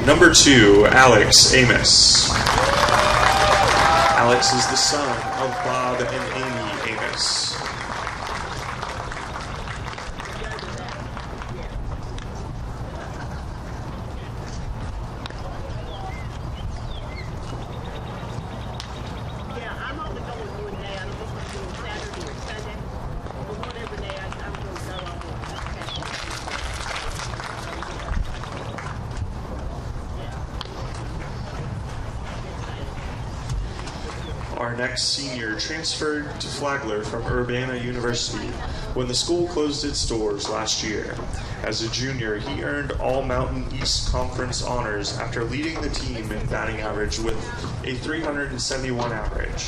Number 2, Alex Amos. Alex is the son of Bob and Amy Amos. Our next senior transferred to Flagler from Urbana University when the school closed its doors last year. As a junior, he earned All-Mountain East Conference honors after leading the team in batting average with a 371 average,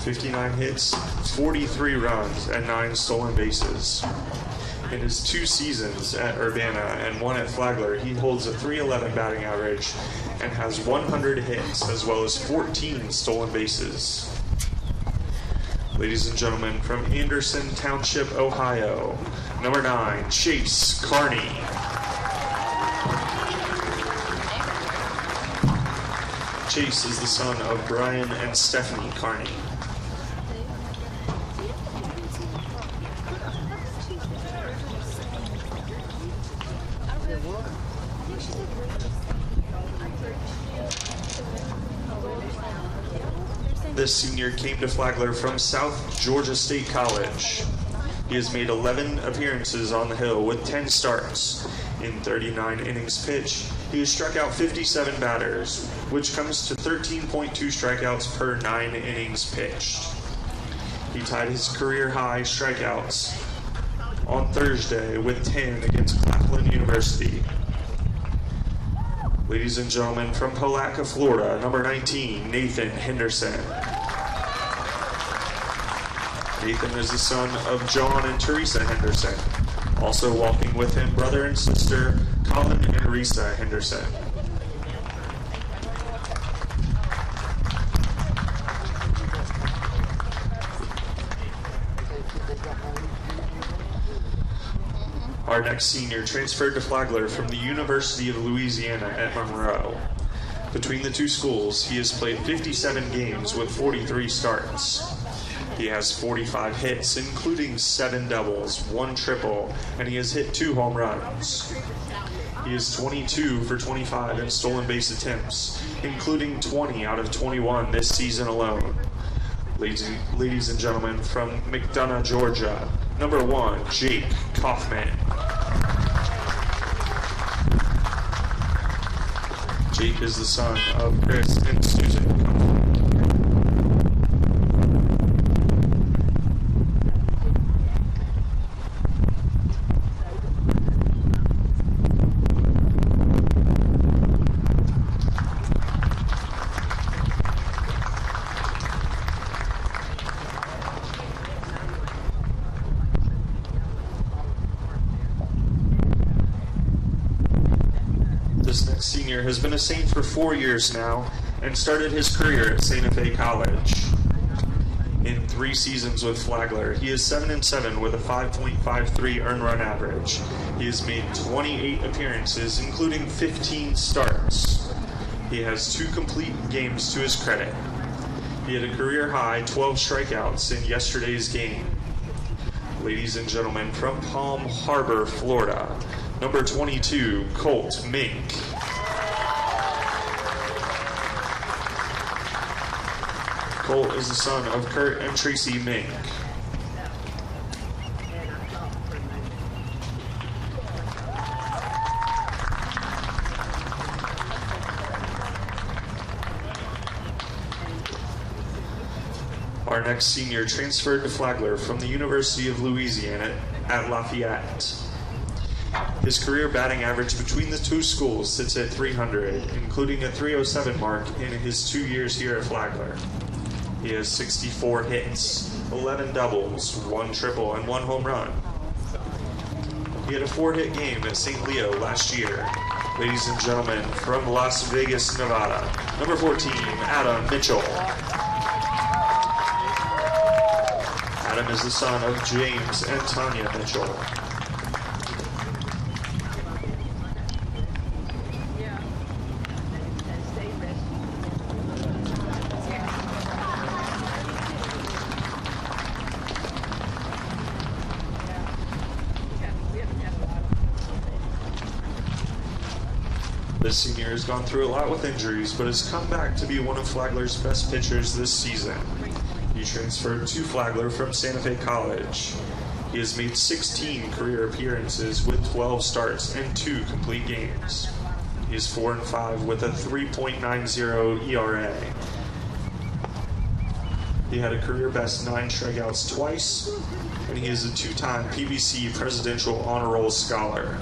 59 hits, 43 runs, and 9 stolen bases. In his 2 seasons at Urbana and 1 at Flagler, he holds a .311 batting average and has 100 hits as well as 14 stolen bases. Ladies and gentlemen, from Anderson Township, Ohio, number 9, Chase Carney. Chase is the son of Brian and Stephanie Carney. This senior came to Flagler from South Georgia State College. He has made 11 appearances on the hill with 10 starts. In 39 innings pitched, he has struck out 57 batters, which comes to 13.2 strikeouts per 9 innings pitched. He tied his career high strikeouts on Thursday with 10 against Claflin University. Ladies and gentlemen, from Palatka, Florida, number 19, Nathan Henderson. Nathan is the son of John and Teresa Henderson. Also walking with him, brother and sister, Colin and Risa Henderson. Our next senior transferred to Flagler from the University of Louisiana at Monroe. Between the two schools, he has played 57 games with 43 starts. He has 45 hits, including 7 doubles, 1 triple, and he has hit 2 home runs. He is 22 for 25 in stolen base attempts, including 20 out of 21 this season alone. Ladies and gentlemen, from McDonough, Georgia, number 1, Jake Kaufman. Jake is the son of Chris and Susan Kaufman. This next senior has been a Saint for 4 years now and started his career at Santa Fe College. In 3 seasons with Flagler, he is 7-7 with a 5.53 earned run average. He has made 28 appearances, including 15 starts. He has 2 complete games to his credit. He had a career high 12 strikeouts in yesterday's game. Ladies and gentlemen, from Palm Harbor, Florida, number 22, Colt Mink. Colt is the son of Kurt and Tracy Mink. Our next senior transferred to Flagler from the University of Louisiana at Lafayette. His career batting average between the two schools sits at 300, including a .307 mark in his 2 years here at Flagler. He has 64 hits, 11 doubles, 1 triple, and 1 home run. He had a 4-hit game at St. Leo last year. Ladies and gentlemen, from Las Vegas, Nevada, number 14, Adam Mitchell. Adam is the son of James and Tanya Mitchell. This senior has gone through a lot with injuries, but has come back to be one of Flagler's best pitchers this season. He transferred to Flagler from Santa Fe College. He has made 16 career appearances with 12 starts and 2 complete games. He is 4-5 with a 3.90 ERA. He had a career best 9 strikeouts twice, and he is a 2-time PBC Presidential Honor Roll Scholar.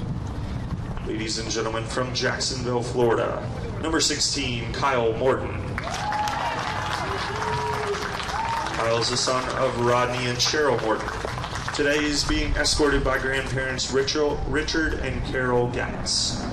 Ladies and gentlemen, from Jacksonville, Florida, number 16, Kyle Morton. Kyle is the son of Rodney and Cheryl Morton. Today he is being escorted by grandparents Richard and Carol Gatz.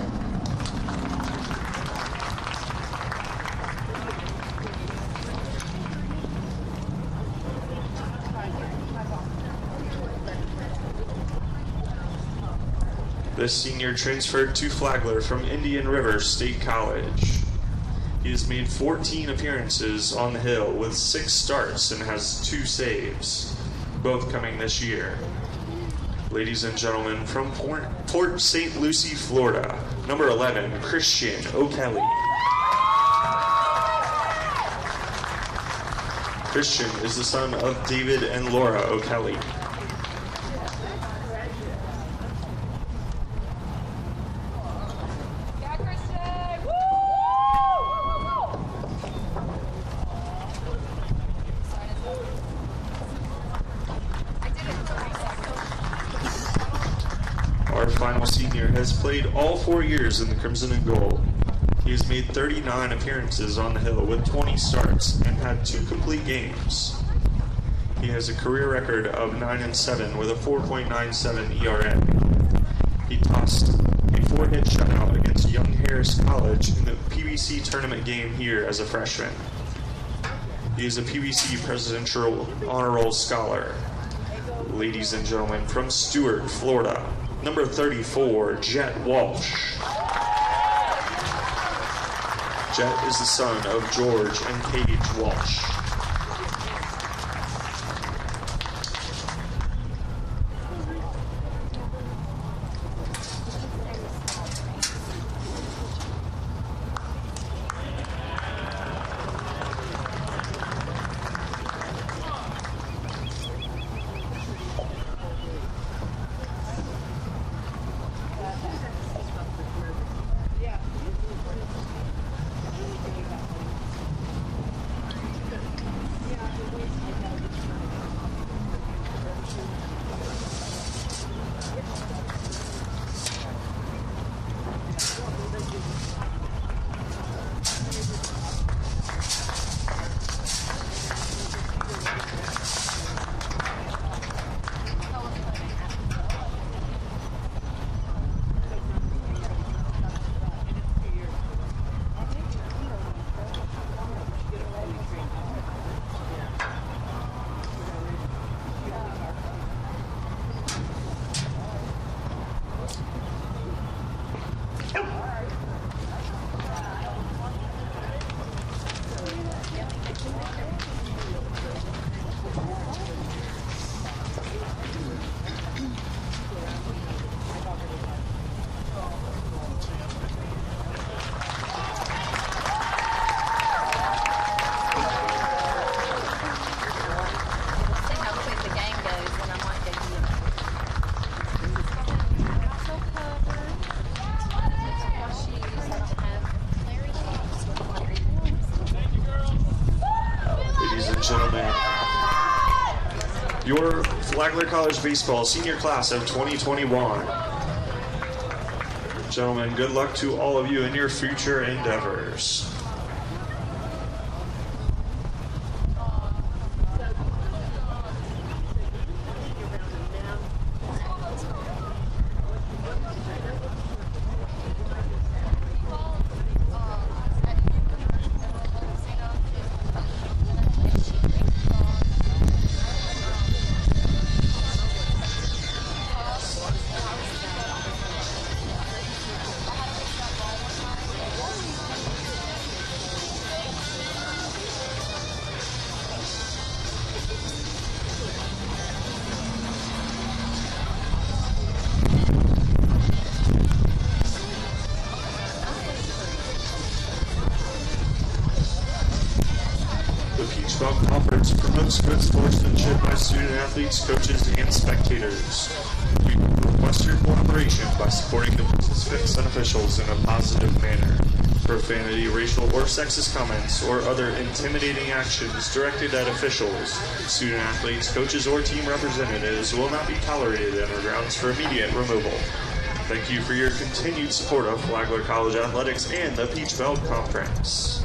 This senior transferred to Flagler from Indian River State College. He has made 14 appearances on the hill with 6 starts and has 2 saves, both coming this year. Ladies and gentlemen, from Port St. Lucie, Florida, number 11, Christian O'Kelly. Christian is the son of David and Laura O'Kelly. Our final senior has played all 4 years in the Crimson and Gold. He has made 39 appearances on the hill with 20 starts and had 2 complete games. He has a career record of 9-7 with a 4.97 ERA. He tossed a 4-hit shutout against Young Harris College in the PBC tournament game here as a freshman. He is a PBC Presidential Honor Roll Scholar. Ladies and gentlemen, from Stuart, Florida, number 34, Jet Walsh. Jet is the son of George and Paige Walsh. Gentlemen, your Flagler College Baseball Senior Class of 2021. Gentlemen, good luck to all of you in your future endeavors. Peach Belt Conference promotes good sportsmanship by student athletes, coaches, and spectators. We request your cooperation by supporting the participants and officials in a positive manner. Profanity, racial, or sexist comments, or other intimidating actions directed at officials, student athletes, coaches, or team representatives will not be tolerated and are grounds for immediate removal. Thank you for your continued support of Flagler College Athletics and the Peach Belt Conference.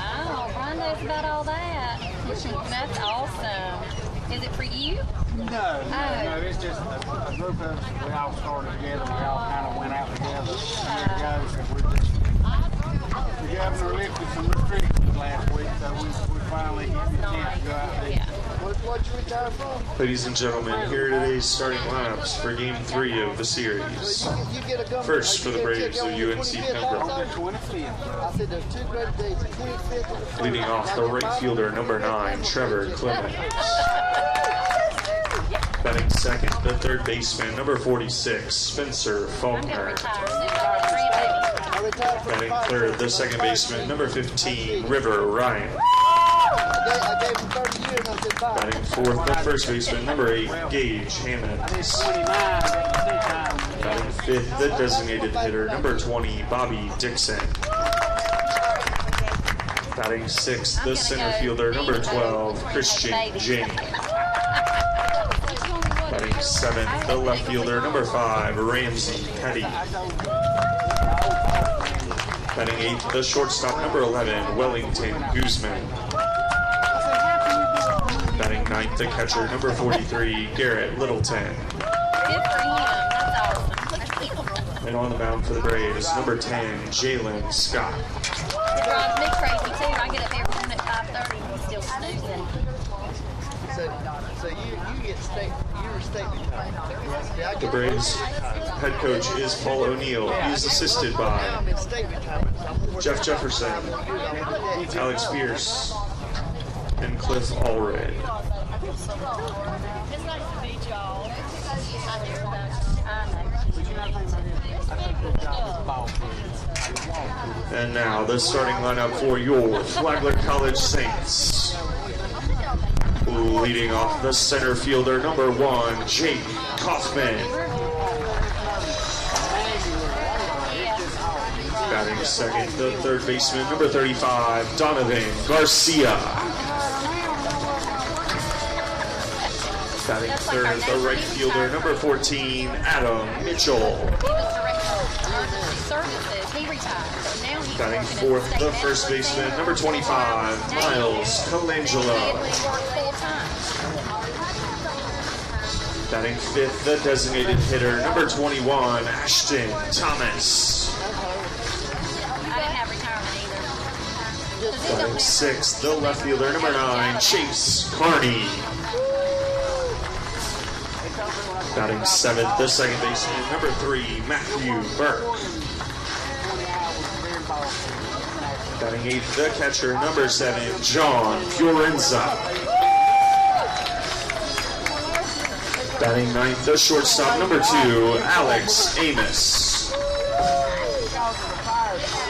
Oh, Ron knows about all that. That's awesome. Is it for you? No, it's just a group of us. We all started together. We all kind of went out together years ago. So the governor lifted some restrictions last week, so we finally get the chance to go out there. Yeah. We're Ladies and gentlemen, here are today's starting lineups for Game 3 of the series. First for the Braves of UNC Pembroke. Leading off, the right fielder, number 9, Trevor Clemens. Batting second, the third baseman, number 46, Spencer Faulkner. Batting third, the second baseman, number 15, River Ryan. Batting fourth, the first baseman, number 8, Gage Hammonds. Batting fifth, the designated hitter, number 20, Bobby Dixon. Batting sixth, the center fielder, number 12, Christian James. Batting seventh, the left fielder, number 5, Ramsey Petty. Batting eighth, the shortstop, number 11, Wellington Guzman. Batting ninth, the catcher, number 43, Garrett Littleton. And on the mound for the Braves, number 10, Jalen Scott. It drives me crazy too. I get up every morning at 5:30 and he's still snoozing. So you get you're state. The Braves head coach is Paul O'Neill. He is assisted by Jeff Jefferson, Alex Pierce, and Cliff Allred. It's nice to meet y'all. And now the starting lineup for your Flagler College Saints. Leading off, the center fielder, number 1, Jake Kaufman. Batting second, the third baseman, number 35, Donovan Garcia. Batting third, the right fielder, number 14, Adam Mitchell. Batting fourth, the first baseman, number 25, Miles Colangelo. Batting fifth, the designated hitter, number 21, Ashton Thomas. Batting sixth, the left fielder, number 9, Chase Carney. Batting seventh, the second baseman, number 3, Matthew Burke. Batting eighth, the catcher, number 7, John Fiorenza. Batting ninth, the shortstop, number 2, Alex Amos.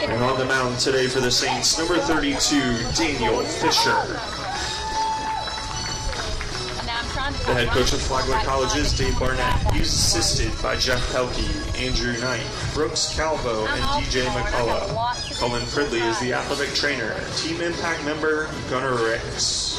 And on the mound today for the Saints, number 32, Daniel Fisher. The head coach of Flagler College is Dave Barnett. He's assisted by Jeff Pelkey, Andrew Knight, Brooks Calvo, and DJ McCullough. Cullen Fridley is the athletic trainer. Team Impact member, Gunnar Ricks.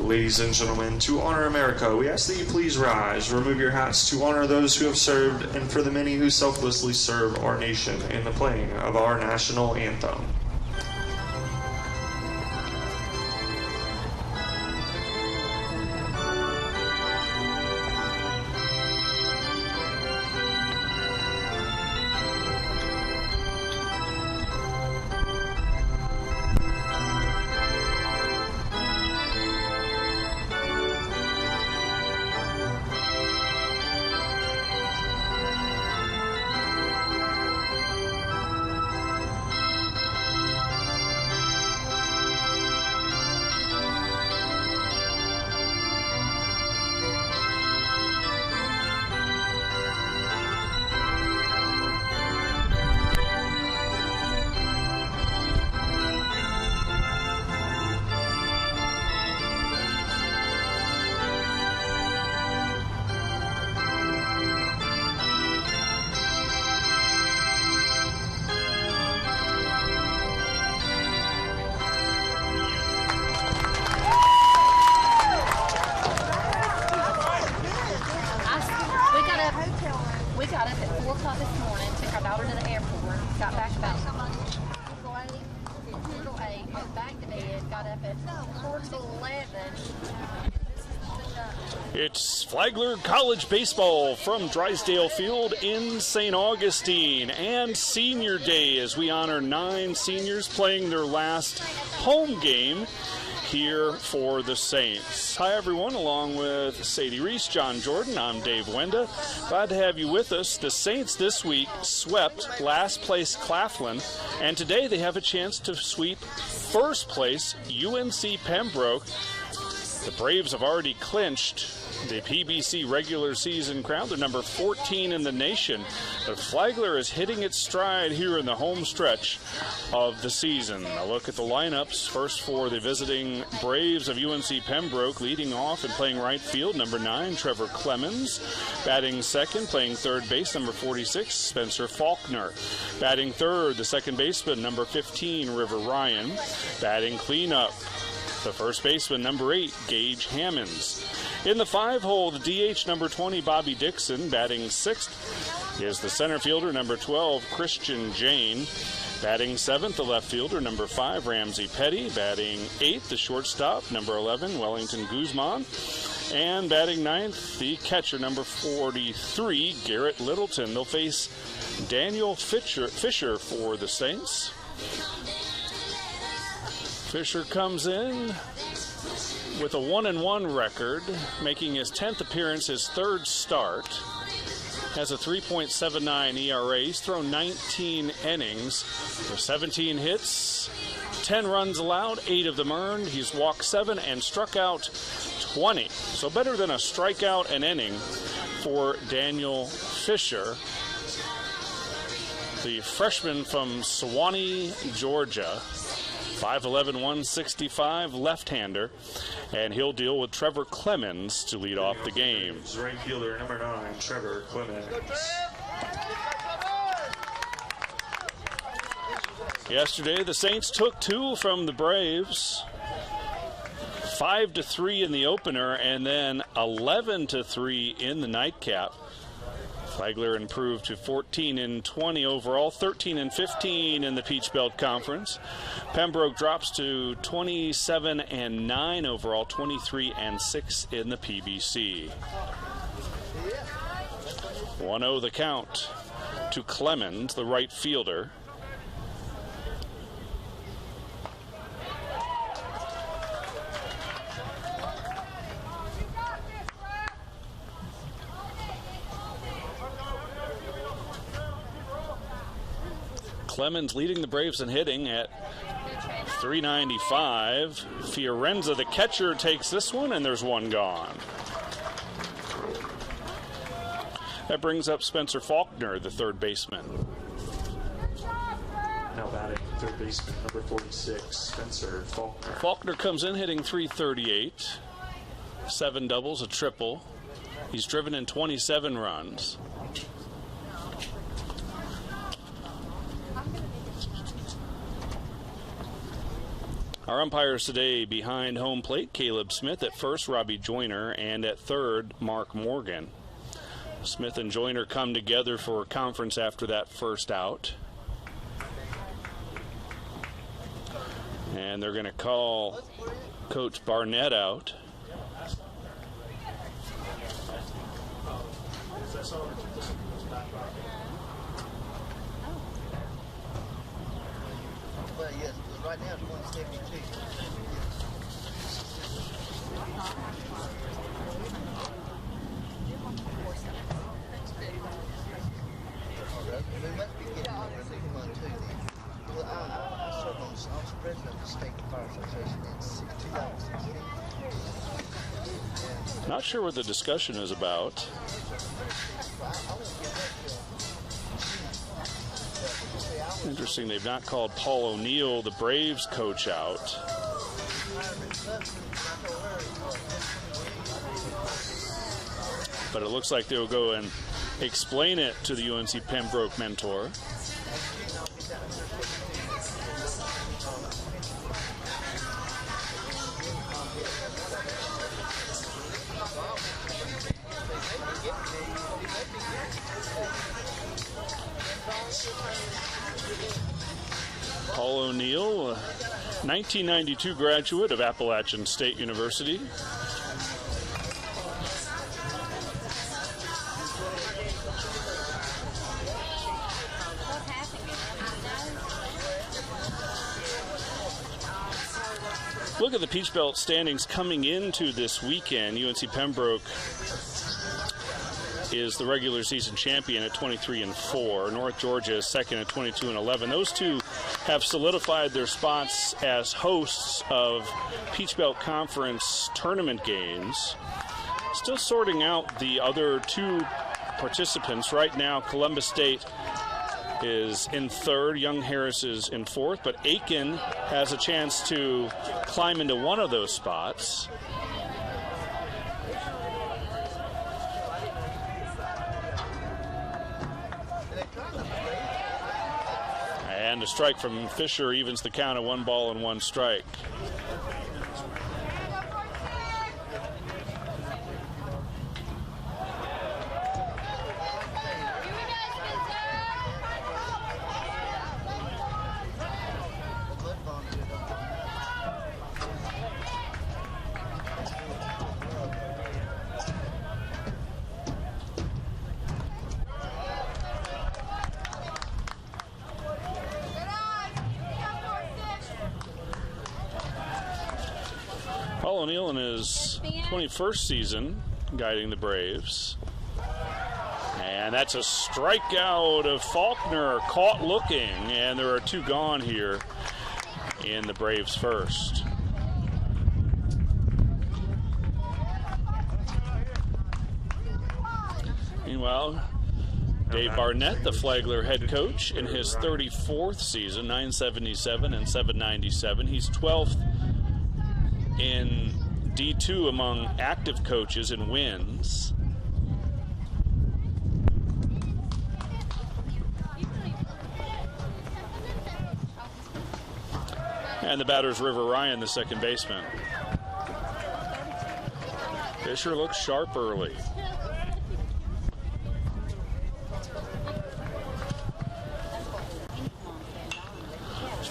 Ladies and gentlemen, to honor America, we ask that you please rise, remove your hats to honor those who have served and for the many who selflessly serve our nation in the playing of our national anthem. We got up at 4 o'clock this morning, took our daughter to the airport, got back about 8, went back to bed, got up at 4 to 11. It's Flagler College Baseball from Drysdale Field in St. Augustine, and Senior Day as we honor 9 seniors playing their last home game here for the Saints. Hi everyone, along with Sadie Reese, John Jordan, I'm Dave Wenda. Glad to have you with us. The Saints this week swept last place Claflin, and today they have a chance to sweep first place UNC Pembroke. The Braves have already clinched the PBC regular season crown. They're number 14 in the nation. But Flagler is hitting its stride here in the home stretch of the season. A look at the lineups. First for the visiting Braves of UNC Pembroke, leading off and playing right field, number 9, Trevor Clemens. Batting second, playing third base, number 46, Spencer Faulkner. Batting third, the second baseman, number 15, River Ryan. Batting cleanup, the first baseman, number 8, Gage Hammonds. In the 5-hole, the DH, number 20, Bobby Dixon. Batting sixth is the center fielder, number 12, Christian Jane. Batting 7th, the left fielder, number 5, Ramsey Petty. Batting 8th, the shortstop, number 11, Wellington Guzman. And batting 9th, the catcher, number 43, Garrett Littleton. They'll face Daniel Fisher for the Saints. Fisher comes in with a 1-1 record, making his 10th appearance, his third start. Has a 3.79 ERA. He's thrown 19 innings with 17 hits, 10 runs allowed, 8 of them earned. He's walked 7 and struck out 20. So better than a strikeout an inning for Daniel Fisher, the freshman from Sewanee, Georgia. 5'11", 165, left-hander, and he'll deal with Trevor Clemens to lead off the game. Right fielder, number 9, Trevor Clemens. Yesterday, the Saints took 2 from the Braves, 5-3 in the opener, and then 11-3 in the nightcap. Flagler improved to 14-20 overall, 13-15 in the Peach Belt Conference. Pembroke drops to 27-9 overall, 23-6 in the PBC. 1-0 the count to Clemens, the right fielder. Clemens leading the Braves in hitting at .395. Fiorenza, the catcher, takes this one, and there's one gone. That brings up Spencer Faulkner, the third baseman. Now batting third baseman, number 46, Spencer Faulkner. Faulkner comes in hitting .338. 7 doubles, a triple. He's driven in 27 runs. Our umpires today behind home plate, Caleb Smith at first, Robbie Joyner, and at third, Mark Morgan. Smith and Joyner come together for a conference after that first out. And they're going to call Coach Barnett out. Well, yes, right now it's 172. We must be getting more than 1 too. Well, I served on, I was president of the State Fire Association in 2016. Not sure what the discussion is about. Interesting, they've not called Paul O'Neill, the Braves coach, out. But it looks like they'll go and explain it to the UNC Pembroke mentor. Paul O'Neill, a 1992 graduate of Appalachian State University. Look at the Peach Belt standings coming into this weekend. UNC Pembroke is the regular season champion at 23-4. North Georgia is second at 22-11. Those two have solidified their spots as hosts of Peach Belt Conference tournament games. Still sorting out the other two participants. Right now, Columbus State is in third. Young Harris is in fourth, but Aiken has a chance to climb into one of those spots. And a strike from Fisher evens the count at 1 ball and 1 strike. Paul O'Neill in his 21st season guiding the Braves. And that's a strikeout of Faulkner, caught looking, and there are 2 gone here in the Braves' first. Meanwhile, Dave Barnett, the Flagler head coach, in his 34th season, 977 and 797. He's 12th in D2 among active coaches in wins. And the batter's River Ryan, the second baseman. Fisher looks sharp early.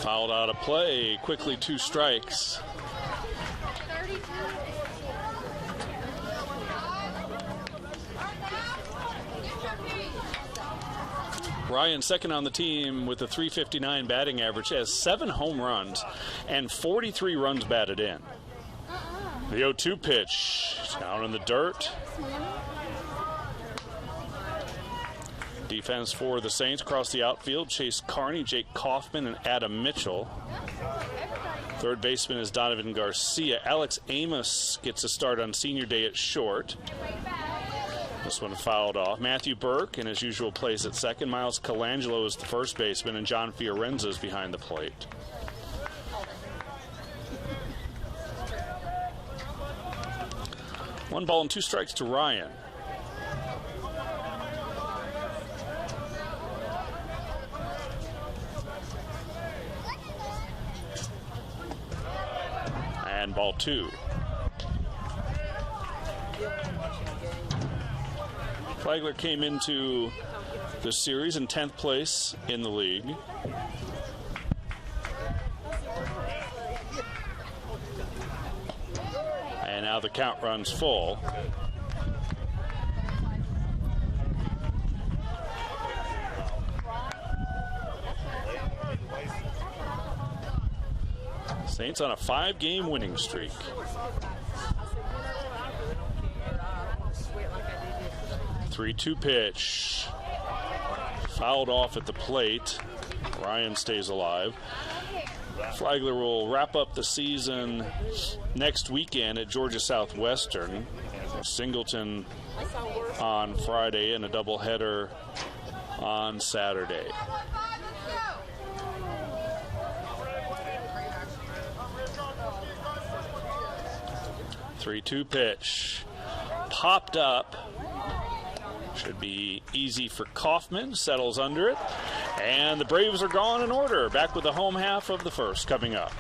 Fouled out of play, quickly 2 strikes. Ryan, second on the team with a .359 batting average, has 7 home runs and 43 runs batted in. The 0-2 pitch, down in the dirt. Defense for the Saints across the outfield: Chase Carney, Jake Kaufman, and Adam Mitchell. Third baseman is Donovan Garcia. Alex Amos gets a start on senior day at short. This one fouled off. Matthew Burke in his usual place at second. Miles Colangelo is the first baseman, and John Fiorenza is behind the plate. One ball and 2 strikes to Ryan. And ball 2. Flagler came into the series in 10th place in the league. And now the count runs full. Saints on a 5-game winning streak. 3-2 pitch. Fouled off at the plate. Ryan stays alive. Flagler will wrap up the season next weekend at Georgia Southwestern. Singleton on Friday and a doubleheader on Saturday. Three-two pitch. Popped up. Should be easy for Kaufman. Settles under it. And the Braves are gone in order. Back with the home half of the first coming up.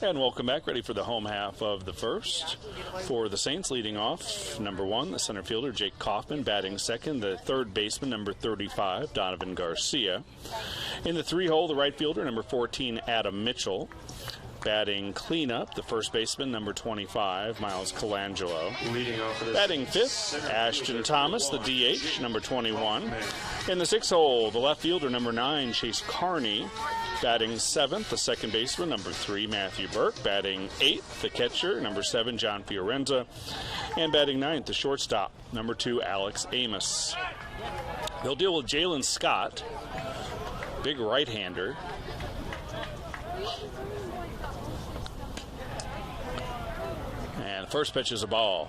And welcome back. Ready for the home half of the first. For the Saints, leading off, number 1, the center fielder, Jake Kaufman. Batting second, the third baseman, number 35, Donovan Garcia. In the 3-hole, the right fielder, number 14, Adam Mitchell. Batting cleanup, the first baseman, number 25, Miles Colangelo. Leading off for this Batting fifth, Ashton Thomas, the DH, number 21. In the 6-hole, the left fielder, number 9, Chase Carney. Batting seventh, the second baseman, number 3, Matthew Burke. Batting eighth, the catcher, number 7, John Fiorenza. And batting ninth, the shortstop, number 2, Alex Amos. They'll deal with Jalen Scott, big right-hander. And the first pitch is a ball.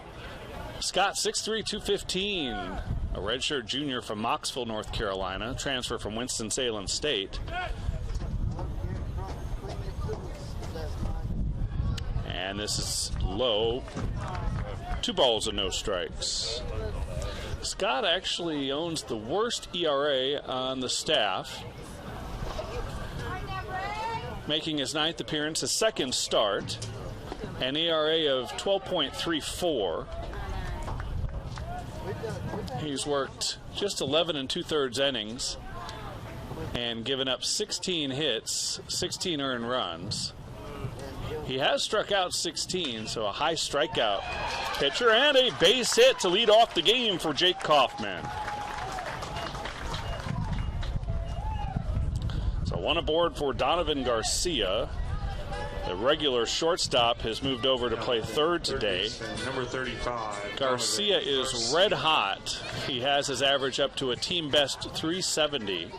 Scott, 6'3", 215, a redshirt junior from Mocksville, North Carolina, transfer from Winston-Salem State. And this is low. 2 balls and no strikes. Scott actually owns the worst ERA on the staff, making his 9th appearance, his second start, an ERA of 12.34. He's worked just 11 2/3 innings and given up 16 hits, 16 earned runs. He has struck out 16, so a high strikeout pitcher, and a base hit to lead off the game for Jake Kaufman. So one aboard for Donovan Garcia. The regular shortstop has moved over to play third today. Number 35. Garcia is red hot. He has his average up to a team best 370.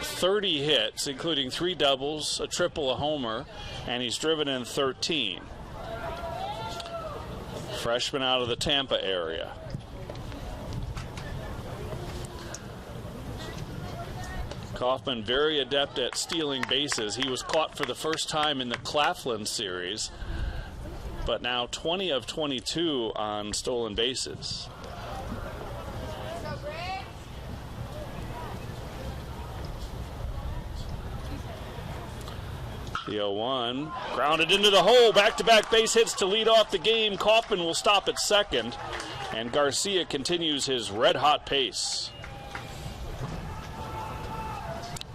30 hits, including 3 doubles, a triple, a homer, and he's driven in 13. Freshman out of the Tampa area. Kaufman very adept at stealing bases. He was caught for the first time in the Claflin series, but now 20 of 22 on stolen bases. The 0-1 grounded into the hole. Back-to-back base hits to lead off the game. Kaufman will stop at second, and Garcia continues his red-hot pace.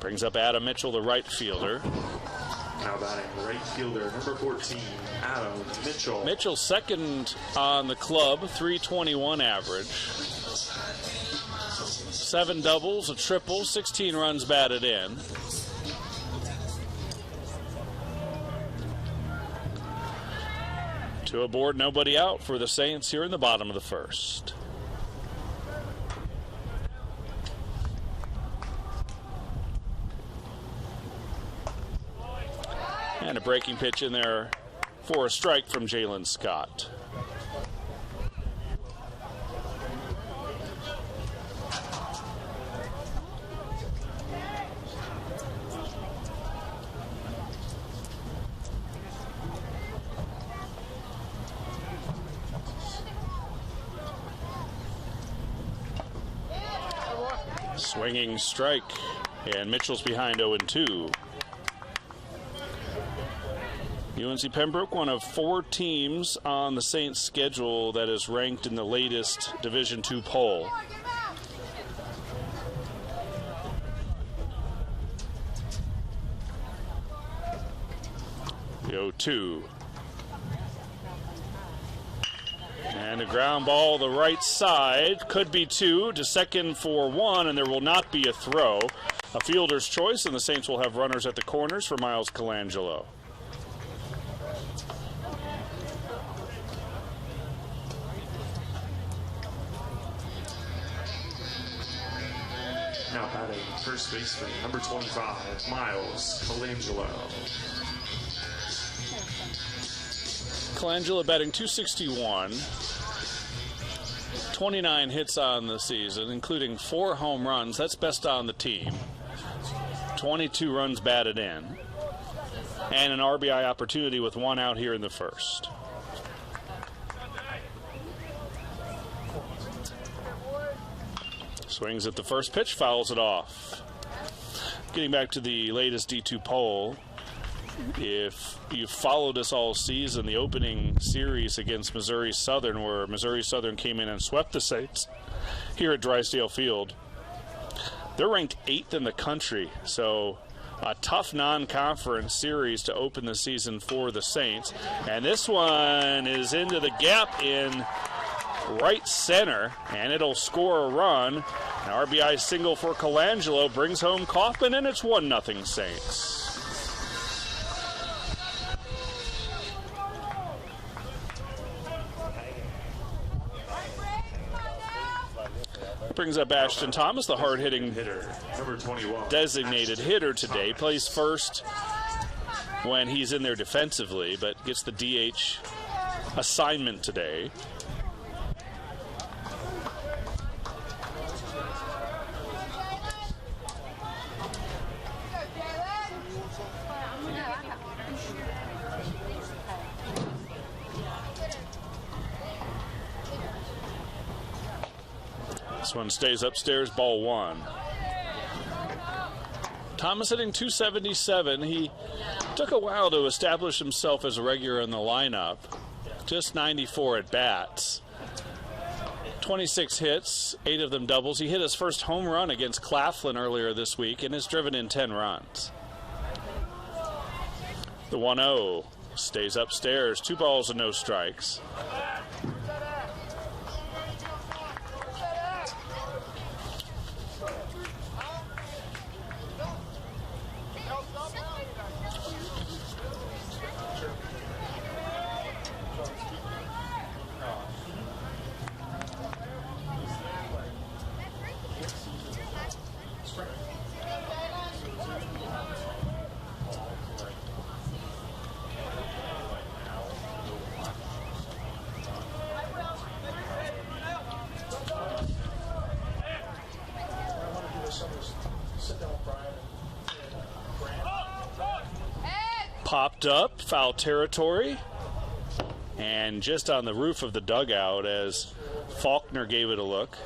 Brings up Adam Mitchell, the right fielder. Now batting right fielder, number 14, Adam Mitchell. Mitchell second on the club, 321 average. 7 doubles, a triple, 16 runs batted in. Two aboard, nobody out for the Saints here in the bottom of the first. And a breaking pitch in there for a strike from Jalen Scott. Swinging strike, and Mitchell's behind 0-2. UNC Pembroke, one of 4 teams on the Saints schedule that is ranked in the latest Division II poll. The 0-2. And a ground ball the right side. Could be 2 to second for 1, and there will not be a throw. A fielder's choice, and the Saints will have runners at the corners for Miles Colangelo. Now batting first baseman, number 25, Miles Colangelo. Colangelo batting .261, 29 hits on the season, including 4 home runs. That's best on the team. 22 runs batted in, and an RBI opportunity with 1 out here in the first. Swings at the first pitch, fouls it off. Getting back to the latest D2 poll, if you followed us all season, the opening series against Missouri Southern, where Missouri Southern came in and swept the Saints here at Drysdale Field, they're ranked 8th in the country. So a tough non-conference series to open the season for the Saints. And this one is into the gap in right center, and it'll score a run. An RBI single for Colangelo brings home Kaufman, and it's 1-0 Saints. Brings up Ashton Thomas, the hard-hitting hitter, number 21. Designated hitter today. Plays first when he's in there defensively, but gets the DH assignment today. This one stays upstairs, ball 1. Thomas hitting .277. He took a while to establish himself as a regular in the lineup. Just 94 at bats. 26 hits, 8 of them doubles. He hit his first home run against Claflin earlier this week and has driven in 10 runs. The 1-0 stays upstairs. 2 balls and no strikes. Popped up, foul territory, and just on the roof of the dugout as Faulkner gave it a look.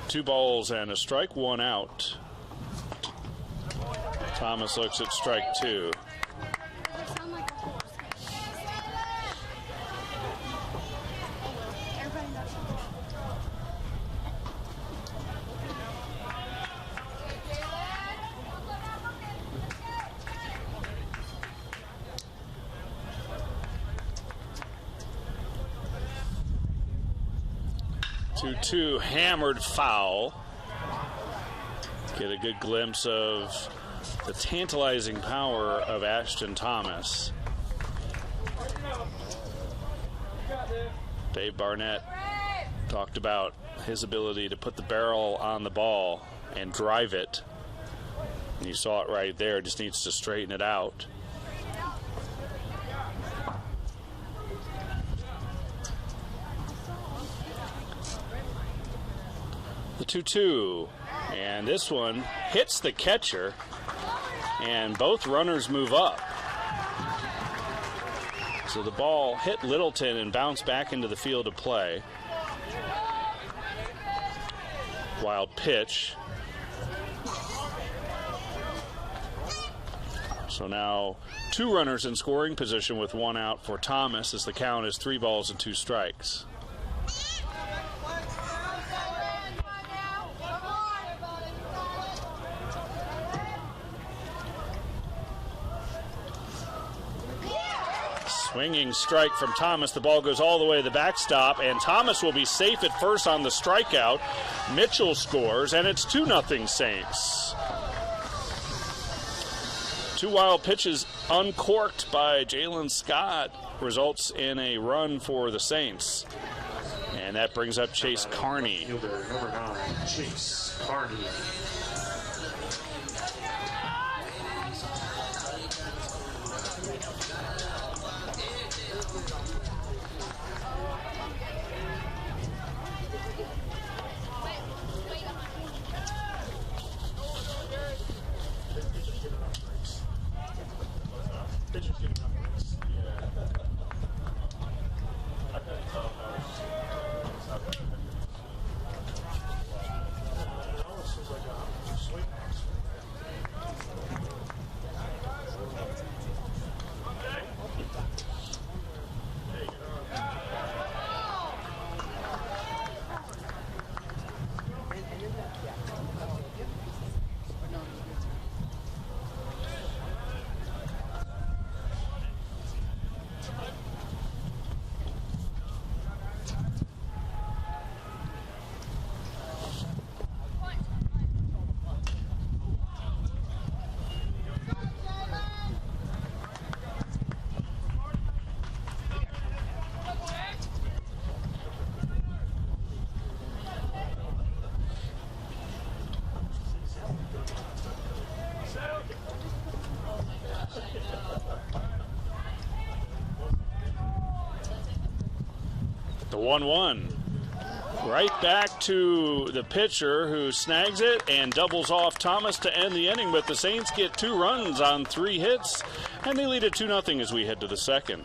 Two balls and a strike, 1 out. Thomas looks at strike 2. Two hammered foul. Get a good glimpse of the tantalizing power of Ashton Thomas. Dave Barnett talked about his ability to put the barrel on the ball and drive it. And you saw it right there, just needs to straighten it out. The 2-2, and this one hits the catcher, and both runners move up. So the ball hit Littleton and bounced back into the field of play. Wild pitch. So now 2 runners in scoring position with 1 out for Thomas as the count is 3 balls and 2 strikes. Swinging strike from Thomas. The ball goes all the way to the backstop, and Thomas will be safe at first on the strikeout. Mitchell scores, and it's 2-0 Saints. 2 wild pitches uncorked by Jalen Scott results in a run for the Saints. And that brings up Chase Carney. Fielder, number 9, Chase Carney. The 1-1. Right back to the pitcher who snags it and doubles off Thomas to end the inning, but the Saints get 2 runs on 3 hits, and they lead it 2-0 as we head to the second.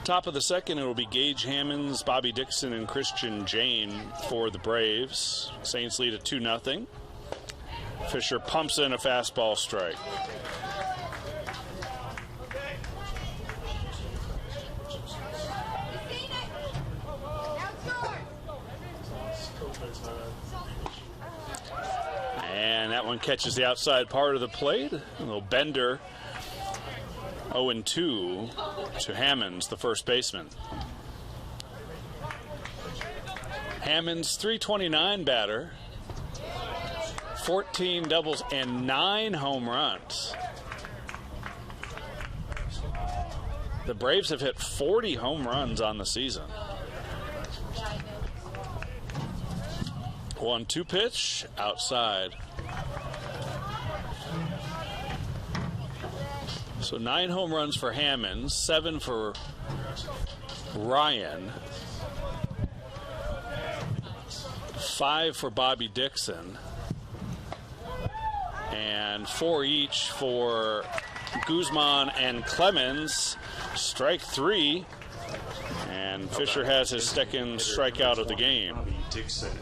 Top of the second, it will be Gage Hammonds, Bobby Dixon, and Christian Jane for the Braves. Saints lead at 2-0. Fisher pumps in a fastball strike. And that one catches the outside part of the plate. A little bender. 0-2 to Hammonds, the first baseman. Hammonds, .329 batter, 14 doubles and 9 home runs. The Braves have hit 40 home runs on the season. 1-2 pitch, outside. So 9 home runs for Hammonds, 7 for Ryan, 5 for Bobby Dixon, and 4 each for Guzman and Clemens. Strike 3, and Fisher has his second strikeout of the game. Bobby Dixon.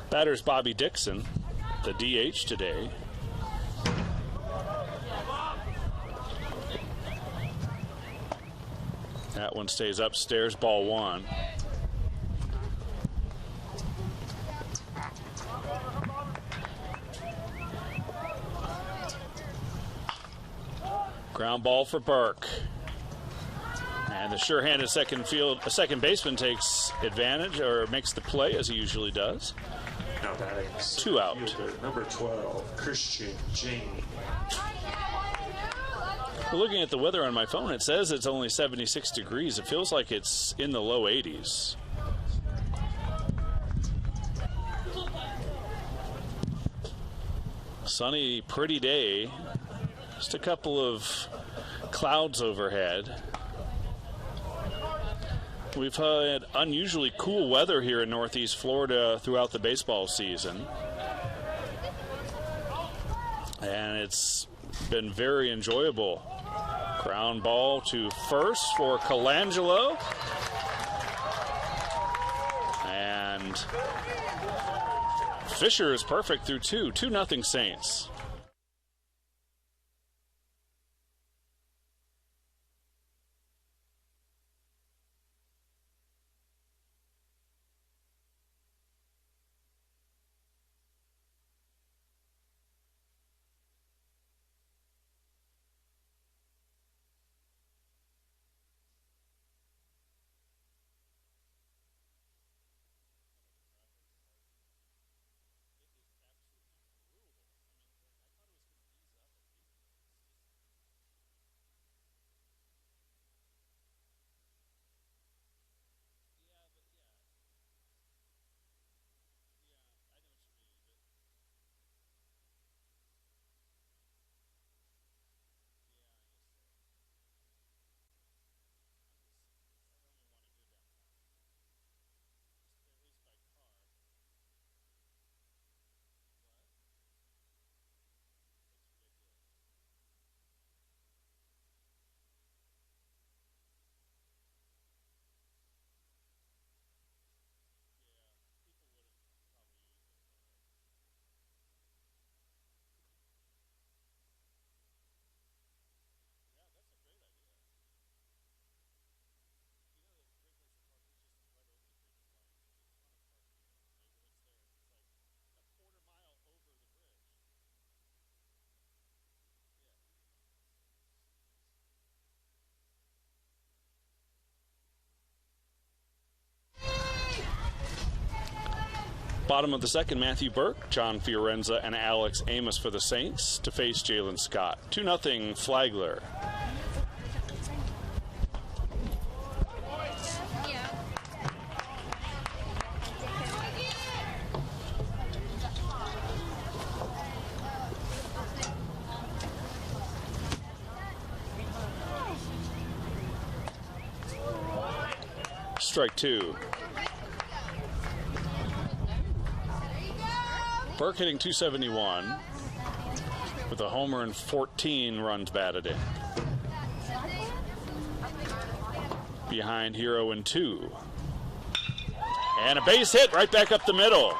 Batter's Bobby Dixon, the DH today. That one stays upstairs, ball one. Ground ball for Burke. And the sure-handed second baseman takes advantage, or makes the play as he usually does. Now batting 2 out. Number 12, Christian Jamie. Looking at the weather on my phone, it says it's only 76 degrees. It feels like it's in the low 80s. Sunny, pretty day. Just a couple of clouds overhead. We've had unusually cool weather here in Northeast Florida throughout the baseball season. And it's been very enjoyable. Ground ball to first for Colangelo. And Fisher is perfect through 2-2 Saints. Bottom of the second, Matthew Burke, John Fiorenza, and Alex Amos for the Saints to face Jalen Scott. 2-0 Flagler. Strike 2. Burke hitting .271 with a homer and 14 runs batted in. Behind Hero in 2. And a base hit right back up the middle.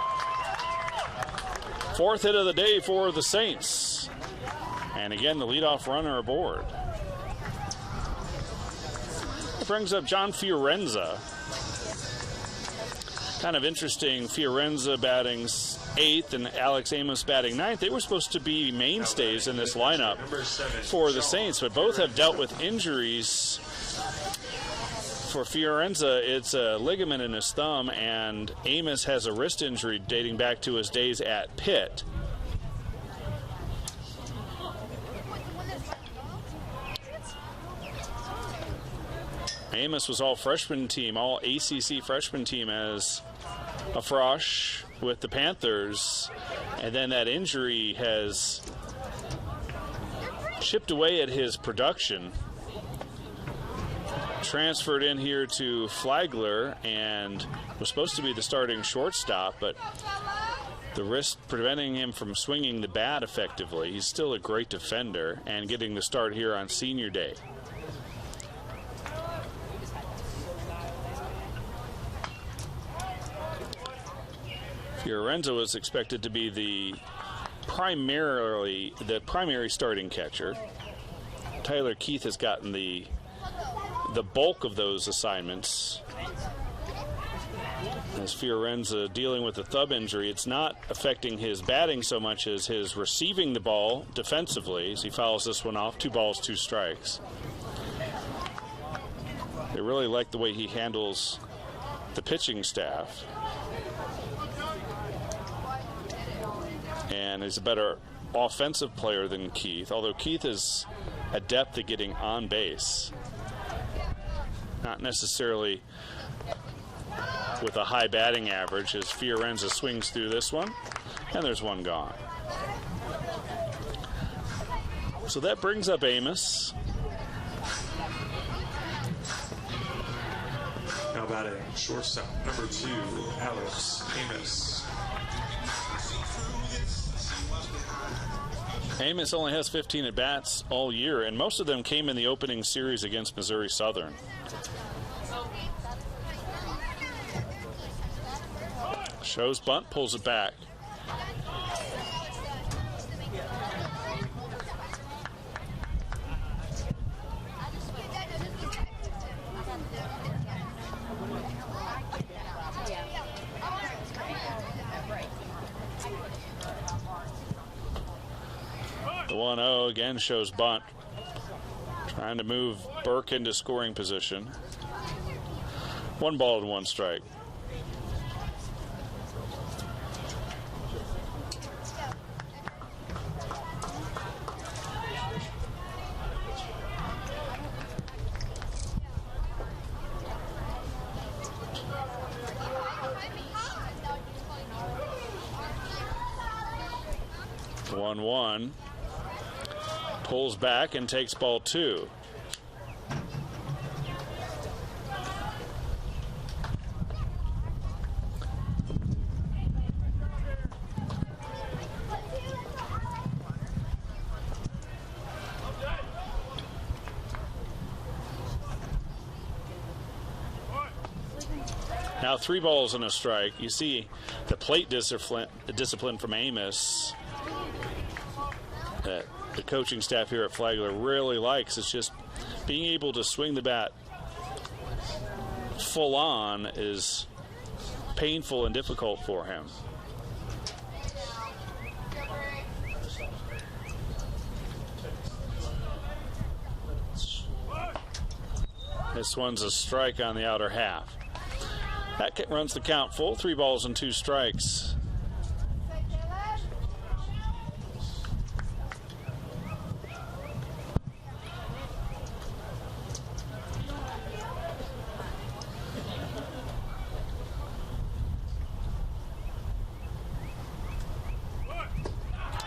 Fourth hit of the day for the Saints. And again, the leadoff runner aboard. It brings up John Fiorenza. Kind of interesting, Fiorenza batting 8th and Alex Amos batting 9th. They were supposed to be mainstays in this lineup for the Saints, but both have dealt with injuries. For Fiorenza, it's a ligament in his thumb, and Amos has a wrist injury dating back to his days at Pitt. Amos was all freshman team, all ACC freshman team as a frosh with the Panthers, and then that injury has chipped away at his production. Transferred in here to Flagler and was supposed to be the starting shortstop, but the wrist preventing him from swinging the bat effectively. He's still a great defender and getting the start here on senior day. Fiorenza was expected to be the primary starting catcher. Tyler Keith has gotten the the bulk of those assignments. As Fiorenza dealing with a thumb injury, it's not affecting his batting so much as his receiving the ball defensively as he fouls this one off. 2 balls, 2 strikes. They really like the way he handles the pitching staff. And he's a better offensive player than Keith, although Keith is adept at getting on base. Not necessarily with a high batting average as Fiorenza swings through this one, and there's one gone. So that brings up Amos. Now batting shortstop number 2, Alex Amos. Amos only has 15 at-bats all year, and most of them came in the opening series against Missouri Southern. Shows bunt, pulls it back. The 1-0 again shows bunt. Trying to move Burke into scoring position. 1 ball and 1 strike. The 1-1. Pulls back and takes ball 2. Now 3 balls and a strike. You see the plate discipline from Amos that the coaching staff here at Flagler really likes. It's just being able to swing the bat full on is painful and difficult for him. This one's a strike on the outer half. That runs the count full. 3 balls and 2 strikes.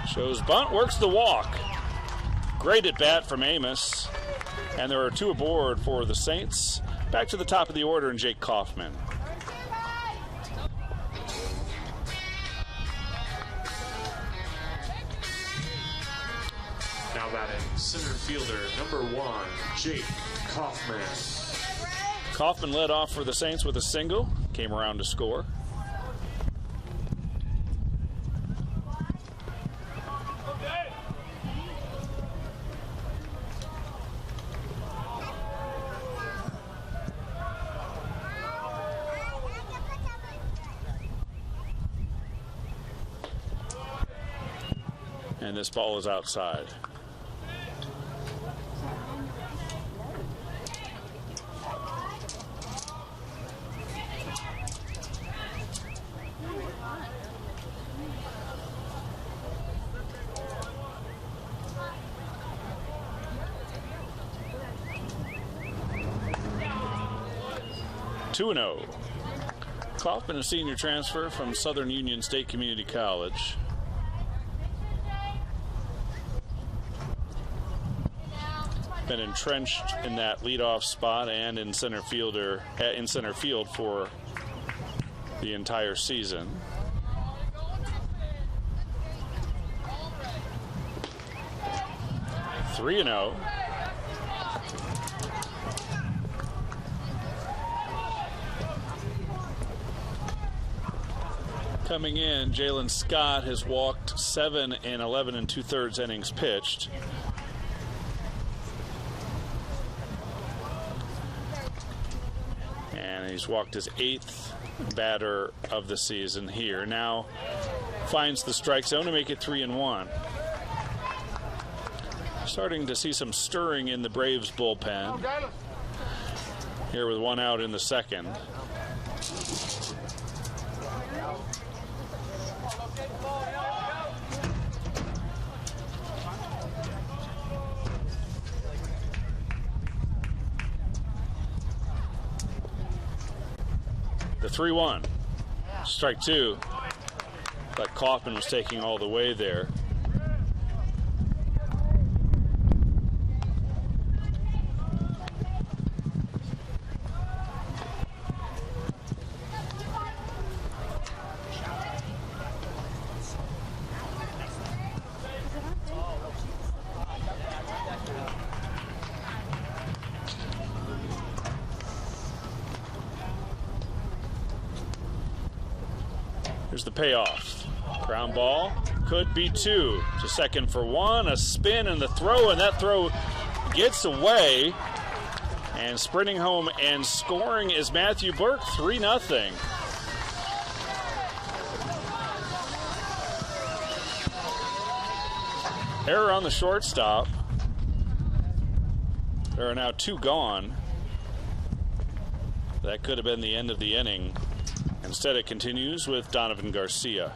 Shows bunt, works the walk. Great at bat from Amos. And there are 2 aboard for the Saints. Back to the top of the order and Jake Kaufman. Now batting center fielder number 1, Jake Kaufman. Kaufman led off for the Saints with a single. Came around to score. And this ball is outside. Two and 0. Kaufman, a senior transfer from Southern Union State Community College. Been entrenched in that leadoff spot and in center field for the entire season. Three and 0. Coming in, Jalen Scott has walked 7 in 11 2/3 innings pitched. And he's walked his 8th batter of the season here. Now finds the strike zone to make it 3-1. Starting to see some stirring in the Braves bullpen. Here with 1 out in the second. The 3-1. Strike 2. But Kaufman was taking all the way there. Here's the payoff. Ground ball, could be 2. To second for 1, a spin and the throw, and that throw gets away. And sprinting home and scoring is Matthew Burke, 3-0. Error on the shortstop. There are now 2 gone. That could have been the end of the inning. Instead, it continues with Donovan Garcia.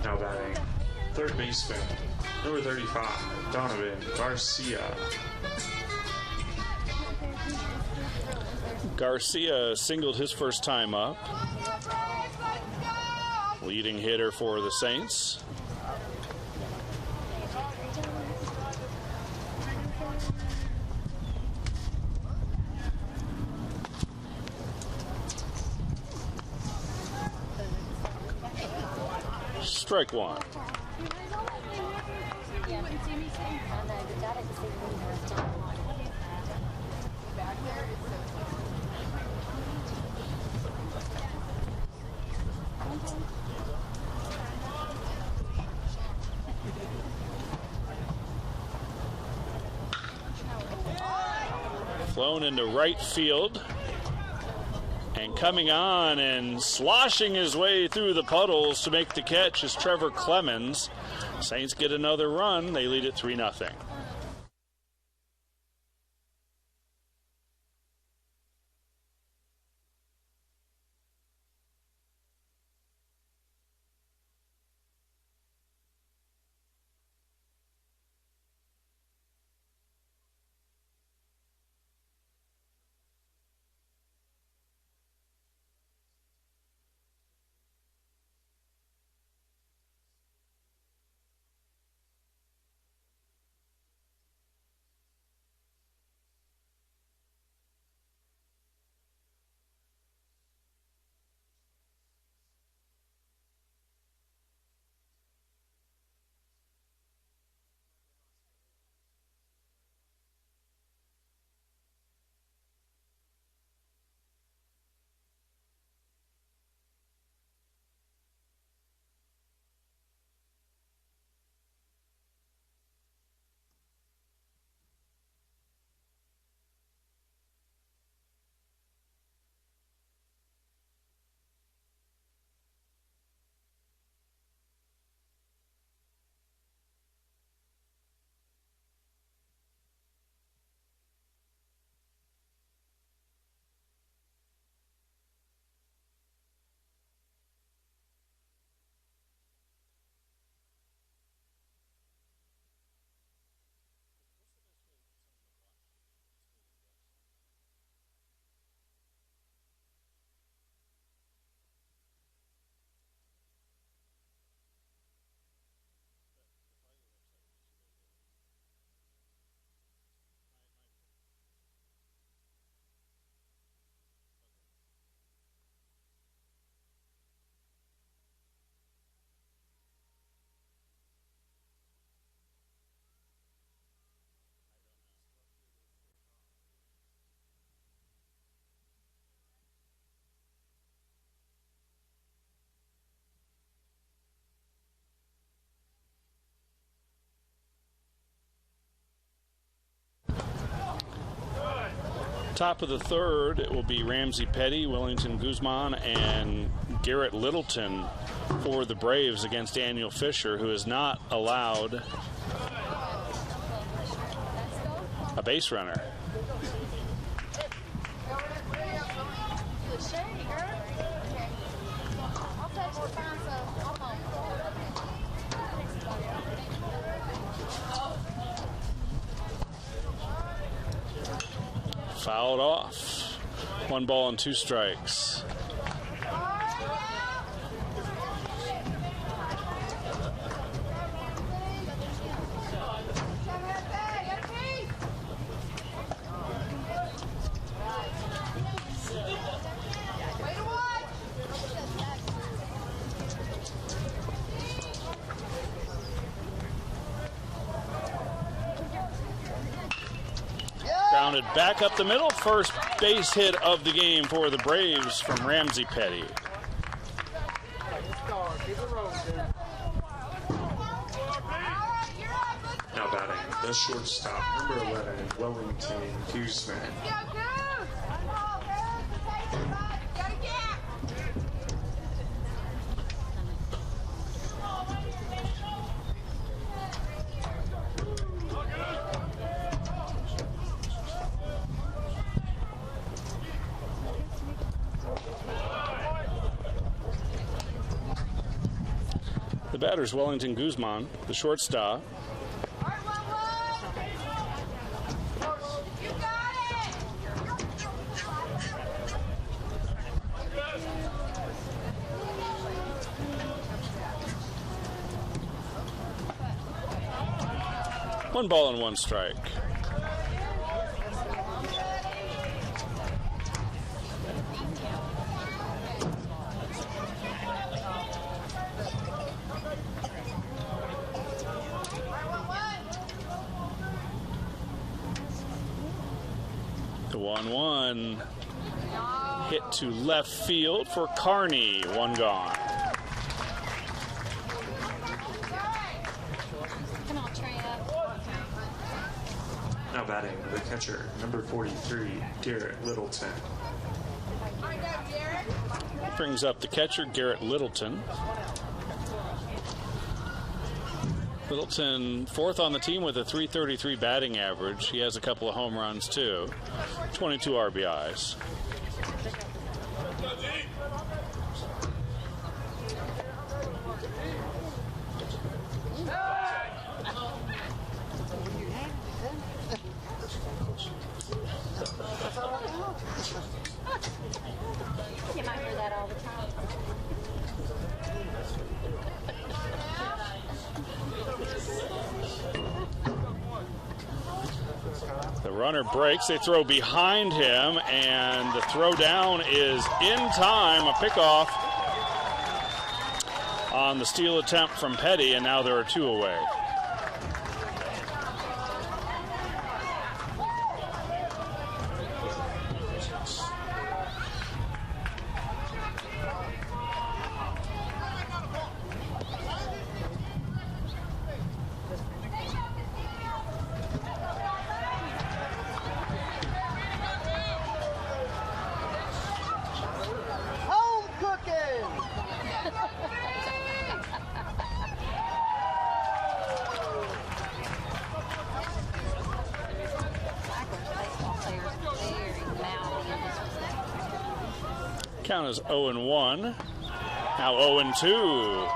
Now batting, third baseman, number 35, Donovan Garcia. Garcia singled his first time up. Leading hitter for the Saints. Strike 1. Flown into right field. And coming on and sloshing his way through the puddles to make the catch is Trevor Clemens. Saints get another run. They lead it 3-0. Top of the third, it will be Ramsey Petty, Wellington Guzman, and Garrett Littleton for the Braves against Daniel Fisher, who is not allowed a base runner. Fouled off. 1 ball and 2 strikes. Grounded back up the middle. First base hit of the game for the Braves from Ramsey Petty. Now batting the shortstop, number 11, Wellington Guzman. The batter's Wellington Guzman, the shortstop. One ball and 1 strike. The 1-1 hit to left field for Carney. 1 gone. Come on, Trey. Now batting the catcher, number 43, Garrett Littleton. Brings up the catcher, Garrett Littleton. Littleton, 4th on the team with a .333 batting average. He has a couple of home runs, too. 22 RBIs. You might hear that all the time. The runner breaks. They throw behind him, and the throw down is in time. A pickoff on the steal attempt from Petty, and now there are 2 away. Home cooking! Count is 0-1. Now 0-2.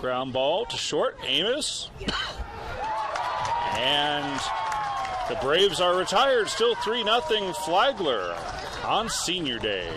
Ground ball to short. Amos. And the Braves are retired. Still 3-0 Flagler on Senior Day.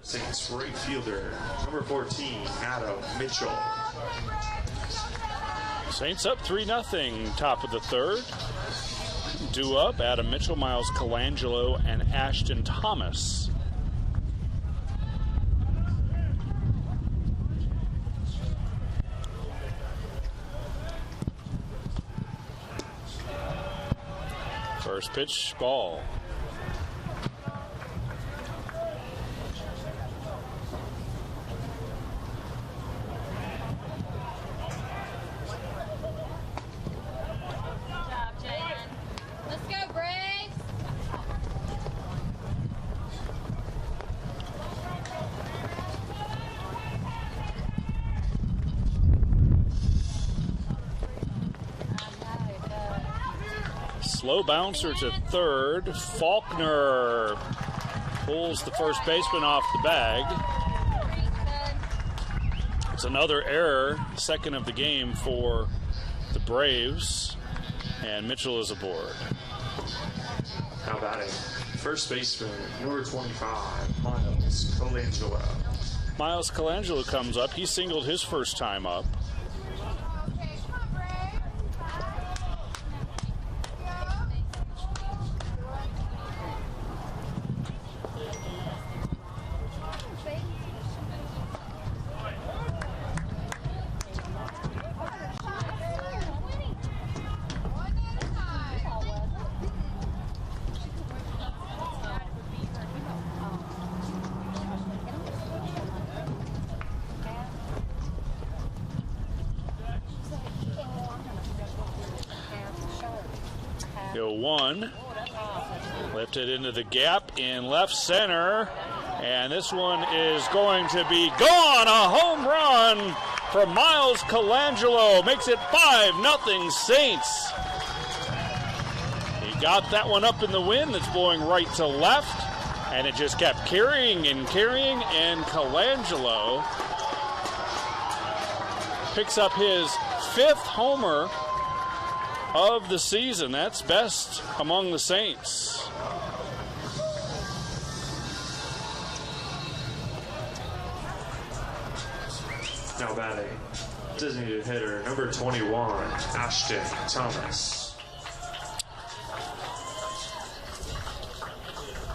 Saints right fielder, number 14, Adam Mitchell. Saints up 3-0, top of the third. Due up, Adam Mitchell, Miles Colangelo, and Ashton Thomas. First pitch, ball. Slow bouncer to third. Faulkner pulls the first baseman off the bag. It's another error, second of the game for the Braves, and Mitchell is aboard. Now batting, first baseman, number 25, Miles Colangelo. Miles Colangelo comes up. He singled his first time up. One lifted into the gap in left center, and this one is going to be gone. A home run from Miles Colangelo makes it 5-0 Saints. He got that one up in the wind. It's blowing right to left, and it just kept carrying, and Colangelo picks up his 5th homer of the season. That's best among the Saints. Now batting, designated hitter, number 21, Ashton Thomas.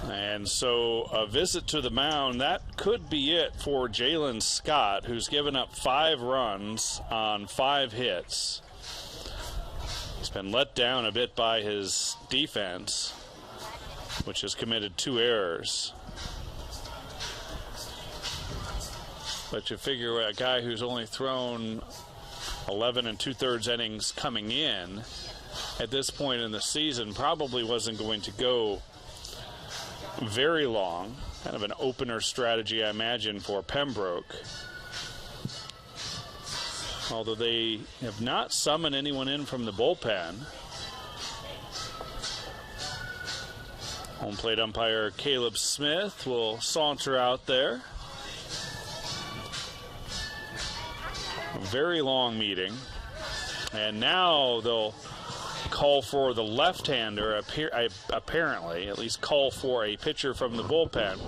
And so a visit to the mound, that could be it for Jalen Scott, who's given up 5 runs on 5 hits. He's been let down a bit by his defense, which has committed 2 errors. But you figure a guy who's only thrown 11 2/3 innings coming in at this point in the season probably wasn't going to go very long. Kind of an opener strategy, I imagine, for Pembroke. Although they have not summoned anyone in from the bullpen. Home plate umpire Caleb Smith will saunter out there. A very long meeting. And now they'll call for the left-hander, apparently, at least call for a pitcher from the bullpen.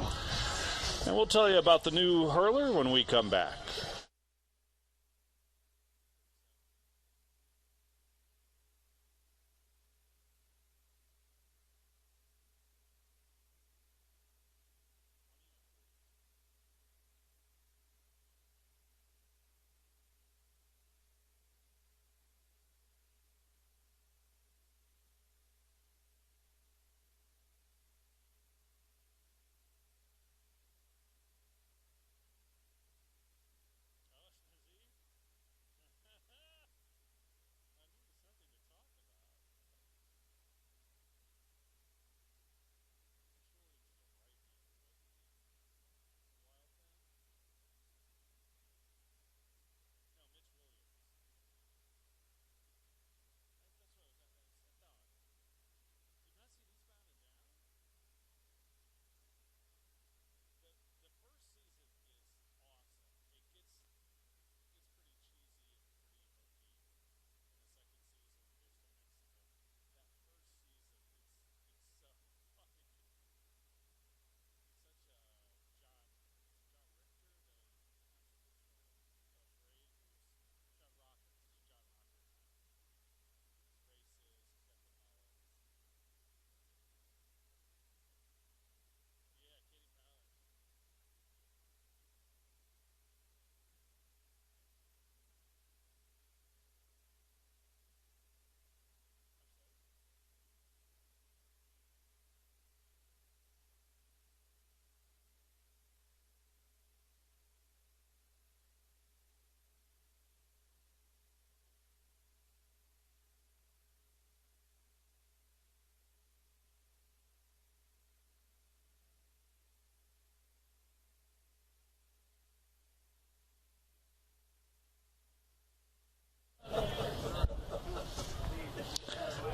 And we'll tell you about the new hurler when we come back.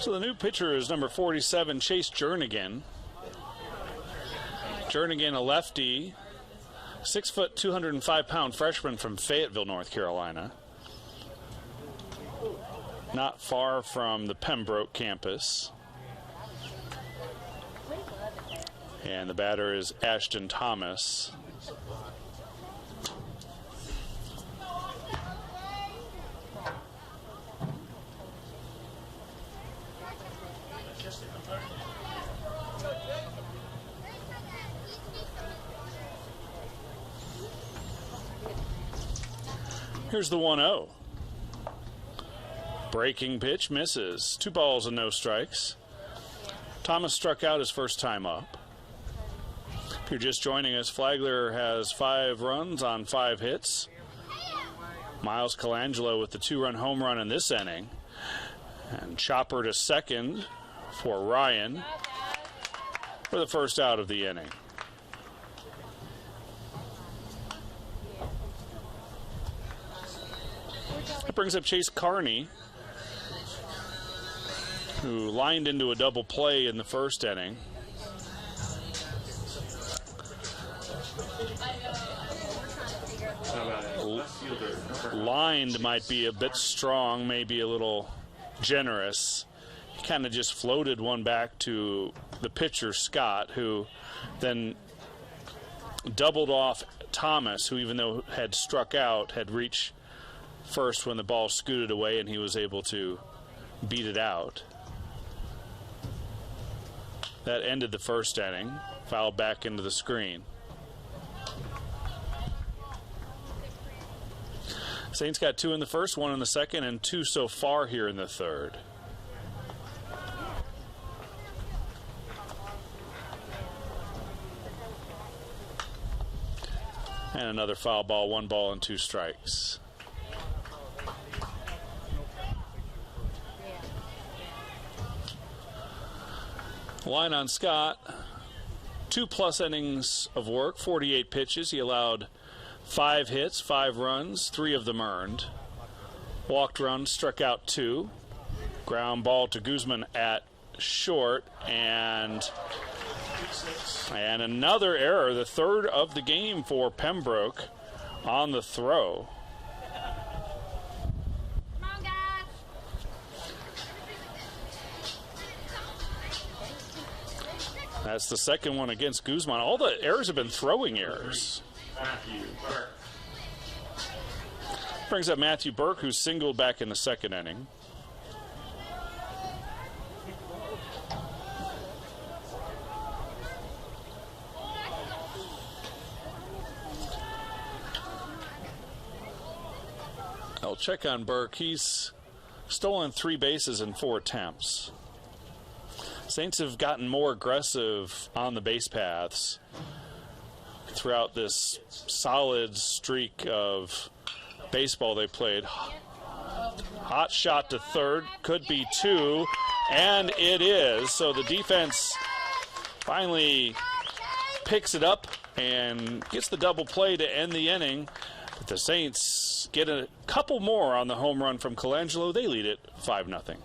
So the new pitcher is number 47, Chase Jernigan. Jernigan, a lefty, 6 foot, 205-pound freshman from Fayetteville, North Carolina. Not far from the Pembroke campus. And the batter is Ashton Thomas. Here's the 1-0. Breaking pitch misses. 2 balls and no strikes. Thomas struck out his first time up. If you're just joining us, Flagler has 5 runs on 5 hits. Miles Colangelo with the 2-run home run in this inning. And chopper to second for Ryan for the first out of the inning. That brings up Chase Carney, who lined into a double play in the first inning. Lined might be a bit strong, maybe a little generous. He kind of just floated one back to the pitcher, Scott, who then doubled off Thomas, who even though had struck out, had reached first when the ball scooted away and he was able to beat it out. That ended the first inning. Fouled back into the screen. Saints got 2 in the first, 1 in the second, and 2 so far here in the third. And another foul ball, 1 ball and 2 strikes. Line on Scott, 2+ innings of work, 48 pitches. He allowed 5 hits, 5 runs, 3 of them earned. Walked runs, struck out 2. Ground ball to Guzman at short, and another error, the third of the game for Pembroke on the throw. That's the second one against Guzman. All the errors have been throwing errors. Matthew Burke. Brings up Matthew Burke, who singled back in the second inning. I'll check on Burke. He's stolen 3 bases in 4 attempts. Saints have gotten more aggressive on the base paths throughout this solid streak of baseball they played. Hot shot to third, could be 2, and it is. So the defense finally picks it up and gets the double play to end the inning. But the Saints get a couple more on the home run from Colangelo. They lead it 5-0.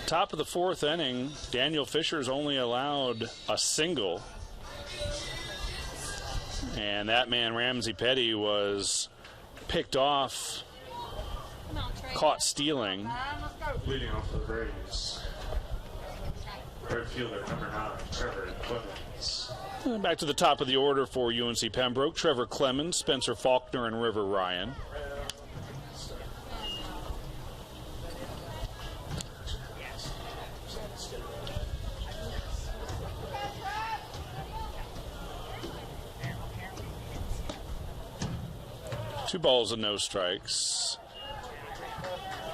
Top of the fourth inning, Daniel Fisher's only allowed a single. And that man, Ramsey Petty, was picked off, caught stealing. Leading off the Braves, right fielder number 9, Trevor Clemens. And back to the top of the order for UNC Pembroke, Trevor Clemens, Spencer Faulkner, and River Ryan. Two balls and no strikes.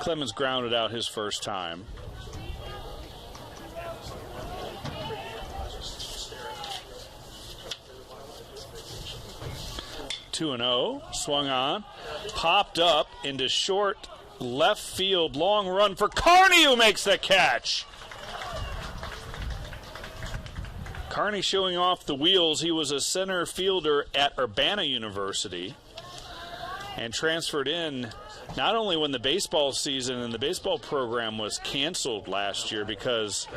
Clemens grounded out his first time. Two and 0, swung on, popped up into short left field, long run for Carney, who makes the catch. Carney showing off the wheels. He was a center fielder at Urbana University and transferred in not only when the baseball season and the baseball program was canceled last year because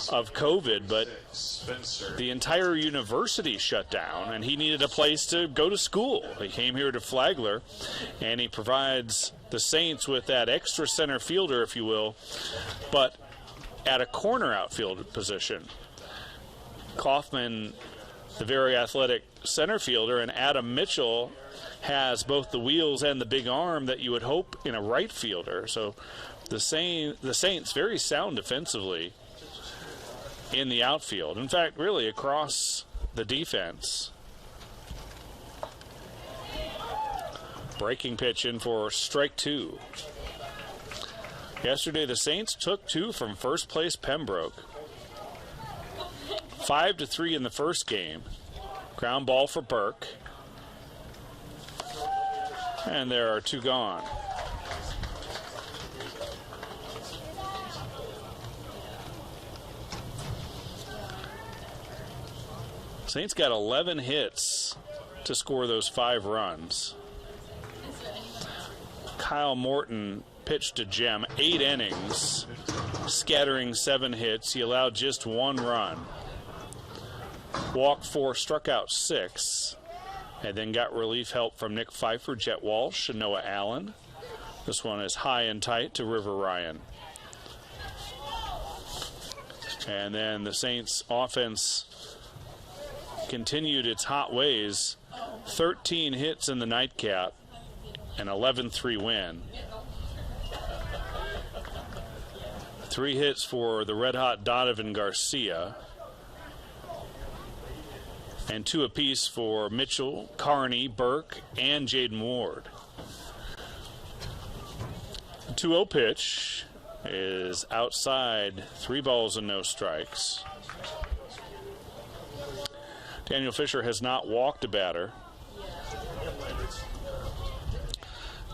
of COVID, but the entire university shut down, and he needed a place to go to school. He came here to Flagler, and he provides the Saints with that extra center fielder, if you will, but at a corner outfield position. Kaufman, the very athletic center fielder, and Adam Mitchell has both the wheels and the big arm that you would hope in a right fielder. So the Saints very sound defensively in the outfield. In fact, really across the defense. Breaking pitch in for strike 2. Yesterday, the Saints took 2 from first place Pembroke. 5-3 in the first game. Ground ball for Burke. And there are 2 gone. Saints got 11 hits to score those 5 runs. Kyle Morton pitched to Jem 8 innings, scattering 7 hits. He allowed just 1 run. Walked 4, struck out 6. And then got relief help from Nick Pfeiffer, Jet Walsh, and Noah Allen. This one is high and tight to River Ryan. And then the Saints offense continued its hot ways. 13 hits in the nightcap, an 11-3 win. 3 hits for the red-hot Donovan Garcia. And 2 apiece for Mitchell, Carney, Burke, and Jaden Ward. 2-0 pitch is outside, 3 balls and no strikes. Daniel Fisher has not walked a batter.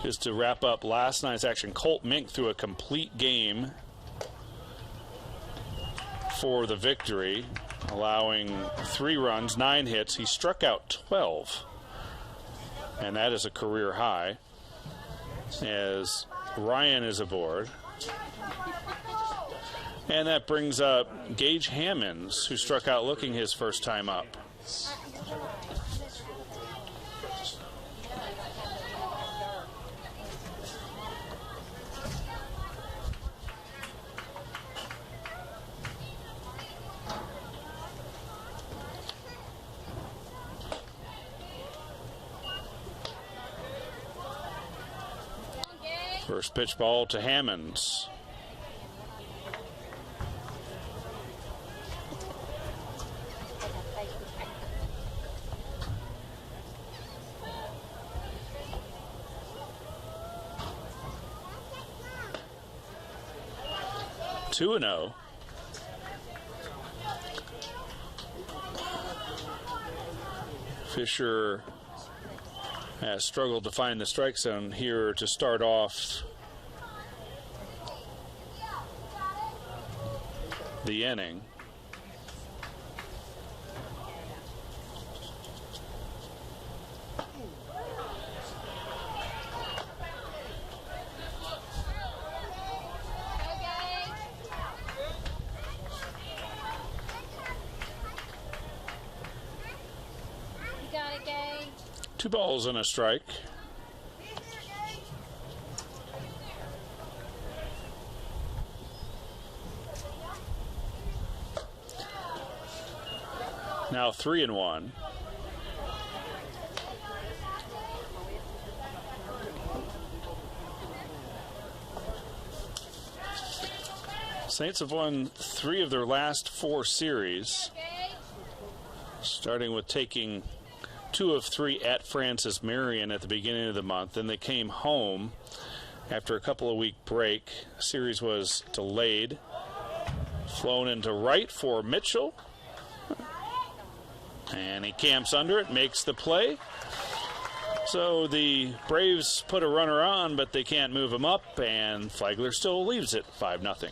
Just to wrap up last night's action, Colt Mink threw a complete game for the victory, allowing 3 runs, 9 hits. He struck out 12, and that is a career high, as Ryan is aboard. And that brings up Gage Hammonds, who struck out looking his first time up. First pitch ball to Hammonds. Two and 0. Fisher has struggled to find the strike zone here to start off the inning. 2 balls and a strike. Now 3-1. Saints have won 3 of their last 4 series, starting with taking 2 of 3 at Francis Marion at the beginning of the month. Then they came home after a couple of week break. The series was delayed. Flown into right for Mitchell. And he camps under it, makes the play. So the Braves put a runner on, but they can't move him up, and Flagler still leaves it 5-0.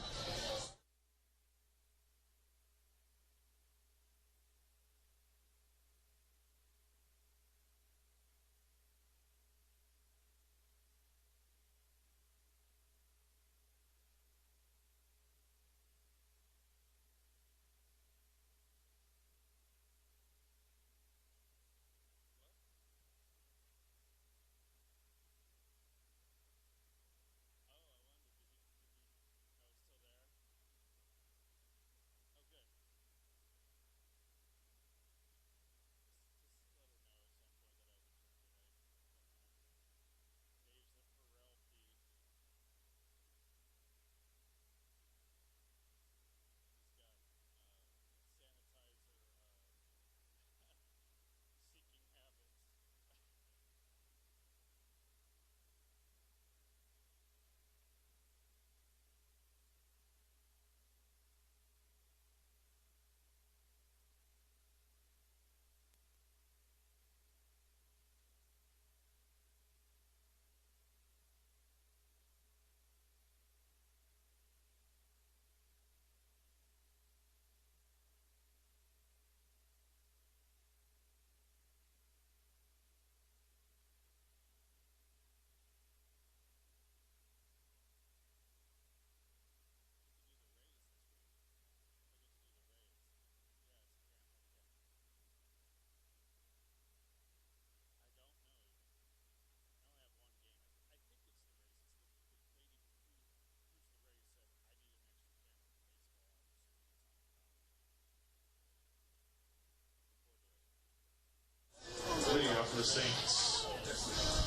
The Saints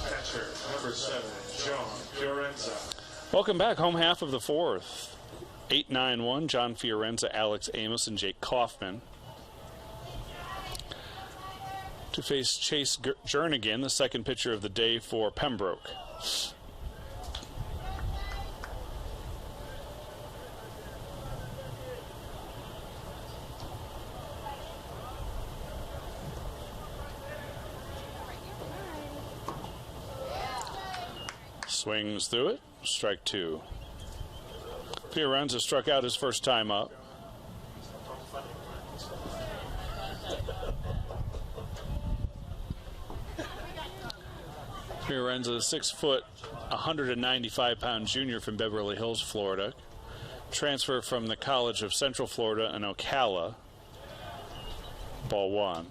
catcher, number 7, John Fiorenza. Welcome back, home half of the 4th. 8-9-1, John Fiorenza, Alex Amos, and Jake Kaufman. To face Chase Jernigan, the second pitcher of the day for Pembroke. Swings through it, strike 2. Fiorenza struck out his first time up. Fiorenza, 6 foot, 195-pound junior from Beverly Hills, Florida. Transfer from the College of Central Florida in Ocala. Ball 1.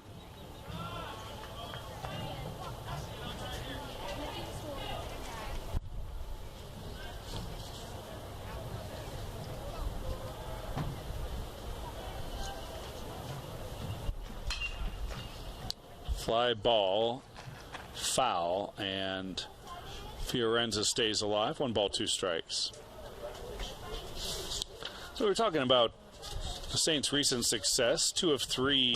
Fly ball, foul, and Fiorenza stays alive. 1 ball, 2 strikes. So we're talking about the Saints' recent success. 2 of 3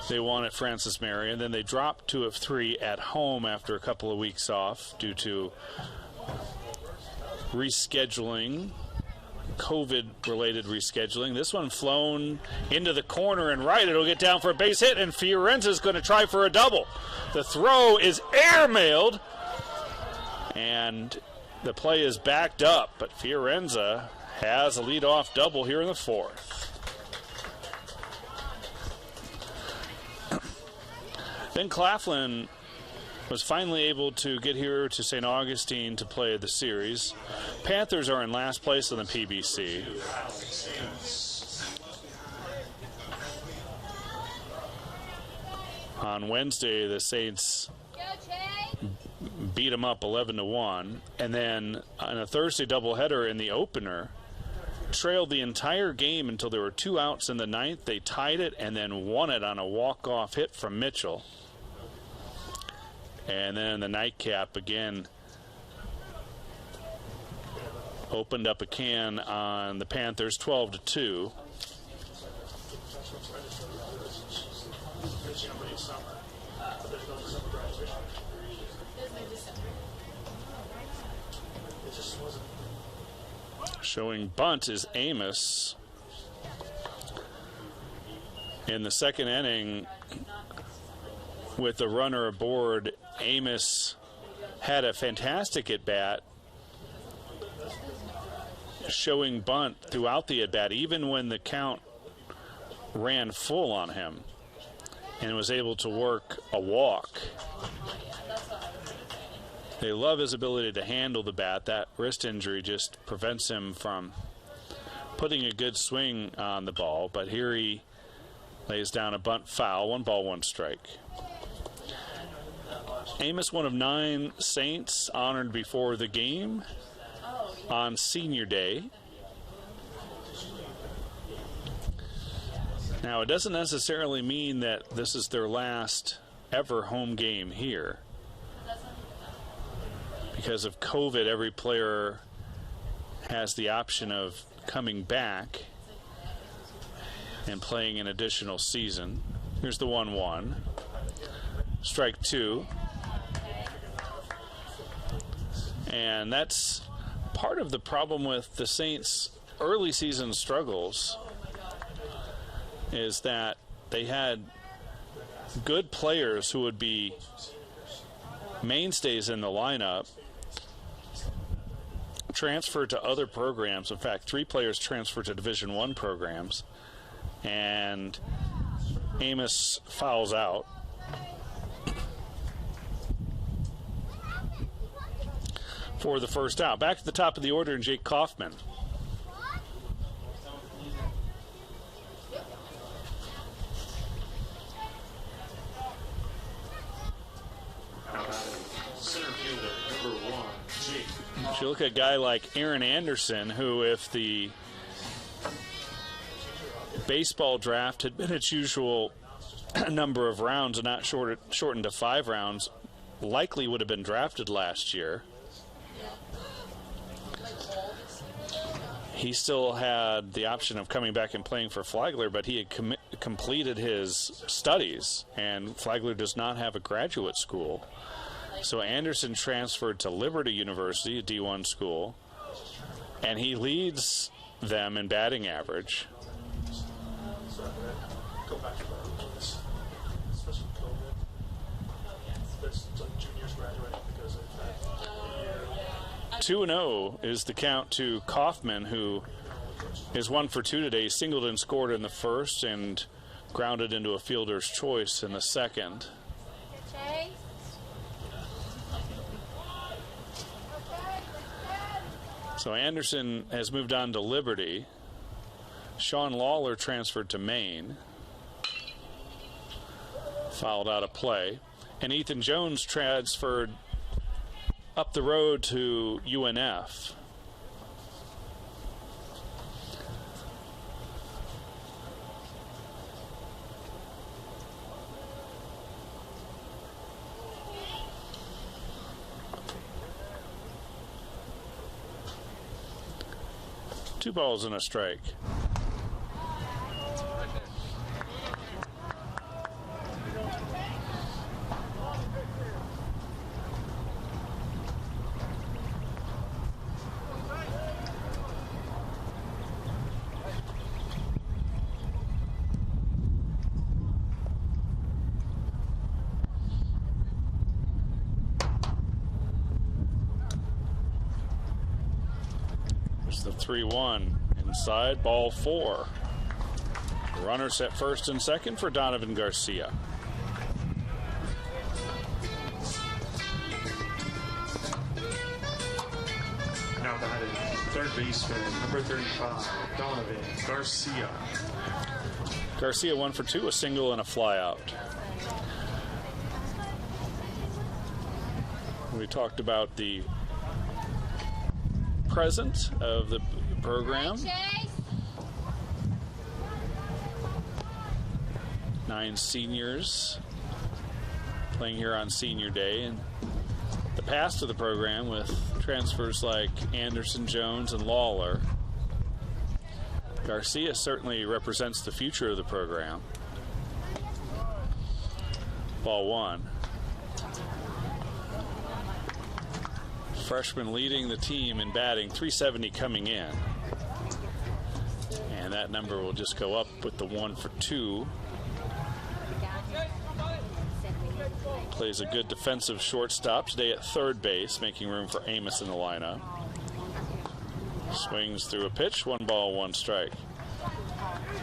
they won at Francis Marion. Then they dropped 2 of 3 at home after a couple of weeks off due to rescheduling, COVID-related rescheduling. This one flown into the corner and right. It'll get down for a base hit, and Fiorenza's going to try for a double. The throw is airmailed, and the play is backed up, but Fiorenza has a leadoff double here in the 4th. Then Claflin was finally able to get here to St. Augustine to play the series. Panthers are in last place in the PBC. On Wednesday, the Saints beat them up 11-1, and then on a Thursday doubleheader in the opener, trailed the entire game until there were 2 outs in the ninth. They tied it and then won it on a walk-off hit from Mitchell. And then the nightcap again opened up a can on the Panthers, 12-2. Showing bunt is Amos. In the second inning, with the runner aboard, Amos had a fantastic at-bat, showing bunt throughout the at-bat, even when the count ran full on him, and was able to work a walk. They love his ability to handle the bat. That wrist injury just prevents him from putting a good swing on the ball, but here he lays down a bunt foul, 1 ball, 1 strike. Amos, one of 9 Saints honored before the game on Senior Day. Now, it doesn't necessarily mean that this is their last ever home game here. Because of COVID, every player has the option of coming back and playing an additional season. Here's the 1-1. Strike 2. And that's part of the problem with the Saints' early season struggles, is that they had good players who would be mainstays in the lineup transferred to other programs. In fact, 3 players transferred to Division I programs, and Amos fouls out. For the first out. Back to the top of the order, Jake Kaufman. Center fielder, number 1, Jake. If you look at a guy like Aaron Anderson, who, if the baseball draft had been its usual number of rounds and not shortened to 5 rounds, likely would have been drafted last year. He still had the option of coming back and playing for Flagler, but he had completed his studies, and Flagler does not have a graduate school. So Anderson transferred to Liberty University, a D1 school, and he leads them in batting average. Go back to this, especially COVID. That's like juniors graduating because of that. 2-0 is the count to Kaufman, who is 1 for 2 today. He singled and scored in the first and grounded into a fielder's choice in the second. So Anderson has moved on to Liberty. Sean Lawler transferred to Maine. Fouled out of play. And Ethan Jones transferred up the road to UNF. Two balls and a strike. The 3-1 inside, ball 4. Runner set first and second for Donovan Garcia. Now batting third baseman, number 35, Donovan Garcia. Garcia 1 for 2, a single and a fly out. We talked about the present of the program. 9 seniors playing here on Senior Day, and the past of the program with transfers like Anderson, Jones, and Lawler. Garcia certainly represents the future of the program. Ball 1. Freshman leading the team in batting, 370 coming in. And that number will just go up with the 1 for 2. Plays a good defensive shortstop today at third base, making room for Amos in the lineup. Swings through a pitch, 1 ball, 1 strike.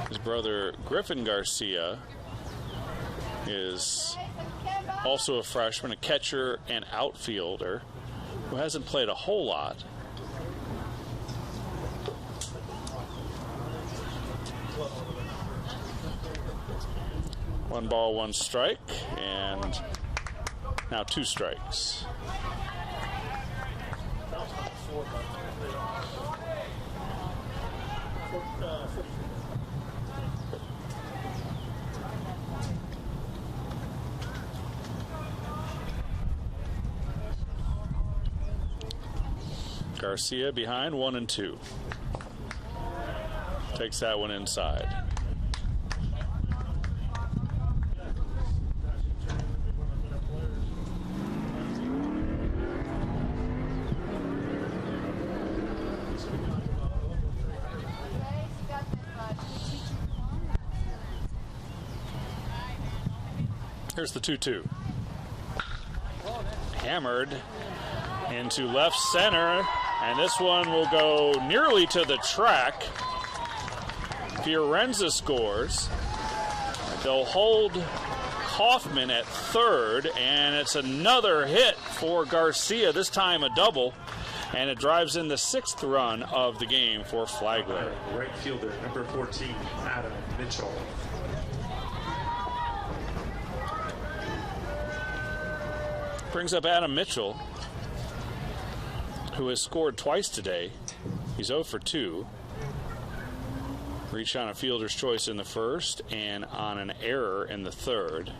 His brother Griffin Garcia is also a freshman, a catcher and outfielder who hasn't played a whole lot. One ball, 1 strike, and now 2 strikes. Garcia behind 1 and 2. Takes that one inside. Here's the 2-2. Hammered into left center, and this one will go nearly to the track. Fiorenza scores. They'll hold Kaufman at third, and it's another hit for Garcia, this time a double, and it drives in the 6th run of the game for Flagler. Right fielder, number 14, Adam Mitchell. Brings up Adam Mitchell, who has scored twice today. He's 0 for 2. Reached on a fielder's choice in the first and on an error in the third.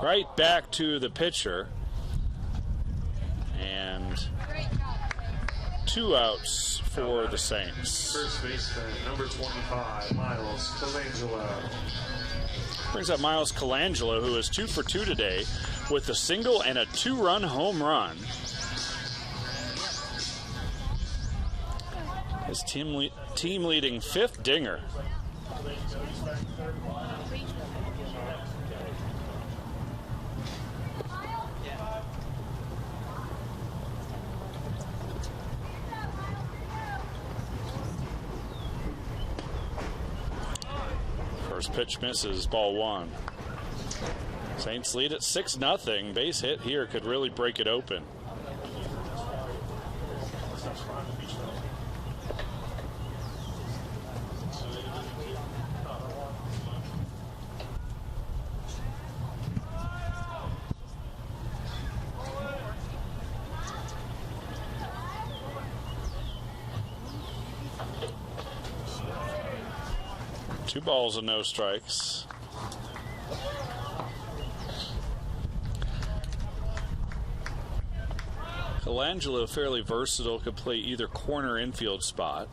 Right back to the pitcher, and 2 outs for the Saints. First baseman, number 25, Miles Colangelo. Brings up Miles Colangelo, who is 2 for 2 today with a single and a 2-run home run. His team leading 5th dinger. First pitch misses, ball 1. Saints lead at 6-0. Base hit here could really break it open. Two balls and no strikes. Colangelo, fairly versatile, could play either corner infield spot.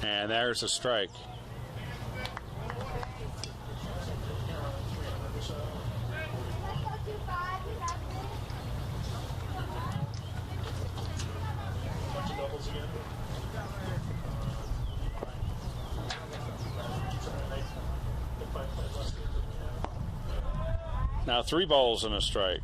And there's a strike. Now 3 balls and a strike.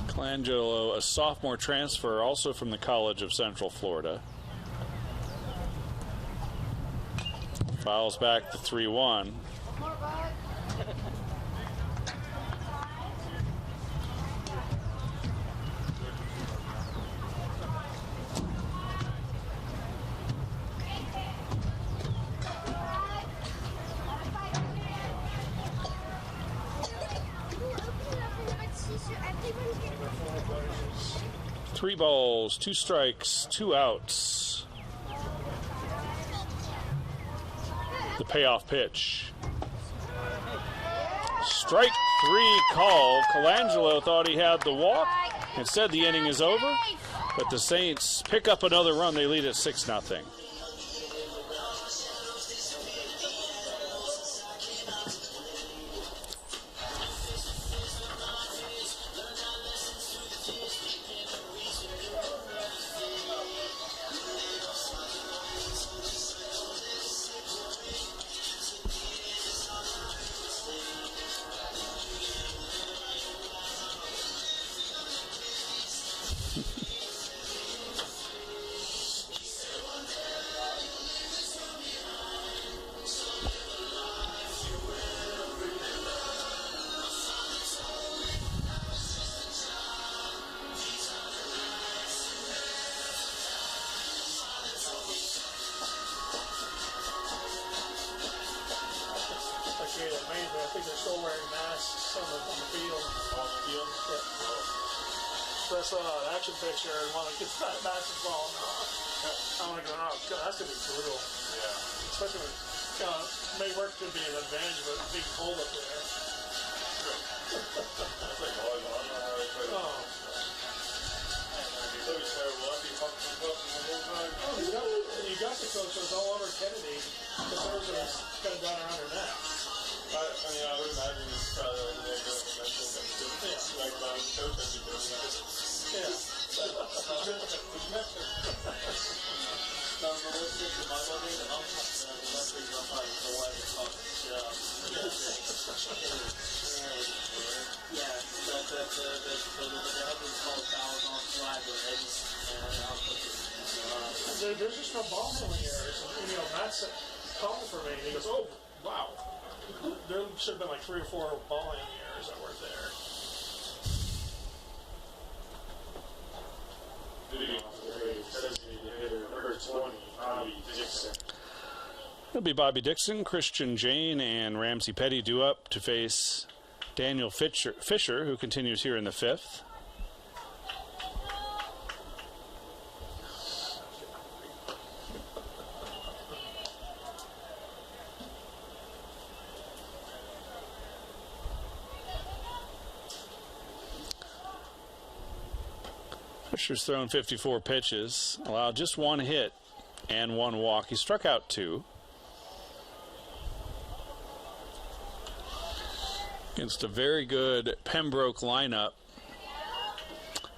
Colangelo, a sophomore transfer, also from the College of Central Florida. Fouls back to 3-1. Three balls, 2 strikes, 2 outs. The payoff pitch. Strike 3 call. Colangelo thought he had the walk. Instead, the inning is over. But the Saints pick up another run. They lead at 6-0. Action picture and one that gets that massive ball. I'm like, oh, God, that's going to be brutal. Yeah. Especially when may work could be an advantage of a big hole up there. That's like volleyball. I don't know how they play it. Oh. That was terrible. I'd be pumping the whole time. Oh, you got the coach that was all over Kennedy because there was kind of down around her neck. I mean, I would imagine it's probably like a little bit of a mental thing. Yeah. Like my coach has been doing that. Yeah. There's just no ball handling errors. And, Matt's calling for me, and he goes, "Oh, wow." There should have been like 3 or 4 ball handling errors that weren't there. It'll be Bobby Dixon, Christian Jane, and Ramsey Petty due up to face Daniel Fisher, who continues here in the 5th. Fisher's thrown 54 pitches, allowed just 1 hit and 1 walk. He struck out 2. Against a very good Pembroke lineup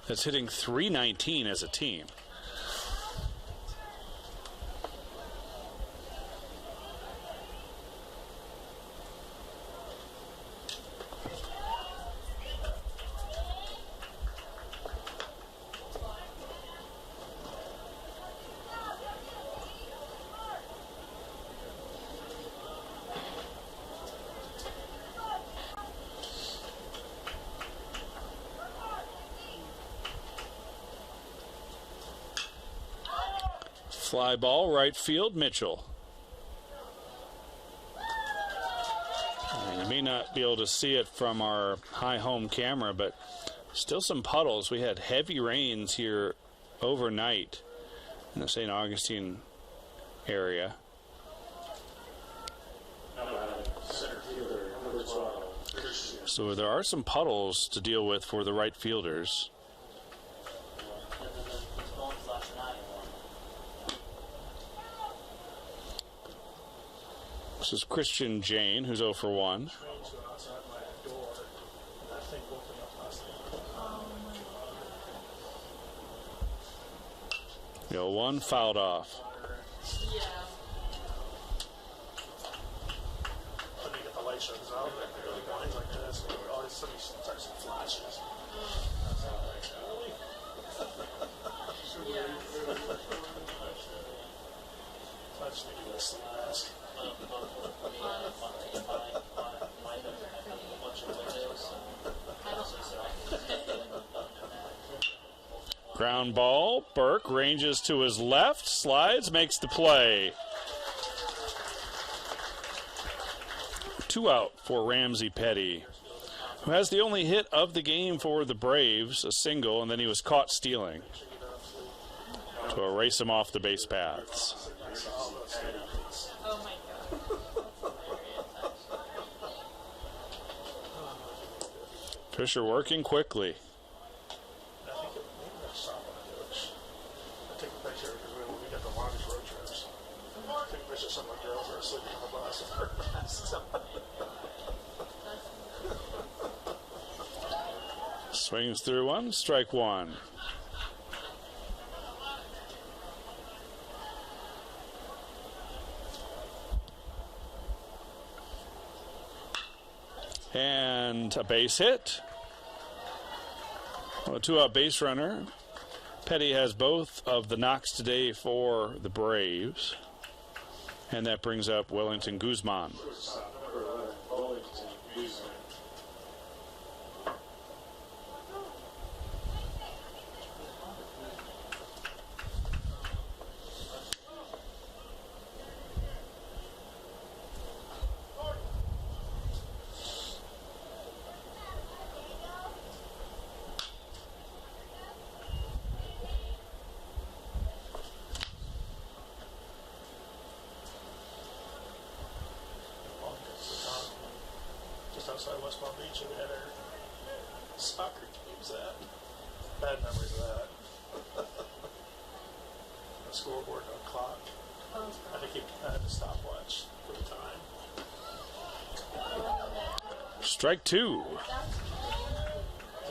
that's hitting .319 as a team. Fly ball, right field, Mitchell. And you may not be able to see it from our high home camera, but still some puddles. We had heavy rains here overnight in the St. Augustine area. So there are some puddles to deal with for the right fielders. This is Christian Jane, who's 0 for 1. 0-1 fouled off. When you get the light shows out, they're really blind like this. All of a sudden, you start some flashes. Touch me this mask. Ground ball. Burke ranges to his left, slides, makes the play. 2 out for Ramsey Petty, who has the only hit of the game for the Braves, a single, and then he was caught stealing to erase him off the base paths. Fisher working quickly. Take a picture because we got the longest road trips. Take a picture of some of the girls that are sleeping on the bus with her masks on. Swings through one, strike one. And a base hit. A 2-out base runner. Petty has both of the knocks today for the Braves. And that brings up Wellington Guzman. Just outside West Palm Beach, and we had our soccer teams at. Bad memories of that. The scoreboard, no clock. I think he had a stopwatch for the time. Strike two.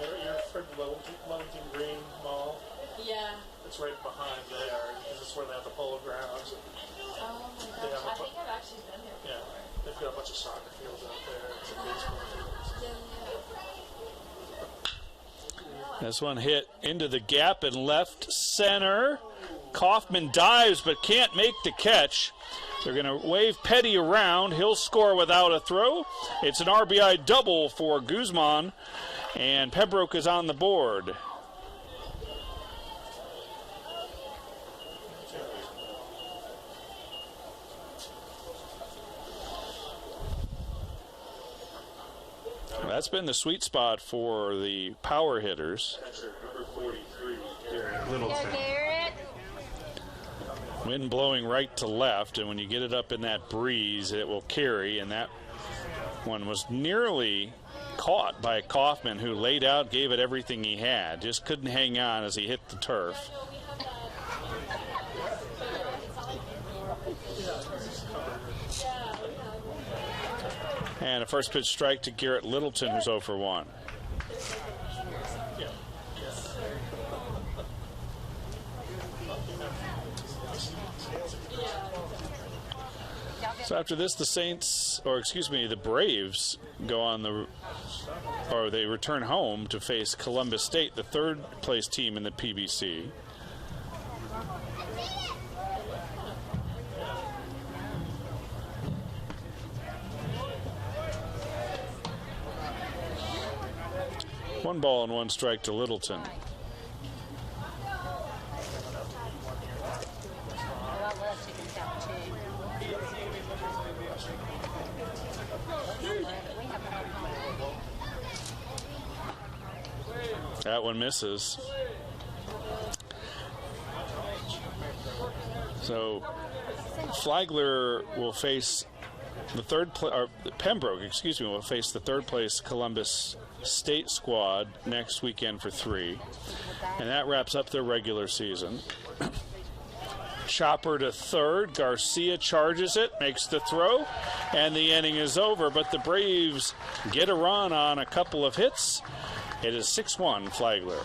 You're from Wellington Green Mall. Yeah. It's right behind there. This is where they have the polo grounds. Oh my gosh. I think I've actually been here before. Yeah. They've got a bunch of soccer fields out there. It's a baseball field. This one hit into the gap in left center. Kaufman dives but can't make the catch. They're going to wave Petty around. He'll score without a throw. It's an RBI double for Guzman, and Pembroke is on the board. That's been the sweet spot for the power hitters. Wind blowing right to left, and when you get it up in that breeze, it will carry, and that one was nearly caught by Kaufman, who laid out, gave it everything he had, just couldn't hang on as he hit the turf. And a first pitch strike to Garrett Littleton, who's 0 for 1. So after this, the Braves go on they return home to face Columbus State, the third place team in the PBC. One ball and one strike to Littleton. That one misses. So Flagler will face Pembroke, will face the third place Columbus State squad next weekend for 3. And that wraps up their regular season. Chopper to third. Garcia charges it, makes the throw, and the inning is over. But the Braves get a run on a couple of hits. It is 6-1 Flagler.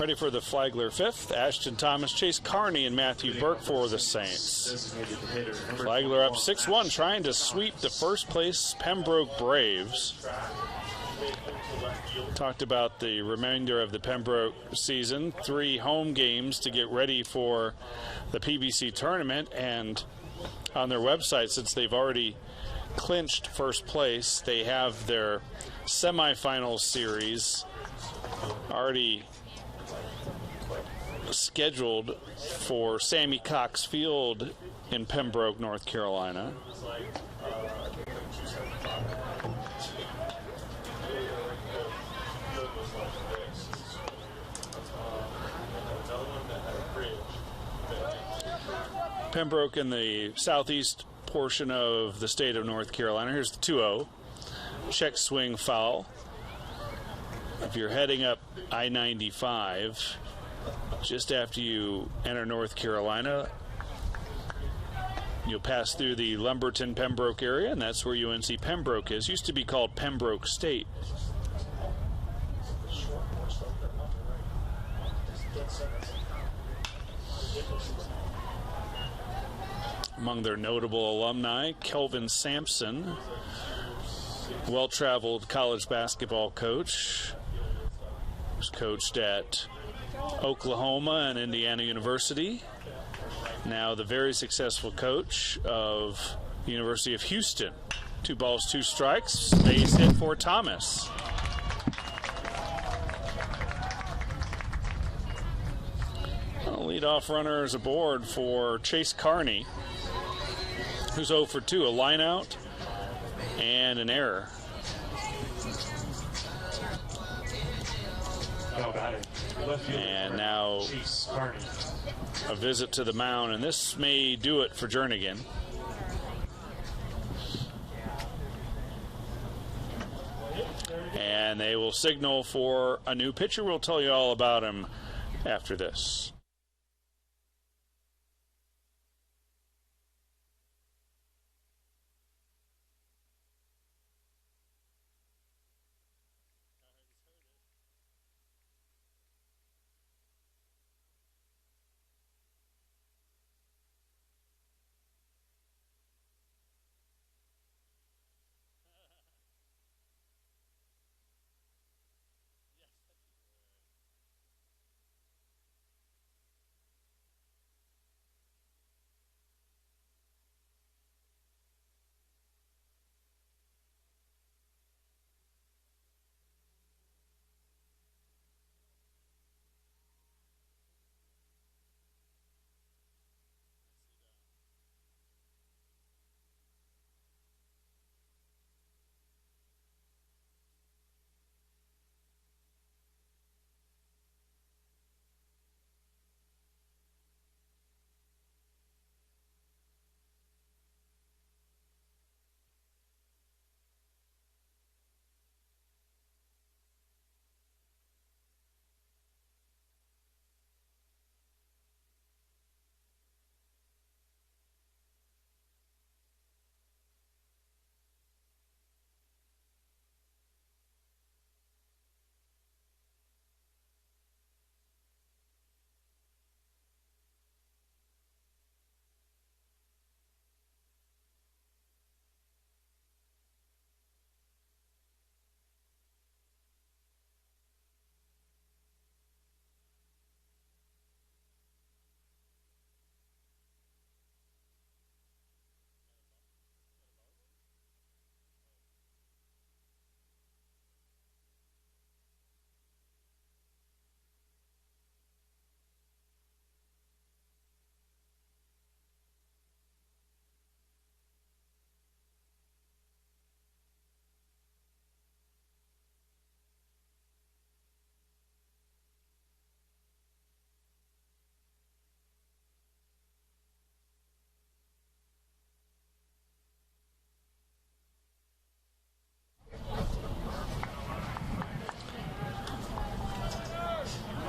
Ready for the Flagler fifth. Ashton Thomas, Chase Carney, and Matthew Burke for the Saints. Flagler up 6-1, trying to sweep the first place Pembroke Braves. Talked about the remainder of the Pembroke season. 3 home games to get ready for the PBC tournament. And on their website, since they've already clinched first place, they have their semifinal series already scheduled for Sammy Cox Field in Pembroke, North Carolina. Pembroke in the southeast portion of the state of North Carolina. Here's the 2-0. Check swing foul. If you're heading up I-95, just after you enter North Carolina, you'll pass through the Lumberton Pembroke area, and that's where UNC Pembroke is. Used to be called Pembroke State. Among their notable alumni, Kelvin Sampson, well-traveled college basketball coach, was coached at Oklahoma and Indiana University. Now the very successful coach of the University of Houston. 2 balls, 2 strikes. Base hit for Thomas. Leadoff runner is aboard for Chase Carney, who's 0 for 2, a line out and an error. And now a visit to the mound, and this may do it for Jernigan. And they will signal for a new pitcher. We'll tell you all about him after this.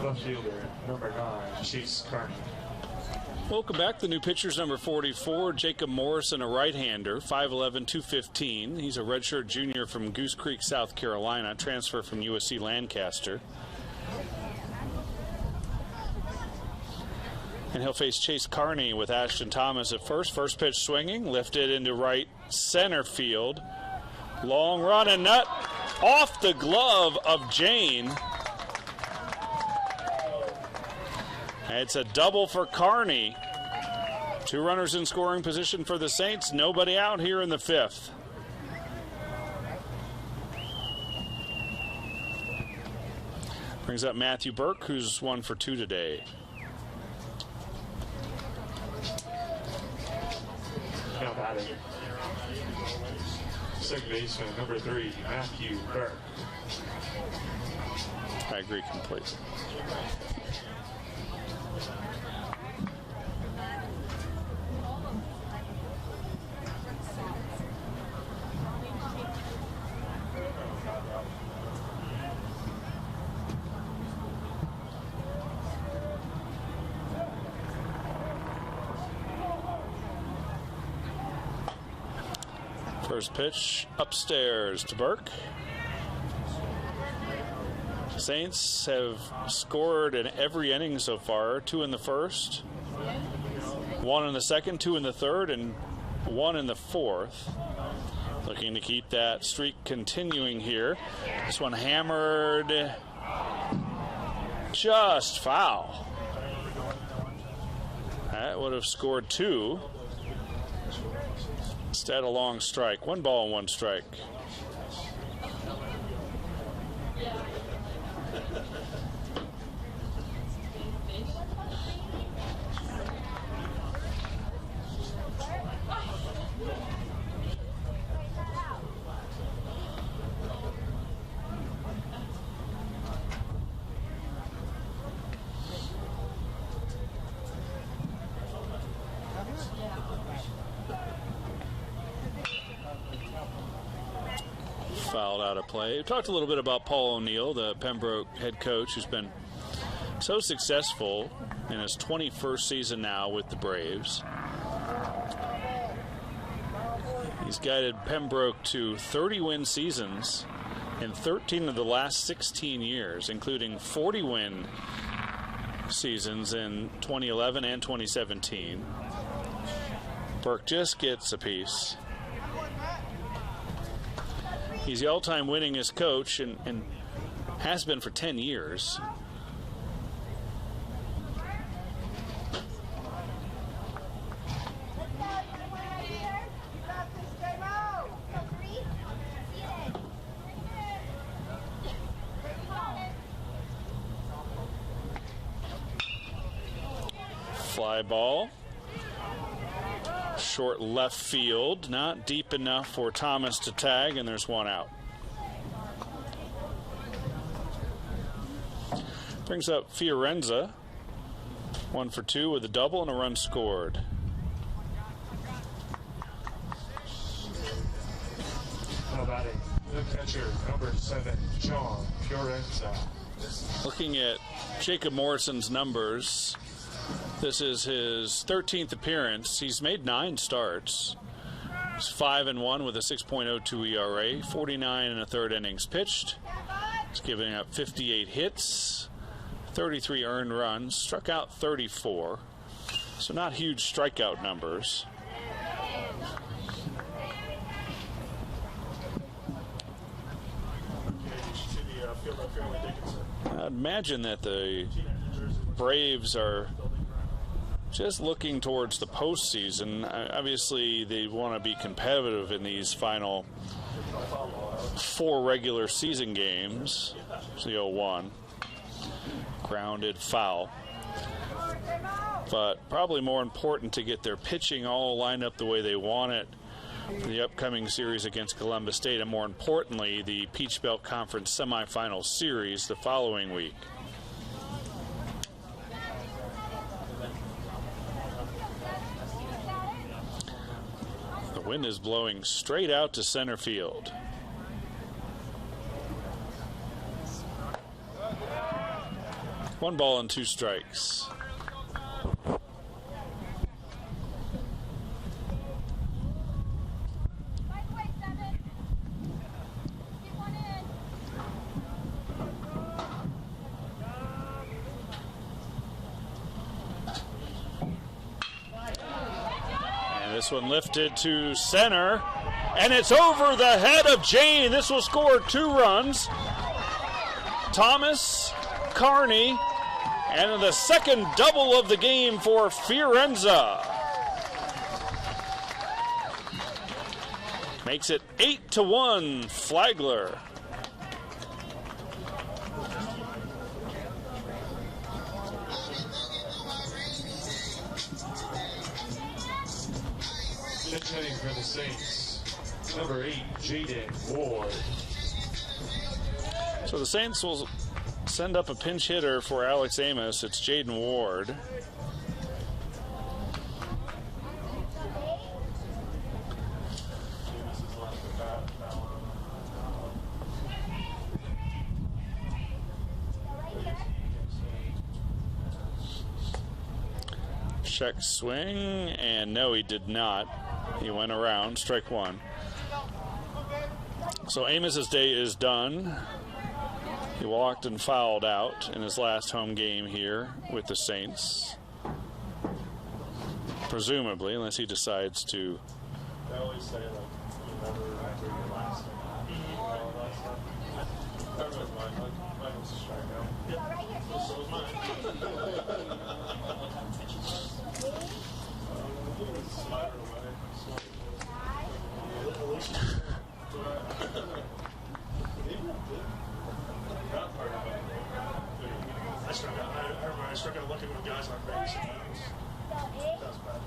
Left fielder, number 9, Chase Carney. Welcome back. The new pitcher's number 44, Jacob Morrison, a right-hander, 5'11", 215. He's a redshirt junior from Goose Creek, South Carolina, transfer from USC Lancaster. And he'll face Chase Carney with Ashton Thomas at first. First pitch swinging, lifted into right center field. Long run and nut off the glove of Jane. It's a double for Carney. 2 runners in scoring position for the Saints. Nobody out here in the 5th. Brings up Matthew Burke, who's 1 for 2 today. Now batting. Second baseman, number 3, Matthew Burke. I agree completely. First pitch upstairs to Burke. Saints have scored in every inning so far. 2 in the first, 1 in the second, 2 in the third, and 1 in the fourth. Looking to keep that streak continuing here. This one hammered just foul. That would have scored 2. Instead, a long strike. 1 ball and 1 strike. Fouled out of play. We talked a little bit about Paul O'Neill, the Pembroke head coach, who's been so successful in his 21st season now with the Braves. He's guided Pembroke to 30-win seasons in 13 of the last 16 years, including 40-win seasons in 2011 and 2017. Burke just gets a piece. He's the all-time winningest coach and has been for 10 years. Fly ball. Short left field, not deep enough for Thomas to tag, and there's 1 out. Brings up Fiorenza, 1 for 2 with a double and a run scored. How about the catcher, number 7, John Fiorenza. Looking at Jacob Morrison's numbers, this is his 13th appearance. He's made 9 starts. He's 5-1 with a 6.02 ERA, 49 1/3 innings pitched. He's giving up 58 hits, 33 earned runs, struck out 34. So not huge strikeout numbers. I'd imagine that the Braves are just looking towards the postseason. Obviously, they want to be competitive in these final 4 regular season games. 0-1. Grounded foul. But probably more important to get their pitching all lined up the way they want it for the upcoming series against Columbus State, and more importantly, the Peach Belt Conference semifinal series the following week. The wind is blowing straight out to center field. One ball and 2 strikes. This one lifted to center, and it's over the head of Jane. This will score 2 runs. Thomas, Carney, and the second double of the game for Fiorenza. Makes it 8-1, Flagler. Hitting for the Saints, number 8, Jaden Ward. So the Saints will send up a pinch hitter for Alex Amos. It's Jaden Ward. Check swing, and no, he did not. He went around, strike 1. So Amos's day is done. He walked and fouled out in his last home game here with the Saints. Presumably, unless he decides to. They always say, like, you never remember your last time. Everyone's mine was a strikeout. Yeah. So was mine. Slider away. I remember I struck out looking with guys on base. That was bad.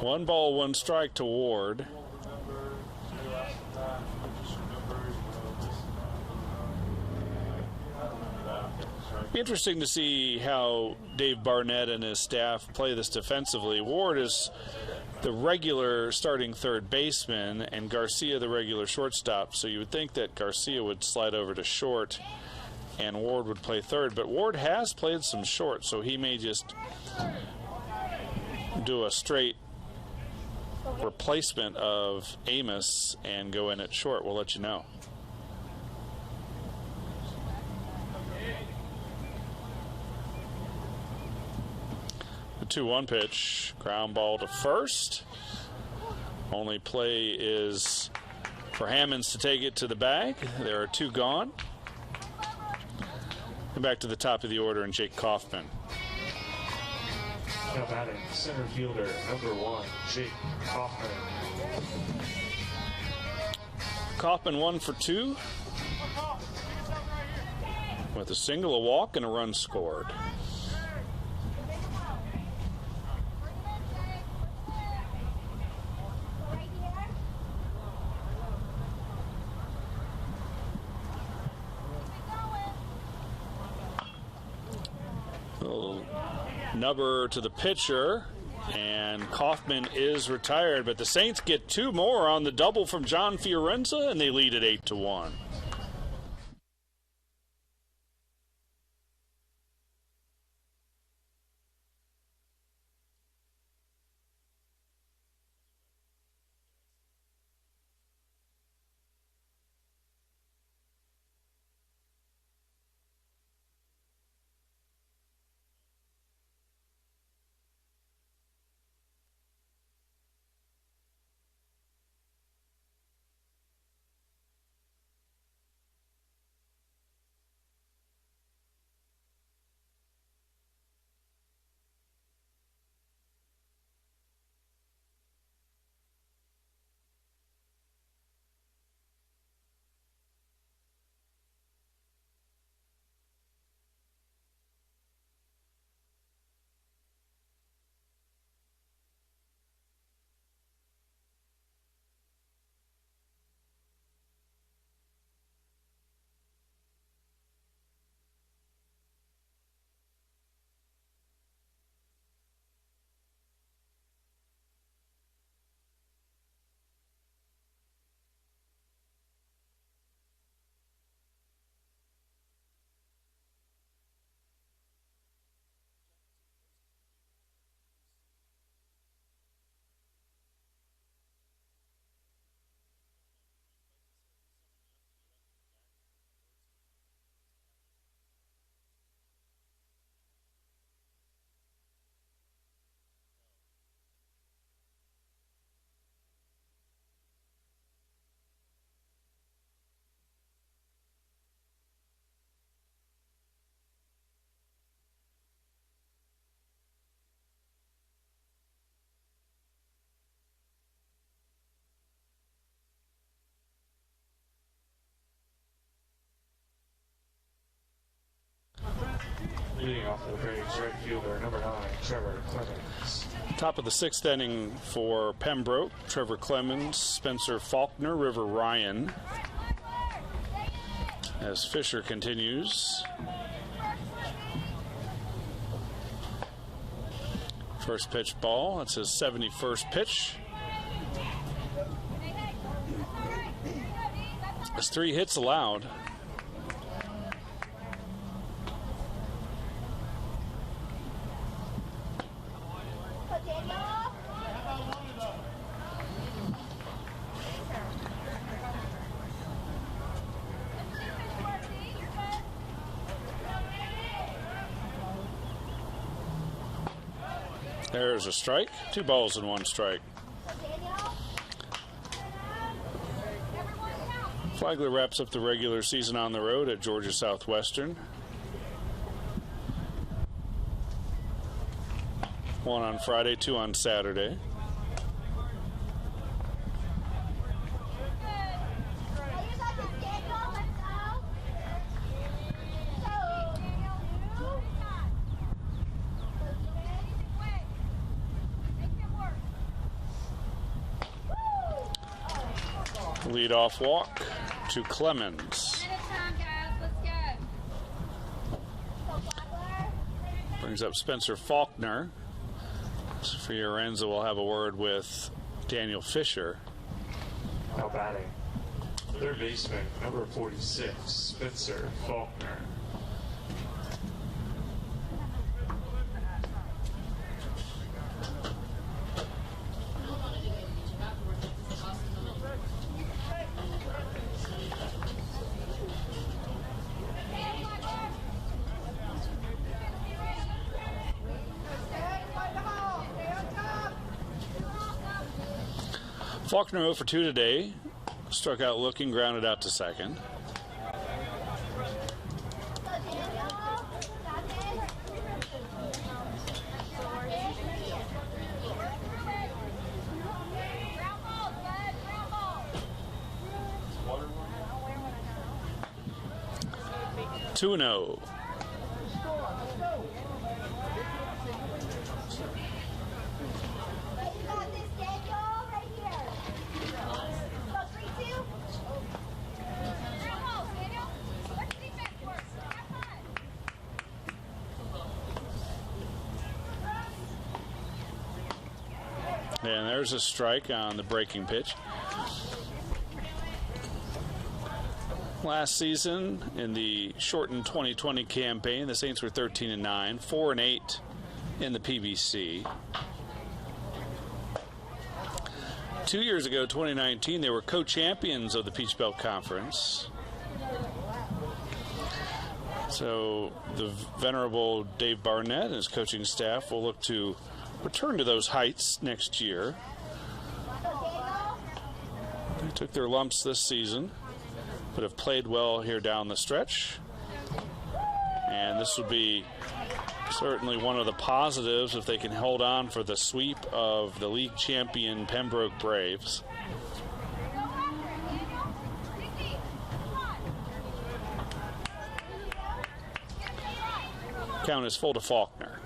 1 ball, 1 strike to Ward. Be interesting to see how Dave Barnett and his staff play this defensively. Ward is the regular starting third baseman and Garcia the regular shortstop, so you would think that Garcia would slide over to short and Ward would play third, but Ward has played some short, so he may just do a straight replacement of Amos and go in at short. We'll let you know. The 2-1 pitch, ground ball to first. Only play is for Hammonds to take it to the bag. There are 2 gone. And back to the top of the order and Jake Kaufman. Now batting, center fielder, number 1, Jake Kaufman. Kaufman 1 for 2 with a single, a walk, and a run scored. Nubber to the pitcher, and Kaufman is retired, but the Saints get 2 more on the double from John Fiorenza, and they lead at 8-1. the Braves right fielder, number 9, Trevor Clemens. Top of the 6th inning for Pembroke, Trevor Clemens, Spencer Faulkner, River Ryan. As Fisher continues. First pitch ball, that's his 71st pitch. That's 3 hits allowed. There's a strike. 2 balls and 1 strike. Flagler wraps up the regular season on the road at Georgia Southwestern. 1 on Friday, 2 on Saturday. Leadoff walk to Clemens. Brings up Spencer Faulkner. Fiorenza will have a word with Daniel Fisher. Now batting, third baseman, number 46, Spencer Faulkner. Faulkner 0 for 2 today. Struck out looking, grounded out to second. Two and 0. And there's a strike on the breaking pitch. Last season, in the shortened 2020 campaign, the Saints were 13-9, 4-8 in the PBC. 2 years ago, 2019, they were co-champions of the Peach Belt Conference. So the venerable Dave Barnett and his coaching staff will look to return to those heights next year. They took their lumps this season, but have played well here down the stretch. And this will be certainly one of the positives if they can hold on for the sweep of the league champion Pembroke Braves. Count is full to Faulkner.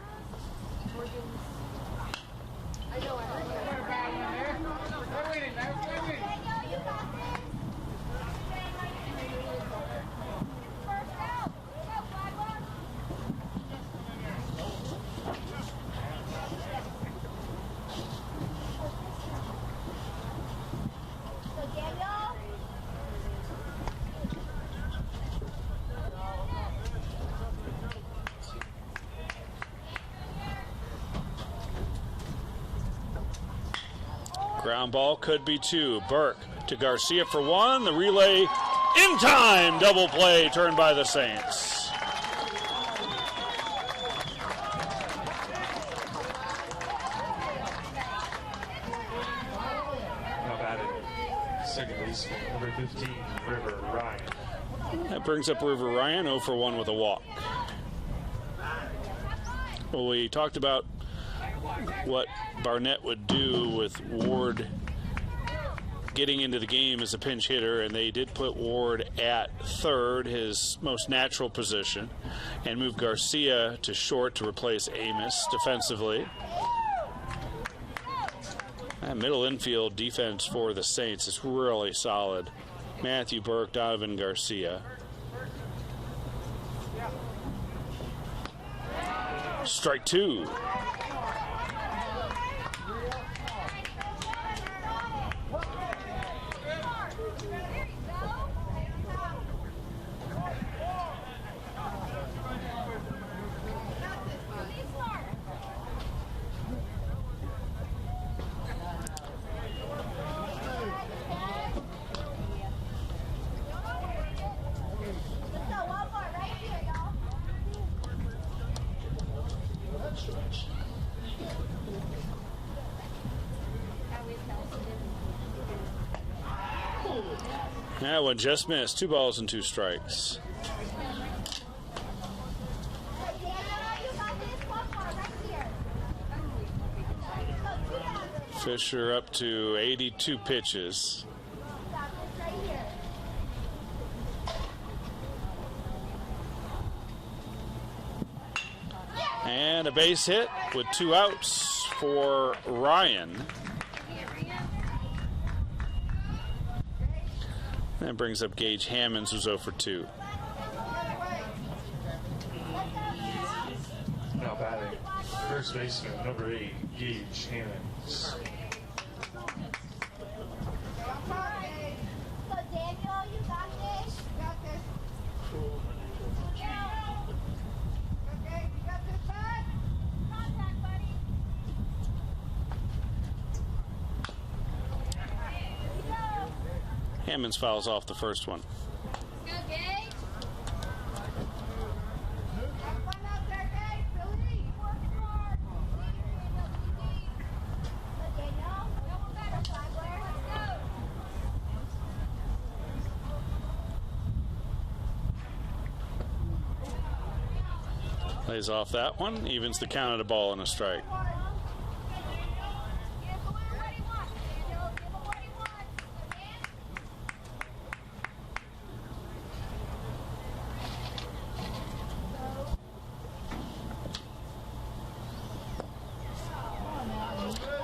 Ground ball could be 2. Burke to Garcia for 1. The relay in time. Double play turned by the Saints. Now batting, second baseman, number 15, River Ryan. That brings up River Ryan 0 for 1 with a walk. Well, we talked about what Barnett would do with Ward getting into the game as a pinch hitter, and they did put Ward at third, his most natural position, and move Garcia to short to replace Amos defensively. That middle infield defense for the Saints is really solid. Matthew Burke, Donovan Garcia. Strike two. That one just missed. 2 balls and 2 strikes. Fisher up to 82 pitches. And a base hit with 2 outs for Ryan. That brings up Gage Hammonds, who's 0 for 2. Now batting, first baseman, number 8, Gage Hammonds. Hammonds fouls off the first one. Lays off that one, evens the count at a ball and a strike.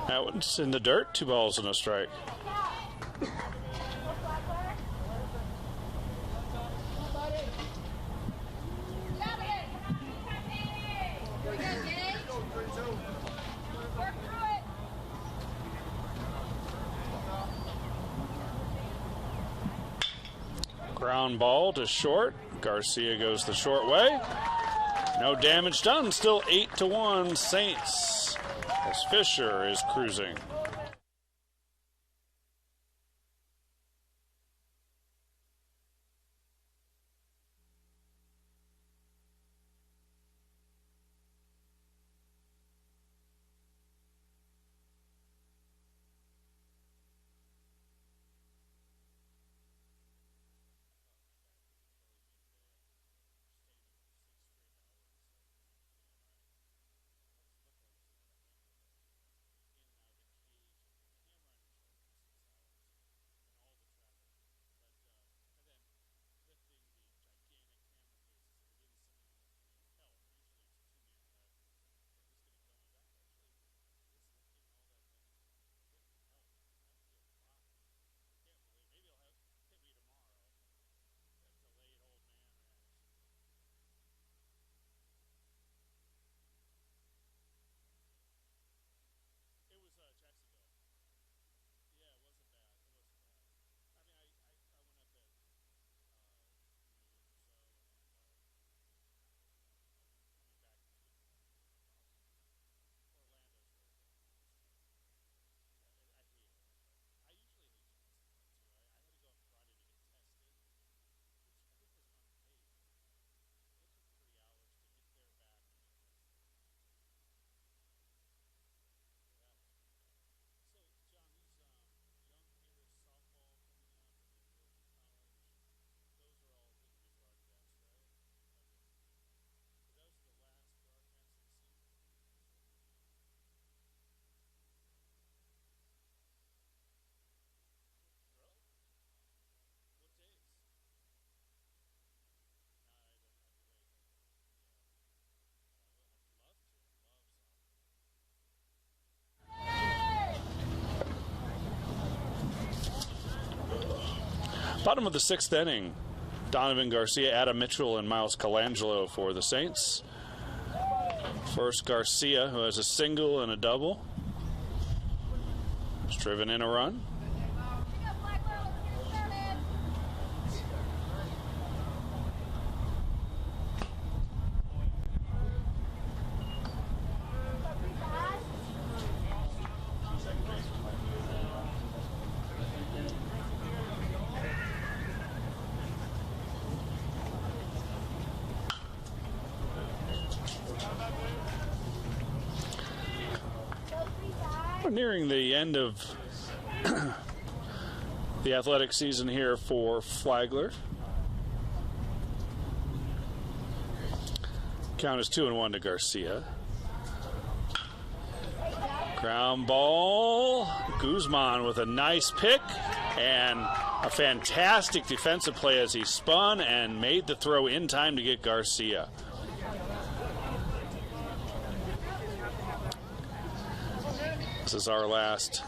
That one's in the dirt, 2 balls and a strike. Ground ball to short. Garcia goes the short way. No damage done. Still 8-1 Saints as Fisher is cruising. Bottom of the 6th inning. Donovan Garcia, Adam Mitchell, and Miles Colangelo for the Saints. First, Garcia, who has a single and a double. Has driven in a run. We're nearing the end of the athletic season here for Flagler. Count is 2-1 to Garcia. Ground ball. Guzman with a nice pick and a fantastic defensive play as he spun and made the throw in time to get Garcia. This is our last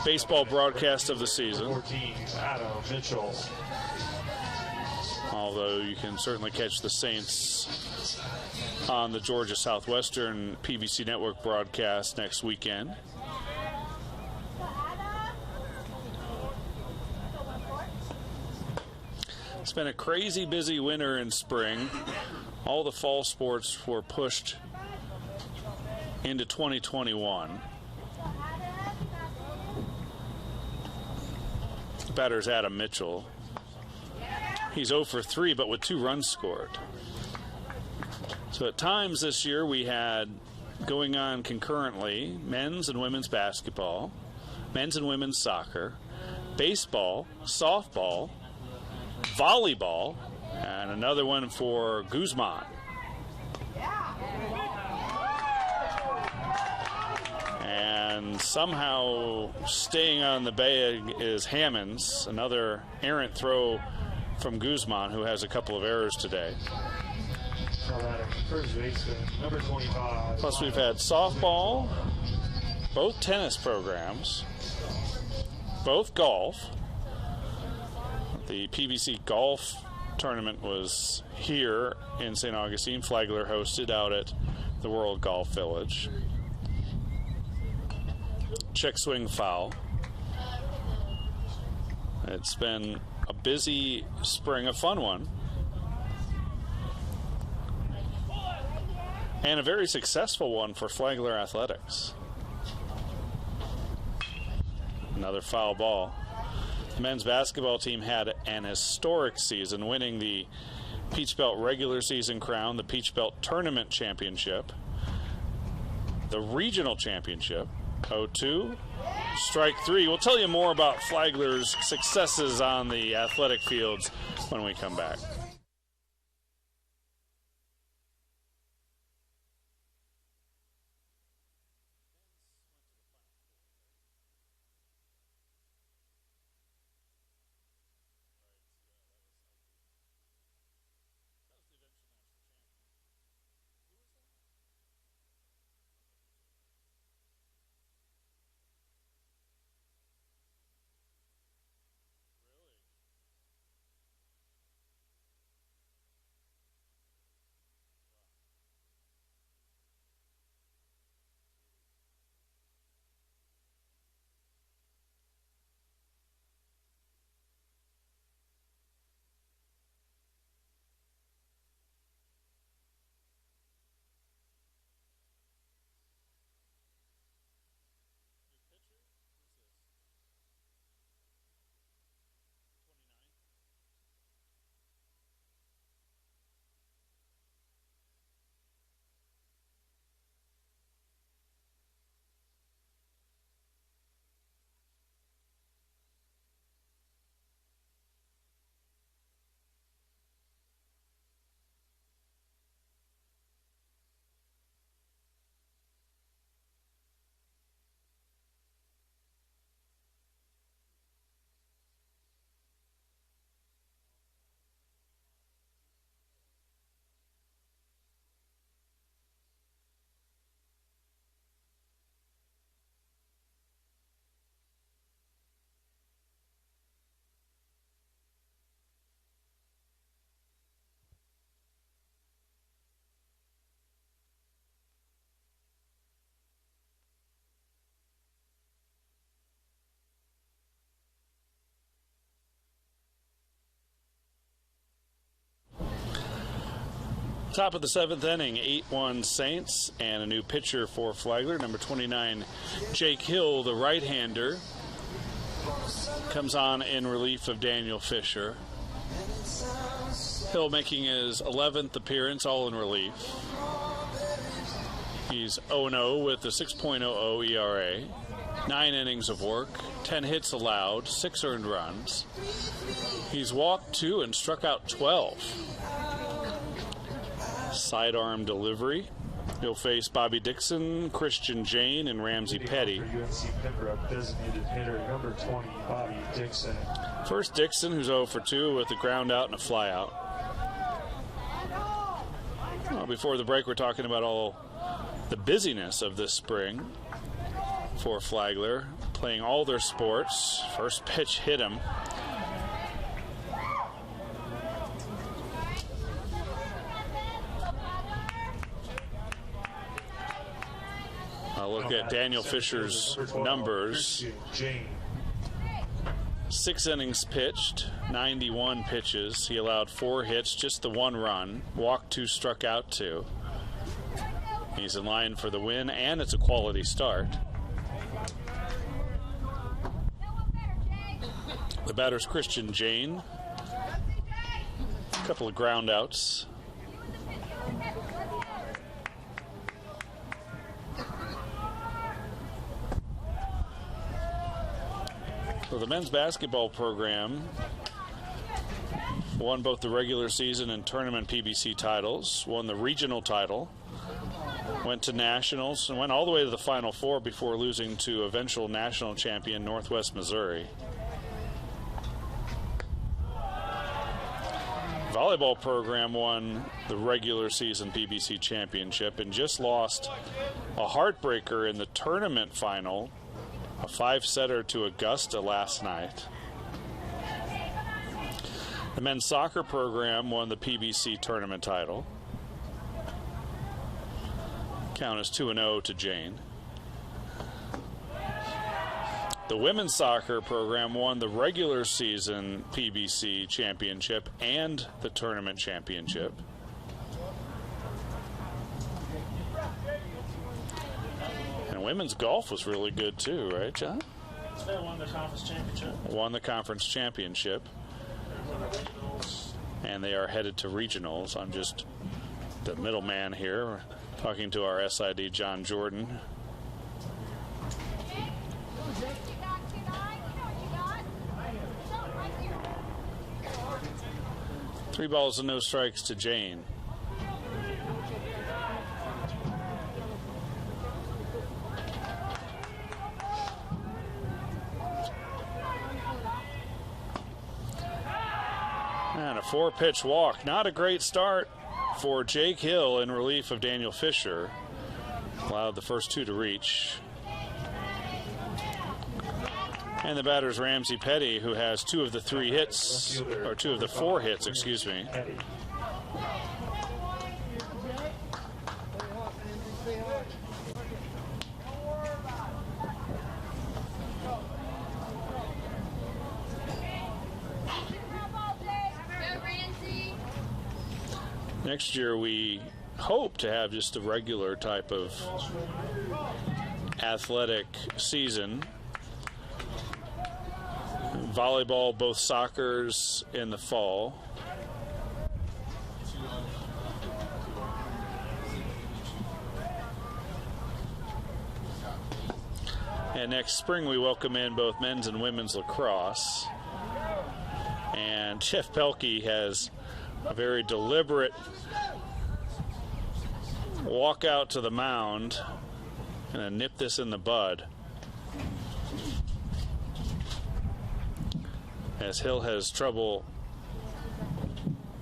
baseball broadcast of the season. 14, Adam Mitchell. Although you can certainly catch the Saints on the Georgia Southwestern PBC Network broadcast next weekend. It's been a crazy busy winter and spring. All the fall sports were pushed into 2021. The batter's Adam Mitchell. He's 0 for 3, but with 2 runs scored. So at times this year we had going on concurrently men's and women's basketball, men's and women's soccer, baseball, softball, volleyball, and another one for Guzman. And somehow staying on the bag is Hammonds, another errant throw from Guzman, who has a couple of errors today. First baseman, number 25. Plus we've had softball, both tennis programs, both golf. The PBC golf tournament was here in St. Augustine. Flagler hosted out at the World Golf Village. Check swing foul. It's been a busy spring, a fun one. And a very successful one for Flagler Athletics. Another foul ball. The men's basketball team had an historic season, winning the Peach Belt regular season crown, the Peach Belt tournament championship, the regional championship. 0-2, strike 3. We'll tell you more about Flagler's successes on the athletic fields when we come back. Top of the 7th inning, 8-1 Saints, and a new pitcher for Flagler, number 29, Jake Hill, the right-hander, comes on in relief of Daniel Fisher. Hill making his 11th appearance, all in relief. He's 0-0 with a 6.00 ERA, 9 innings of work, 10 hits allowed, 6 earned runs. He's walked 2 and struck out 12. Sidearm delivery. He'll face Bobby Dixon, Christian Jane, and Ramsey Petty. UNC Pembroke designated hitter number 20, Bobby Dixon. First Dixon, who's 0 for 2 with a ground out and a fly out. Well, before the break, we're talking about all the busyness of this spring for Flagler, playing all their sports. First pitch hit him. Look at Daniel Fisher's numbers. 6 innings pitched, 91 pitches. He allowed 4 hits, just the 1 run. Walked 2, struck out 2. He's in line for the win, and it's a quality start. The batter's Christian Jane. A couple of ground outs. So the men's basketball program won both the regular season and tournament PBC titles, won the regional title, went to nationals, and went all the way to the Final Four before losing to eventual national champion Northwest Missouri. Volleyball program won the regular season PBC championship and just lost a heartbreaker in the tournament final, a 5-setter to Augusta last night. The men's soccer program won the PBC tournament title. Count is 2-0 to Jane. The women's soccer program won the regular season PBC championship and the tournament championship. And women's golf was really good too, right, John? They won the conference championship. Won the conference championship. And they are headed to regionals. I'm just the middleman here, talking to our SID, John Jordan. Three balls and no strikes to Jane. And a 4-pitch walk. Not a great start for Jake Hill in relief of Daniel Fisher. Allowed the first 2 to reach. And the batter's Ramsey Petty, who has 2 of the 3 hits, or 2 of the 4 hits, excuse me. Next year we hope to have just a regular type of athletic season. Volleyball, both soccers in the fall. And next spring we welcome in both men's and women's lacrosse. And Jeff Pelkey has a very deliberate walk out to the mound and nip this in the bud, as Hill has trouble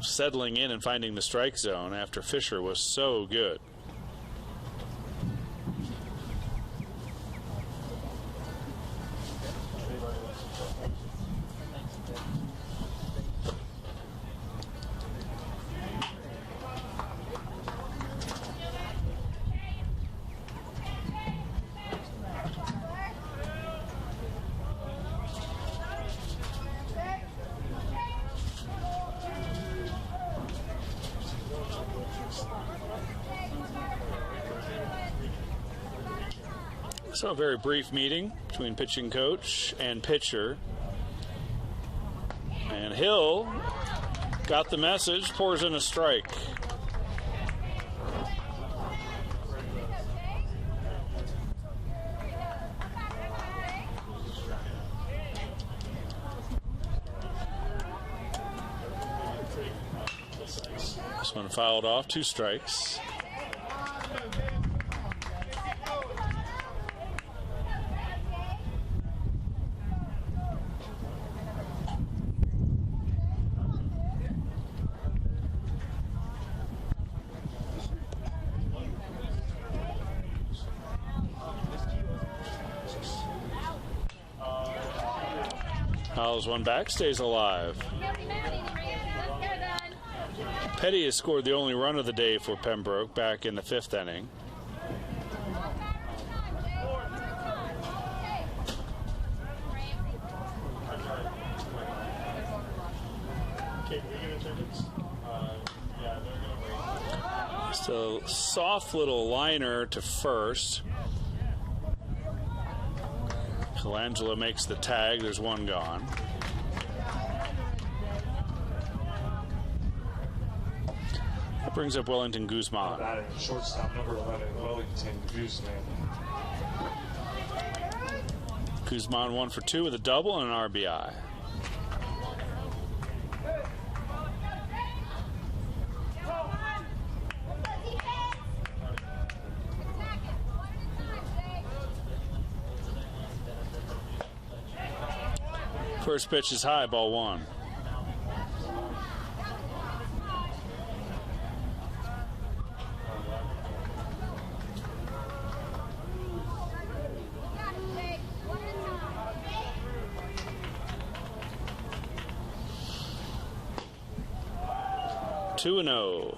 settling in and finding the strike zone after Fisher was so good. So a very brief meeting between pitching coach and pitcher. And Hill got the message, pours in a strike. This one fouled off, 2 strikes. Fouls one back, stays alive. Petty has scored the only run of the day for Pembroke back in the 5th inning. Just a soft little liner to first. Colangelo makes the tag. There's one gone. That brings up Wellington Guzman. Shortstop number 11, Wellington Guzman. Guzman 1 for 2 with a double and an RBI. First pitch is high, ball 1. Two and 0.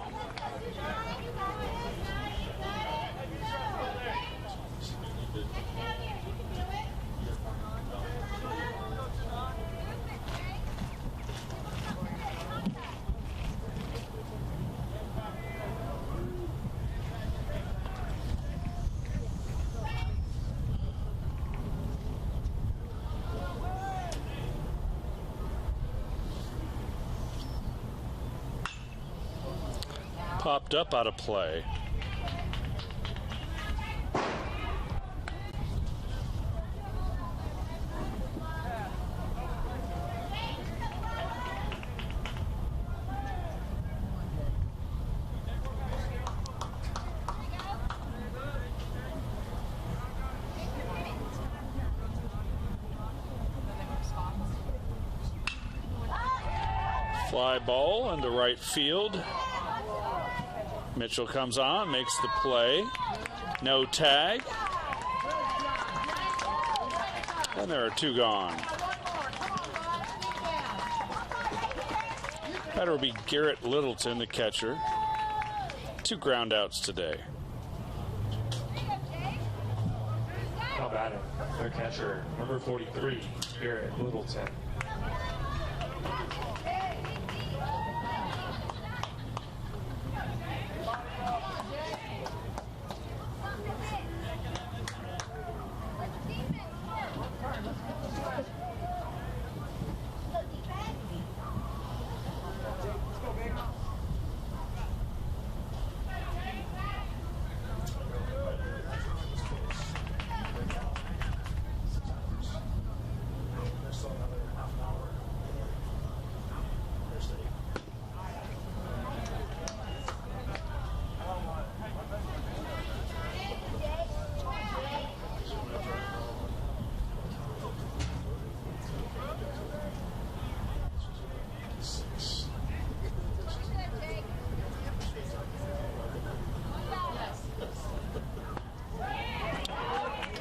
Popped up out of play. Fly ball into right field. Mitchell comes on, makes the play. No tag. And there are 2 gone. That will be Garrett Littleton, the catcher. 2 groundouts today. How about it? Their catcher, number 43, Garrett Littleton.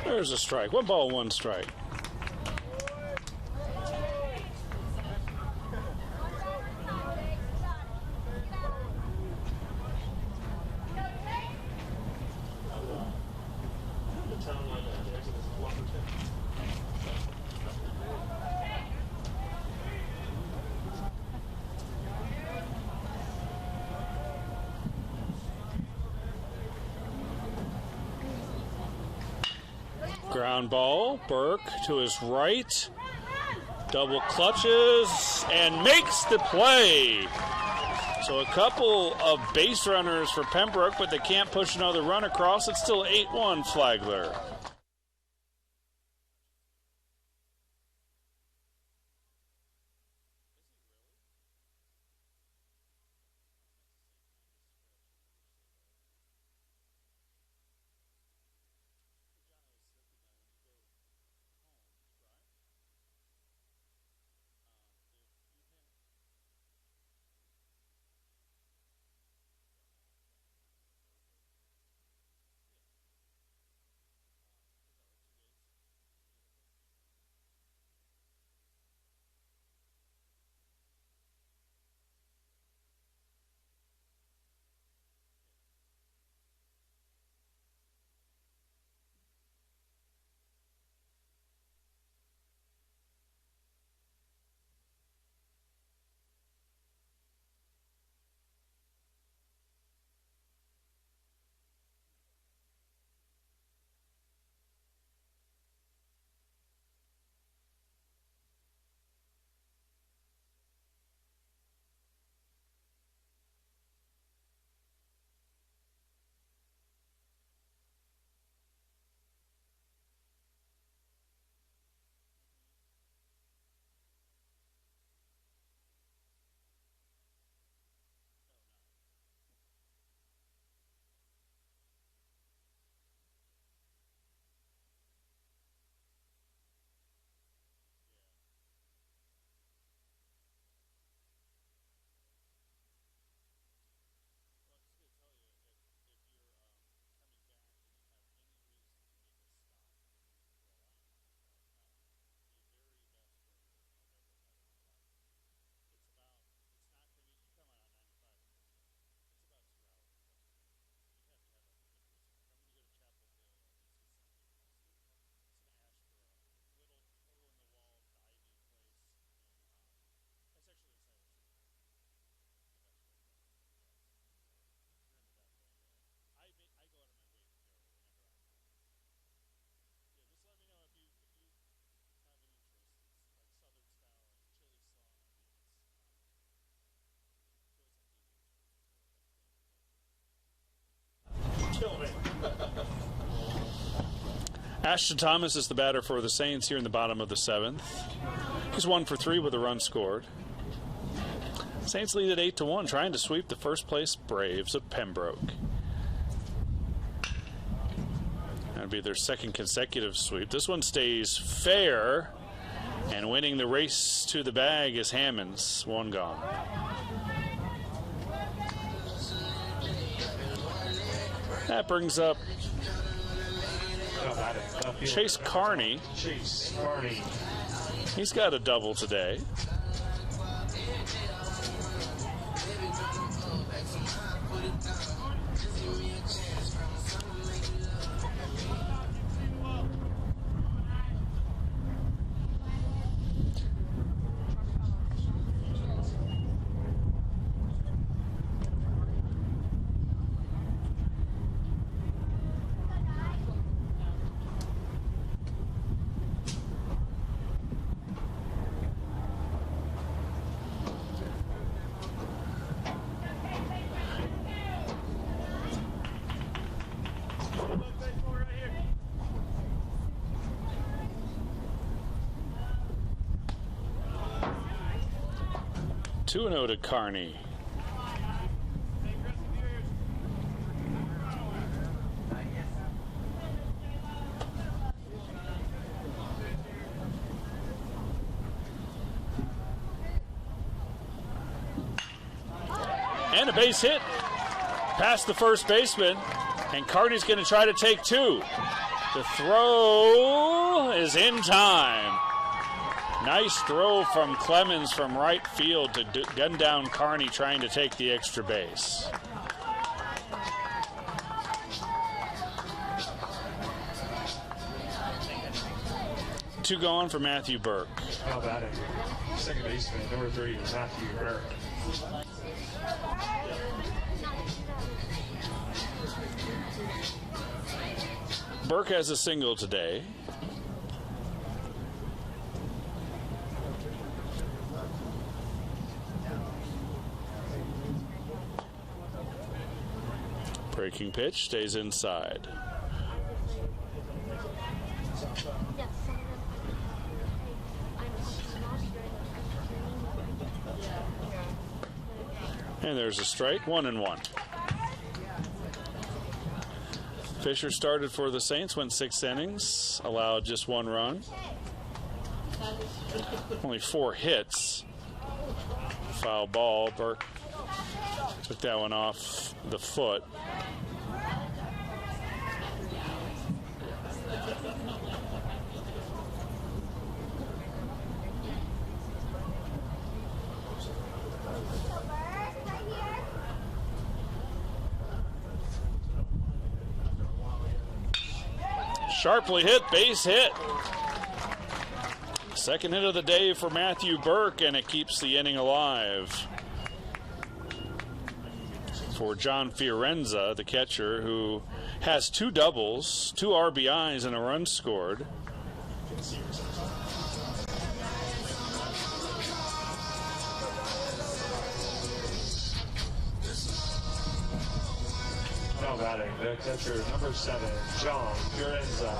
There's a strike. 1 ball, 1 strike. Ground ball. Burke to his right. Double clutches and makes the play. So a couple of base runners for Pembroke, but they can't push another run across. It's still 8-1 Flagler. Ashton Thomas is the batter for the Saints here in the bottom of the 7th. He's 1 for 3 with a run scored. Saints lead at 8-1, trying to sweep the first place Braves of Pembroke. That'd be their second consecutive sweep. This one stays fair, and winning the race to the bag is Hammonds. One gone. That brings up Chase Carney. He's got a double today. Two and 0 to Carney. And a base hit past the first baseman, and Carney's going to try to take two. The throw is in time. Nice throw from Clemens from right field to gun down Carney trying to take the extra base. Two gone for Matthew Burke. How about it? Second baseman, number 3 is Matthew Burke. Burke has a single today. Breaking pitch stays inside. And there's a strike, 1-1. Fisher started for the Saints, went 6 innings, allowed just 1 run. Only 4 hits. Foul ball. Burke took that one off the foot. Sharply hit, base hit. Second hit of the day for Matthew Burke, and it keeps the inning alive. For John Fiorenza, the catcher, who has 2 doubles, 2 RBIs, and a run scored. Now batting, the catcher, number 7, John Fiorenza.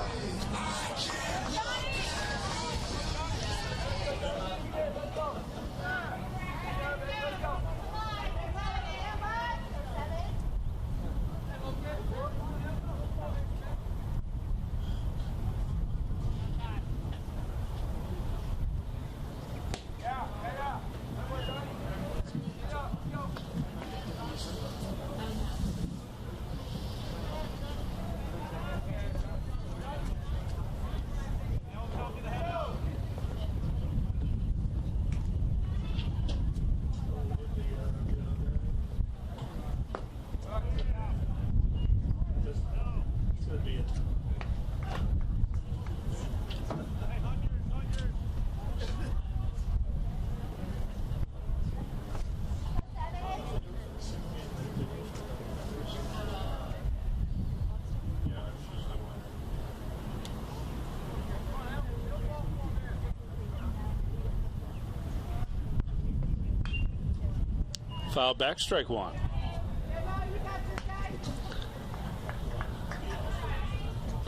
Foul back, strike 1.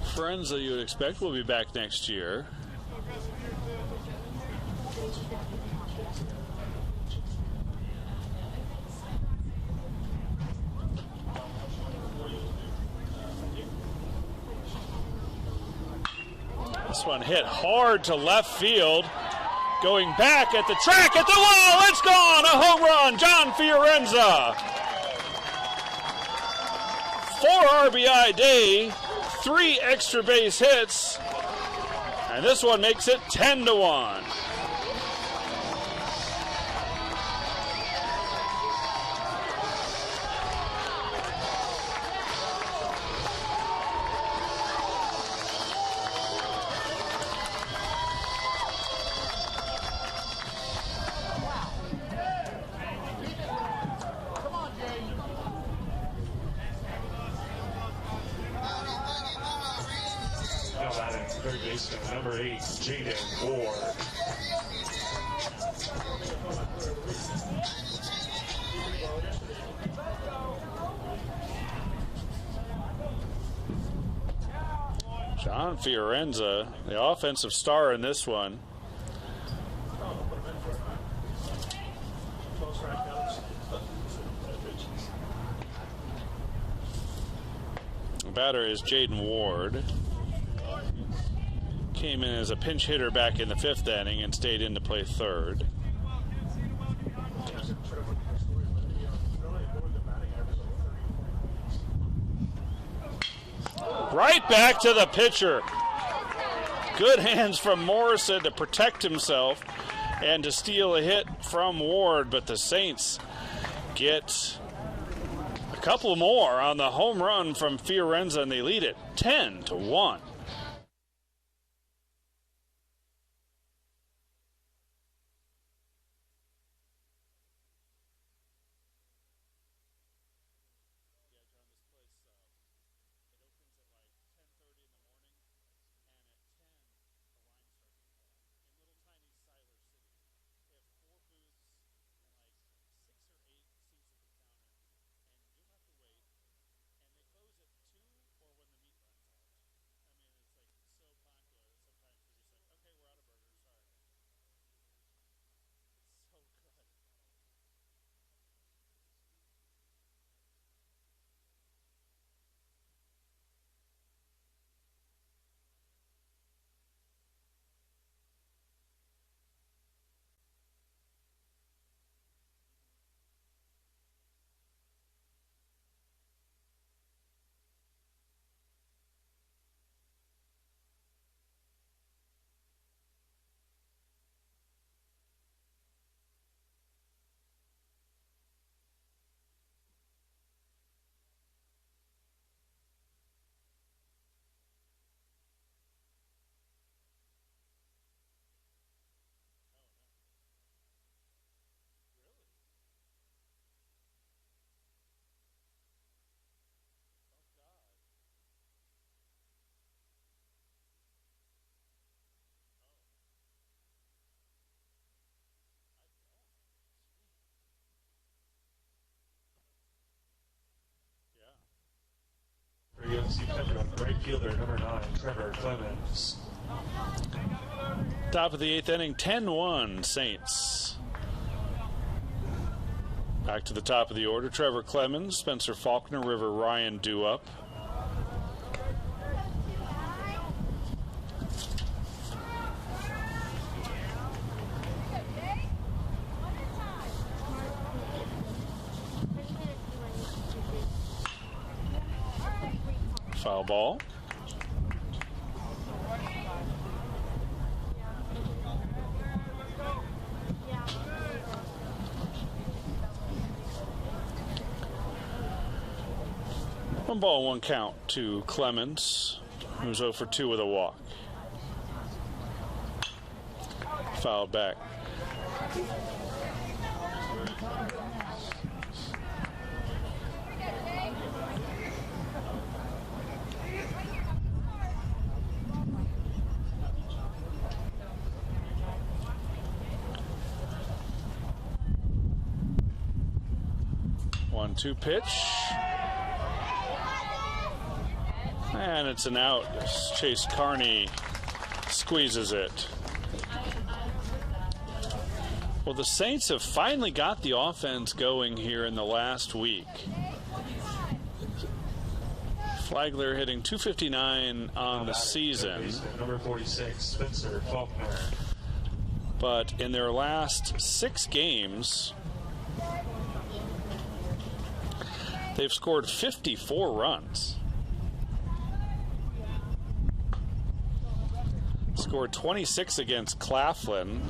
Fiorenza, you would expect, will be back next year. This one hit hard to left field. Going back at the track, at the wall, it's gone! A home run, John Fiorenza. 4 RBI day, 3 extra base hits, and this one makes it 10-1. Third baseman, number 8, Jaden Ward. John Fiorenza, the offensive star in this one. The batter is Jaden Ward. Came in as a pinch hitter back in the 5th inning and stayed in to play 3rd. Right back to the pitcher. Good hands from Morrison to protect himself and to steal a hit from Ward, but the Saints get a couple more on the home run from Fiorenza, and they lead it 10-1. UNC Pembroke, right fielder number 9, Trevor Clemens. Top of the 8th inning, 10-1 Saints. Back to the top of the order, Trevor Clemens, Spencer Faulkner, River Ryan due up. Foul ball. One ball, one count to Clemens, who's 0 for 2 with a walk. Fouled back. One-two pitch. And it's an out. Chase Carney squeezes it. Well, the Saints have finally got the offense going here in the last week. Flagler hitting .259 on the season. Number 46, Spencer Faulkner. But in their last 6 games, they've scored 54 runs. Scored 26 against Claflin,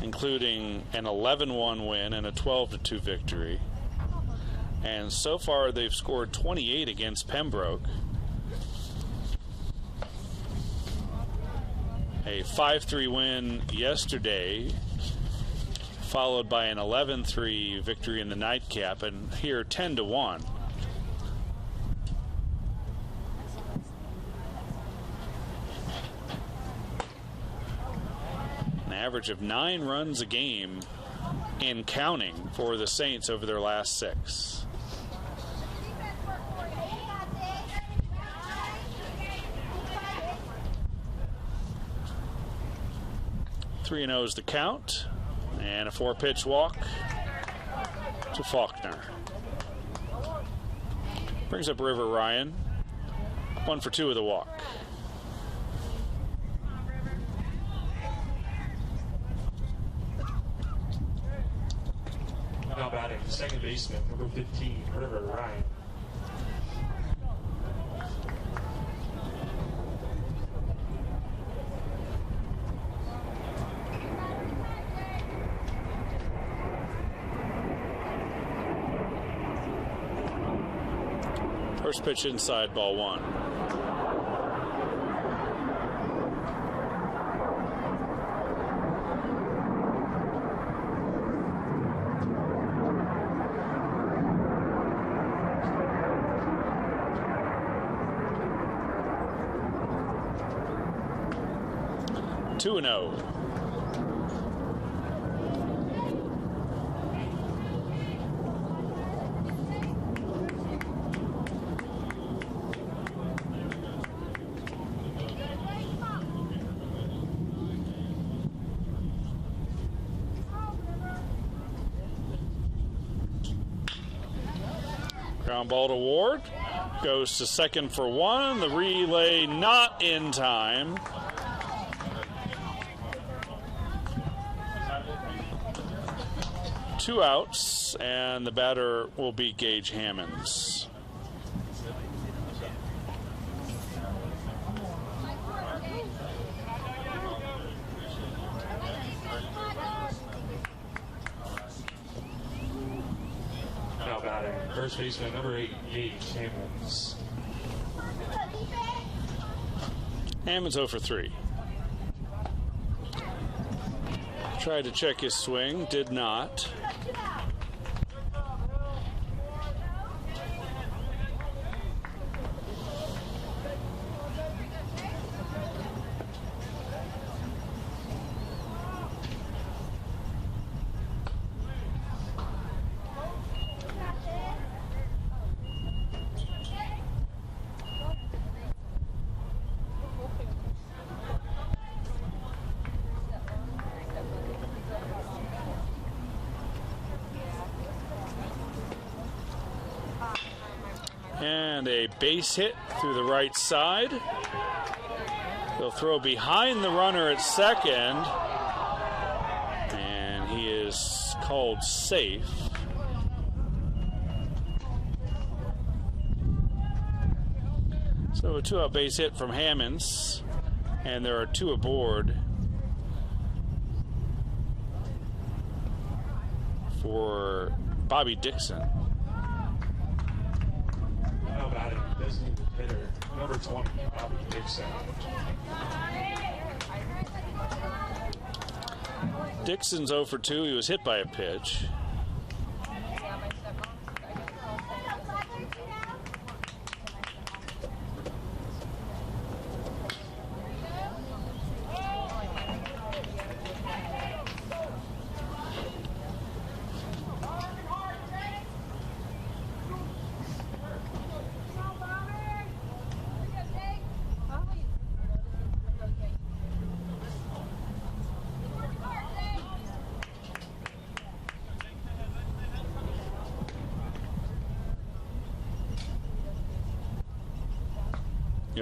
including an 11-1 win and a 12-2 victory. And so far, they've scored 28 against Pembroke. A 5-3 win yesterday, followed by an 11-3 victory in the nightcap, and here 10-1. An average of 9 runs a game in counting for the Saints over their last 6. Three and 0 is the count, and a 4-pitch walk to Faulkner. Brings up River Ryan. 1 for 2 with a walk. Now batting, second baseman, number 15, River Ryan. First pitch inside, ball 1. Two and 0. Ground ball to Ward. Goes to second for 1. The relay not in time. Two outs, and the batter will be Gage Hammonds. Now batting, first baseman, number 8, Gage Hammonds. Hammonds 0 for 3. Tried to check his swing, did not. and a base hit through the right side. He'll throw behind the runner at second, and he is called safe. So a 2-out base hit from Hammonds, and there are 2 aboard for Bobby Dixon. How about it? Designated hitter, number 20, Bobby Dixon. Dixon's 0 for 2. He was hit by a pitch.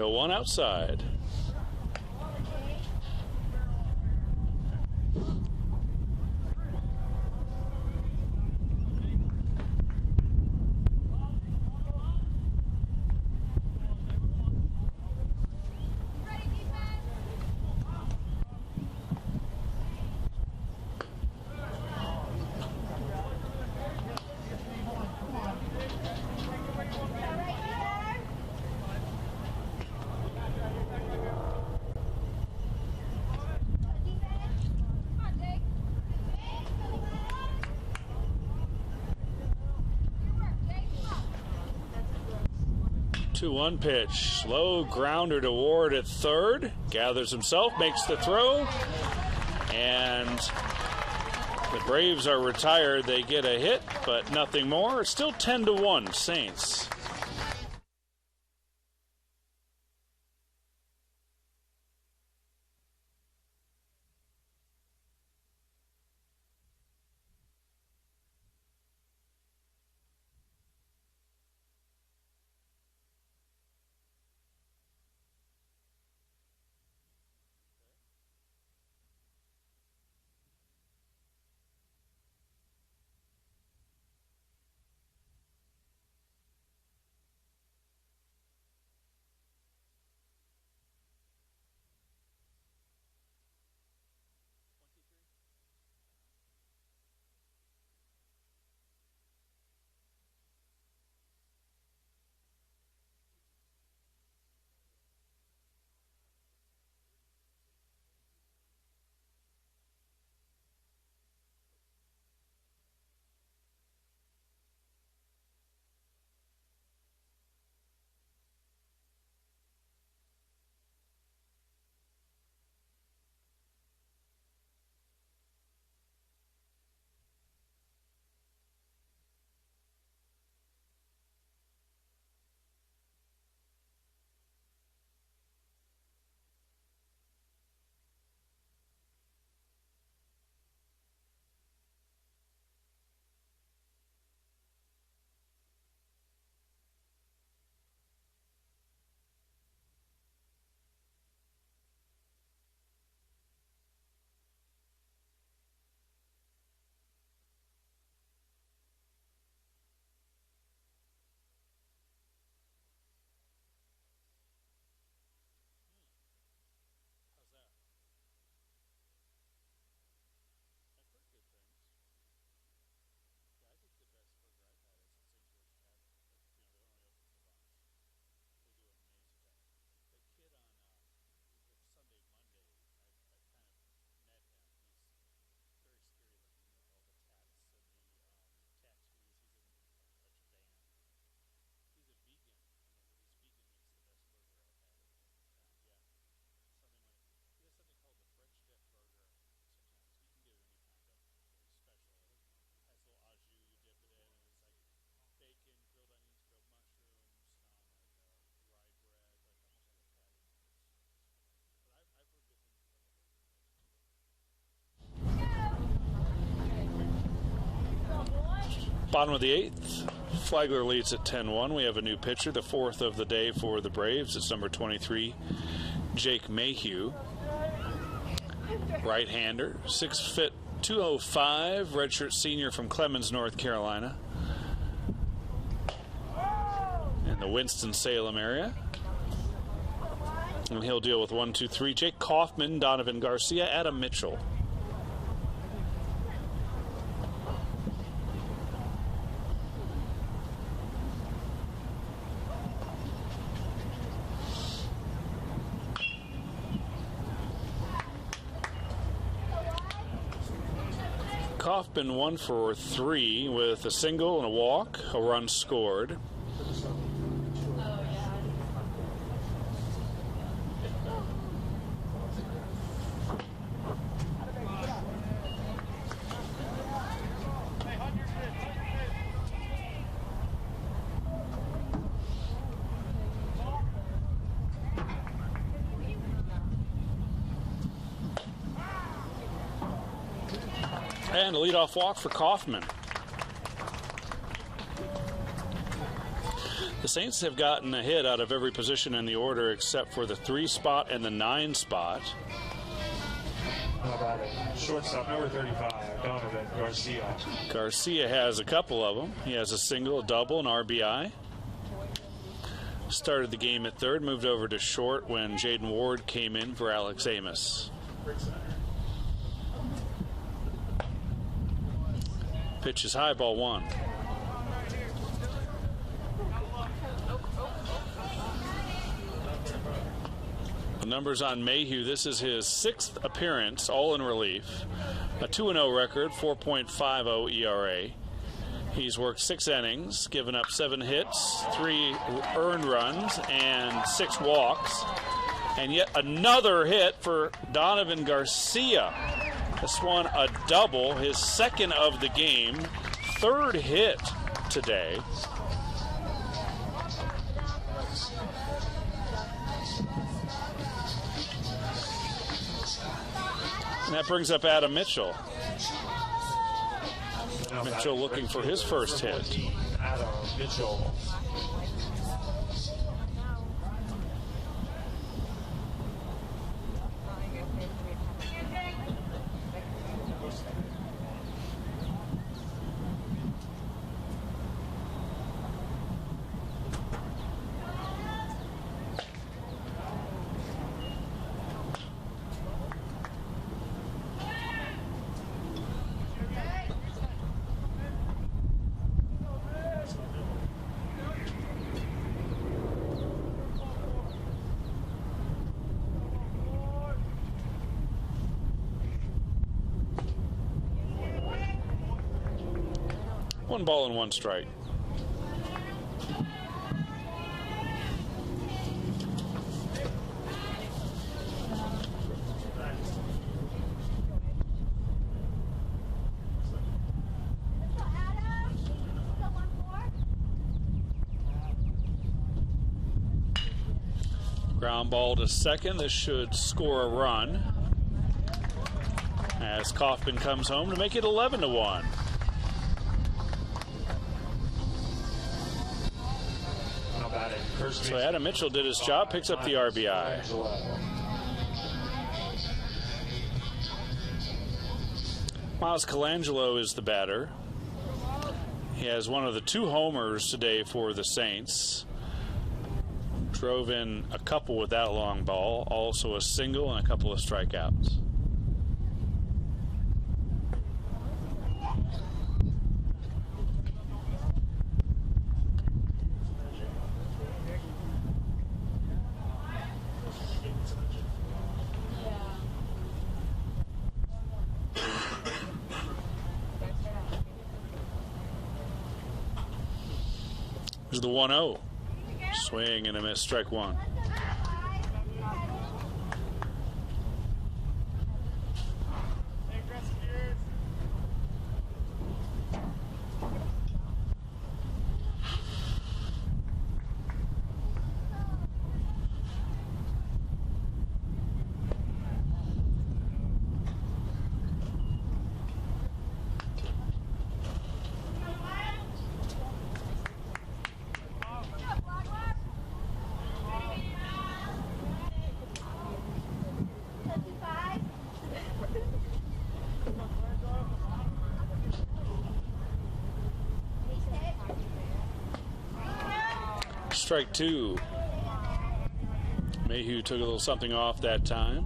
One outside. One pitch, slow grounder to Ward at third, gathers himself, makes the throw, and the Braves are retired. They get a hit, but nothing more. It's still 10-1 Saints. Bottom of the 8th. Flagler leads at 10-1. We have a new pitcher, the fourth of the day for the Braves. It's number 23, Jake Mayhew. Right-hander, 6 foot 205, redshirt senior from Clemens, North Carolina, in the Winston-Salem area. And he'll deal with 1, 2, 3. Jake Kaufman, Donovan Garcia, Adam Mitchell. Kaufman 1 for 3 with a single and a walk, a run scored. And a leadoff walk for Kaufman. The Saints have gotten a hit out of every position in the order except for the 3 spot and the 9 spot. How about it? Shortstop number 35, Donovan Garcia. Garcia has a couple of them. He has a single, a double, an RBI. Started the game at third, moved over to short when Jaden Ward came in for Alex Amos. Pitch is high, ball 1. The numbers on Mayhew, this is his 6th appearance, all in relief. A 2-0 record, 4.50 ERA. He's worked 6 innings, given up 7 hits, 3 earned runs, and 6 walks. And yet another hit for Donovan Garcia. This one a double, his 2nd of the game, 3rd hit today. And that brings up Adam Mitchell. Mitchell looking for his first hit. Adam Mitchell. One ball and 1 strike. Ground ball to second. This should score a run as Kaufman comes home to make it 11-1. So Adam Mitchell did his job, picks up the RBI. Miles Colangelo is the batter. He has one of the 2 homers today for the Saints. Drove in a couple with that long ball, also a single and a couple of strikeouts. Here's the 1-0. Swing and a miss, strike 1. Strike two. Mayhew took a little something off that time.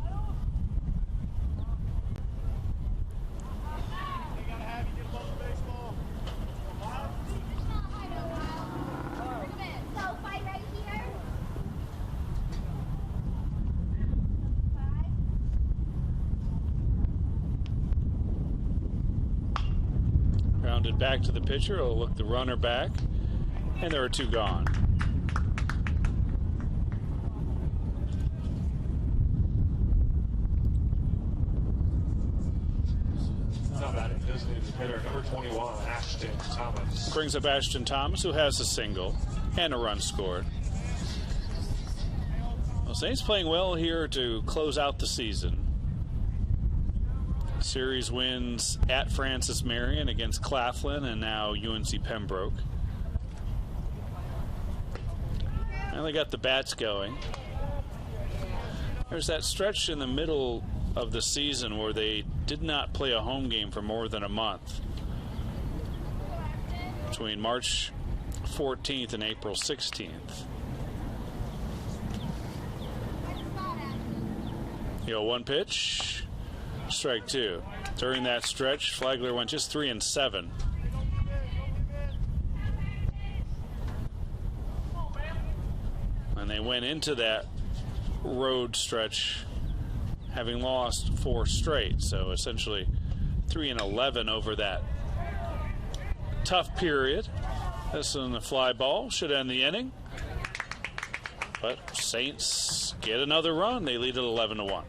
Grounded back to the pitcher. He'll look the runner back, and there are two gone. Hitter number 21, Ashton Thomas. Brings up Ashton Thomas, who has a single and a run scored. Well, Saints playing well here to close out the season. Series wins at Francis Marion against Claflin and now UNC Pembroke. And they got the bats going. There's that stretch in the middle of the season where they did not play a home game for more than a month, between March 14th and April 16th. One pitch, strike two. During that stretch, Flagler went just 3-7. And they went into that road stretch having lost 4 straight, so essentially 3-11 over that tough period. This one, the fly ball should end the inning, but Saints get another run. They lead it 11-1.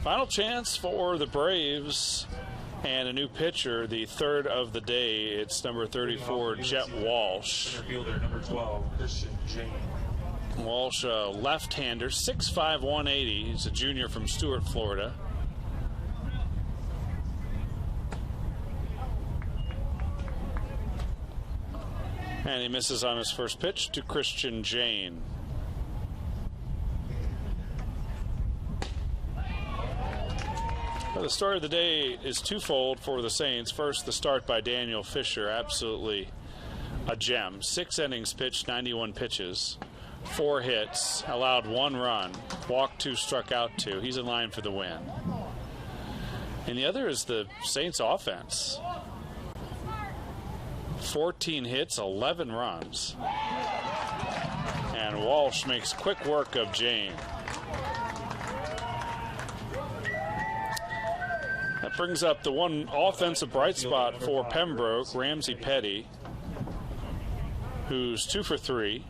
Final chance for the Braves and a new pitcher, the third of the day. It's number 34, Jet Walsh. Fielder number 12, Christian Jane. Walsh, a left-hander, 6'5", 180. He's a junior from Stuart, Florida. And he misses on his first pitch to Christian Jane. Well, the story of the day is twofold for the Saints. First, the start by Daniel Fisher, absolutely a gem. 6 innings pitched, 91 pitches, 4 hits, allowed 1 run, walked 2, struck out 2. He's in line for the win. And the other is the Saints offense. 14 hits, 11 runs. And Walsh makes quick work of Jane. That brings up the one offensive bright spot for Pembroke, Ramsey Petty, who's 2 for 3.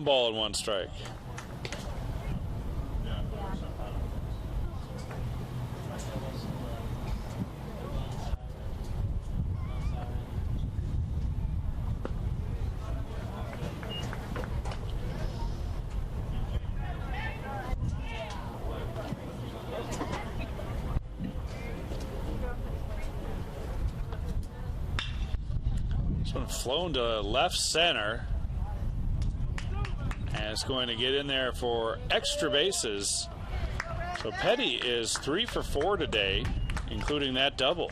1 ball and 1 strike. This one flown to left center. And it's going to get in there for extra bases. So Petty is 3 for 4 today, including that double.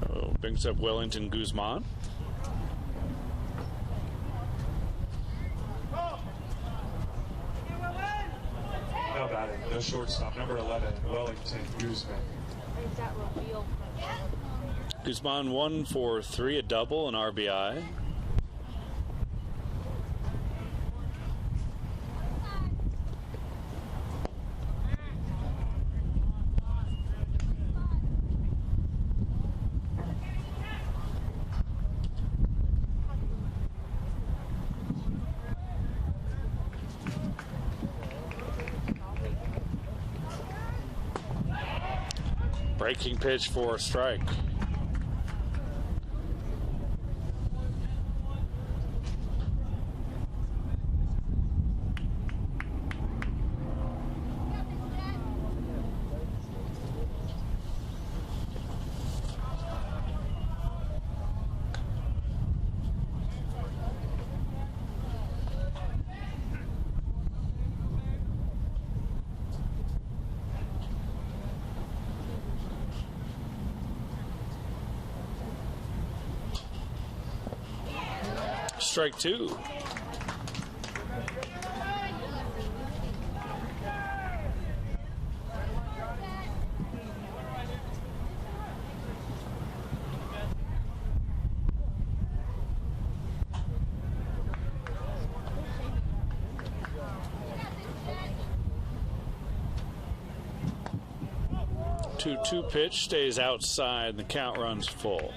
Oh, brings up Wellington Guzman. Now batting, the shortstop, number 11, Wellington Guzman. Guzman 1 for 3, a double, an RBI. Breaking pitch for a strike. Strike 2. Two pitch stays outside and the count runs full.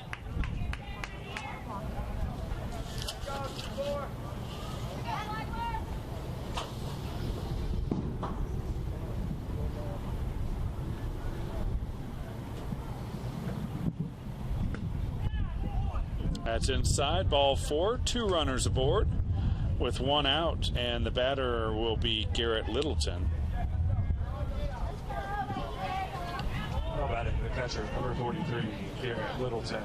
That's inside, ball 4, 2 runners aboard with 1 out, and the batter will be Garrett Littleton. Now batting, the catcher, number 43, Garrett Littleton.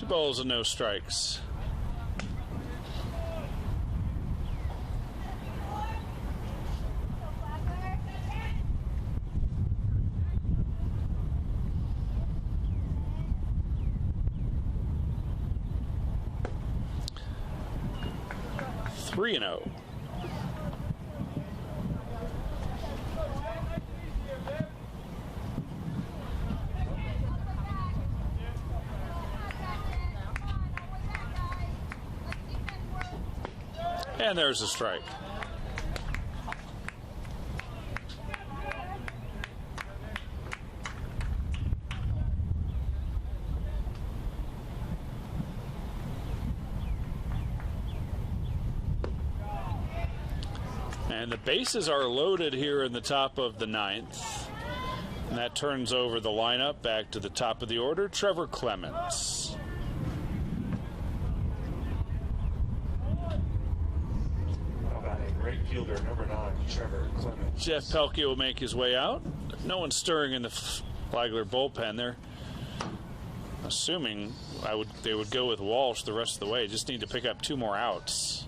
Balls and no strikes. Three and 0. And there's a strike. And the bases are loaded here in the top of the 9th. And that turns over the lineup back to the top of the order, Trevor Clements. Right fielder, number 9, Trevor Clements. Jeff Pelkey will make his way out. No one stirring in the Flagler bullpen. They're assuming they would go with Walsh the rest of the way. Just need to pick up 2 more outs.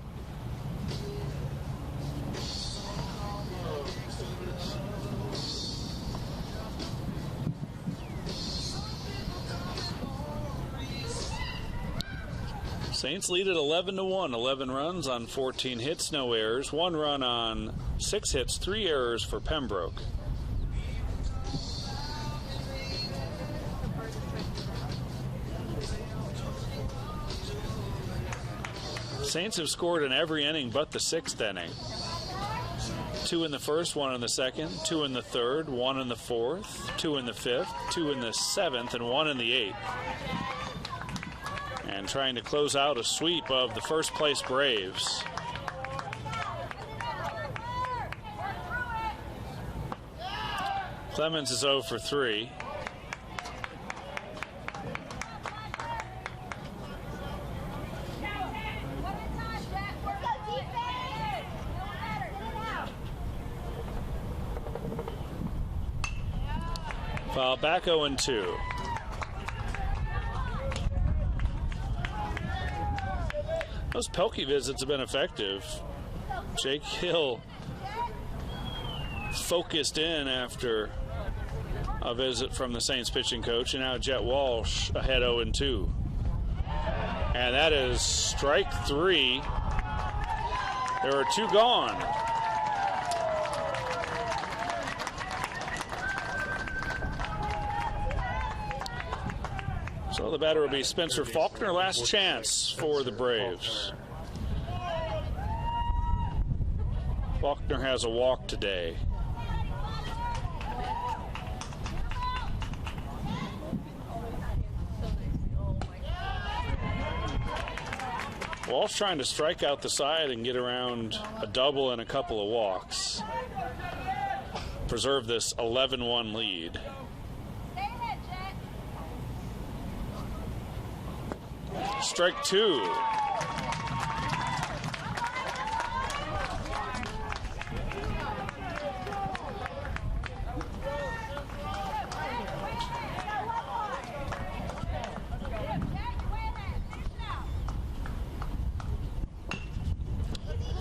Saints lead at 11-1. 11 runs on 14 hits, no errors. 1 run on 6 hits, 3 errors for Pembroke. Saints have scored in every inning but the 6th inning. 2 in the first, 1 in the second, 2 in the third, 1 in the fourth, 2 in the fifth, 2 in the seventh, and 1 in the 8th. And trying to close out a sweep of the first place Braves. Clemens is 0 for 3. Foul back 0-2. Those Pelkey visits have been effective. Jake Hill focused in after a visit from the Saints pitching coach, and now Jet Walsh ahead 0-2. And that is strike 3. There are 2 gone. So the batter will be Spencer Faulkner. Last chance for the Braves. Faulkner has a walk today. Walsh trying to strike out the side and get around a double and a couple of walks. Preserve this 11-1 lead. Strike 2.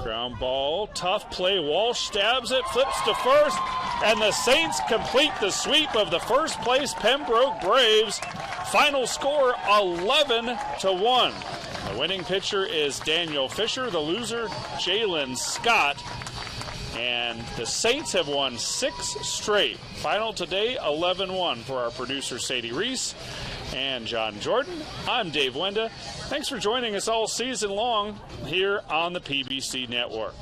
Ground ball, tough play. Walsh stabs it, flips to first, and the Saints complete the sweep of the first place Pembroke Braves. Final score 11-1. The winning pitcher is Daniel Fisher, the loser Jalen Scott. And the Saints have won 6 straight. Final today 11-1 for our producer Sadie Reese and John Jordan. I'm Dave Wenda. Thanks for joining us all season long here on the PBC Network.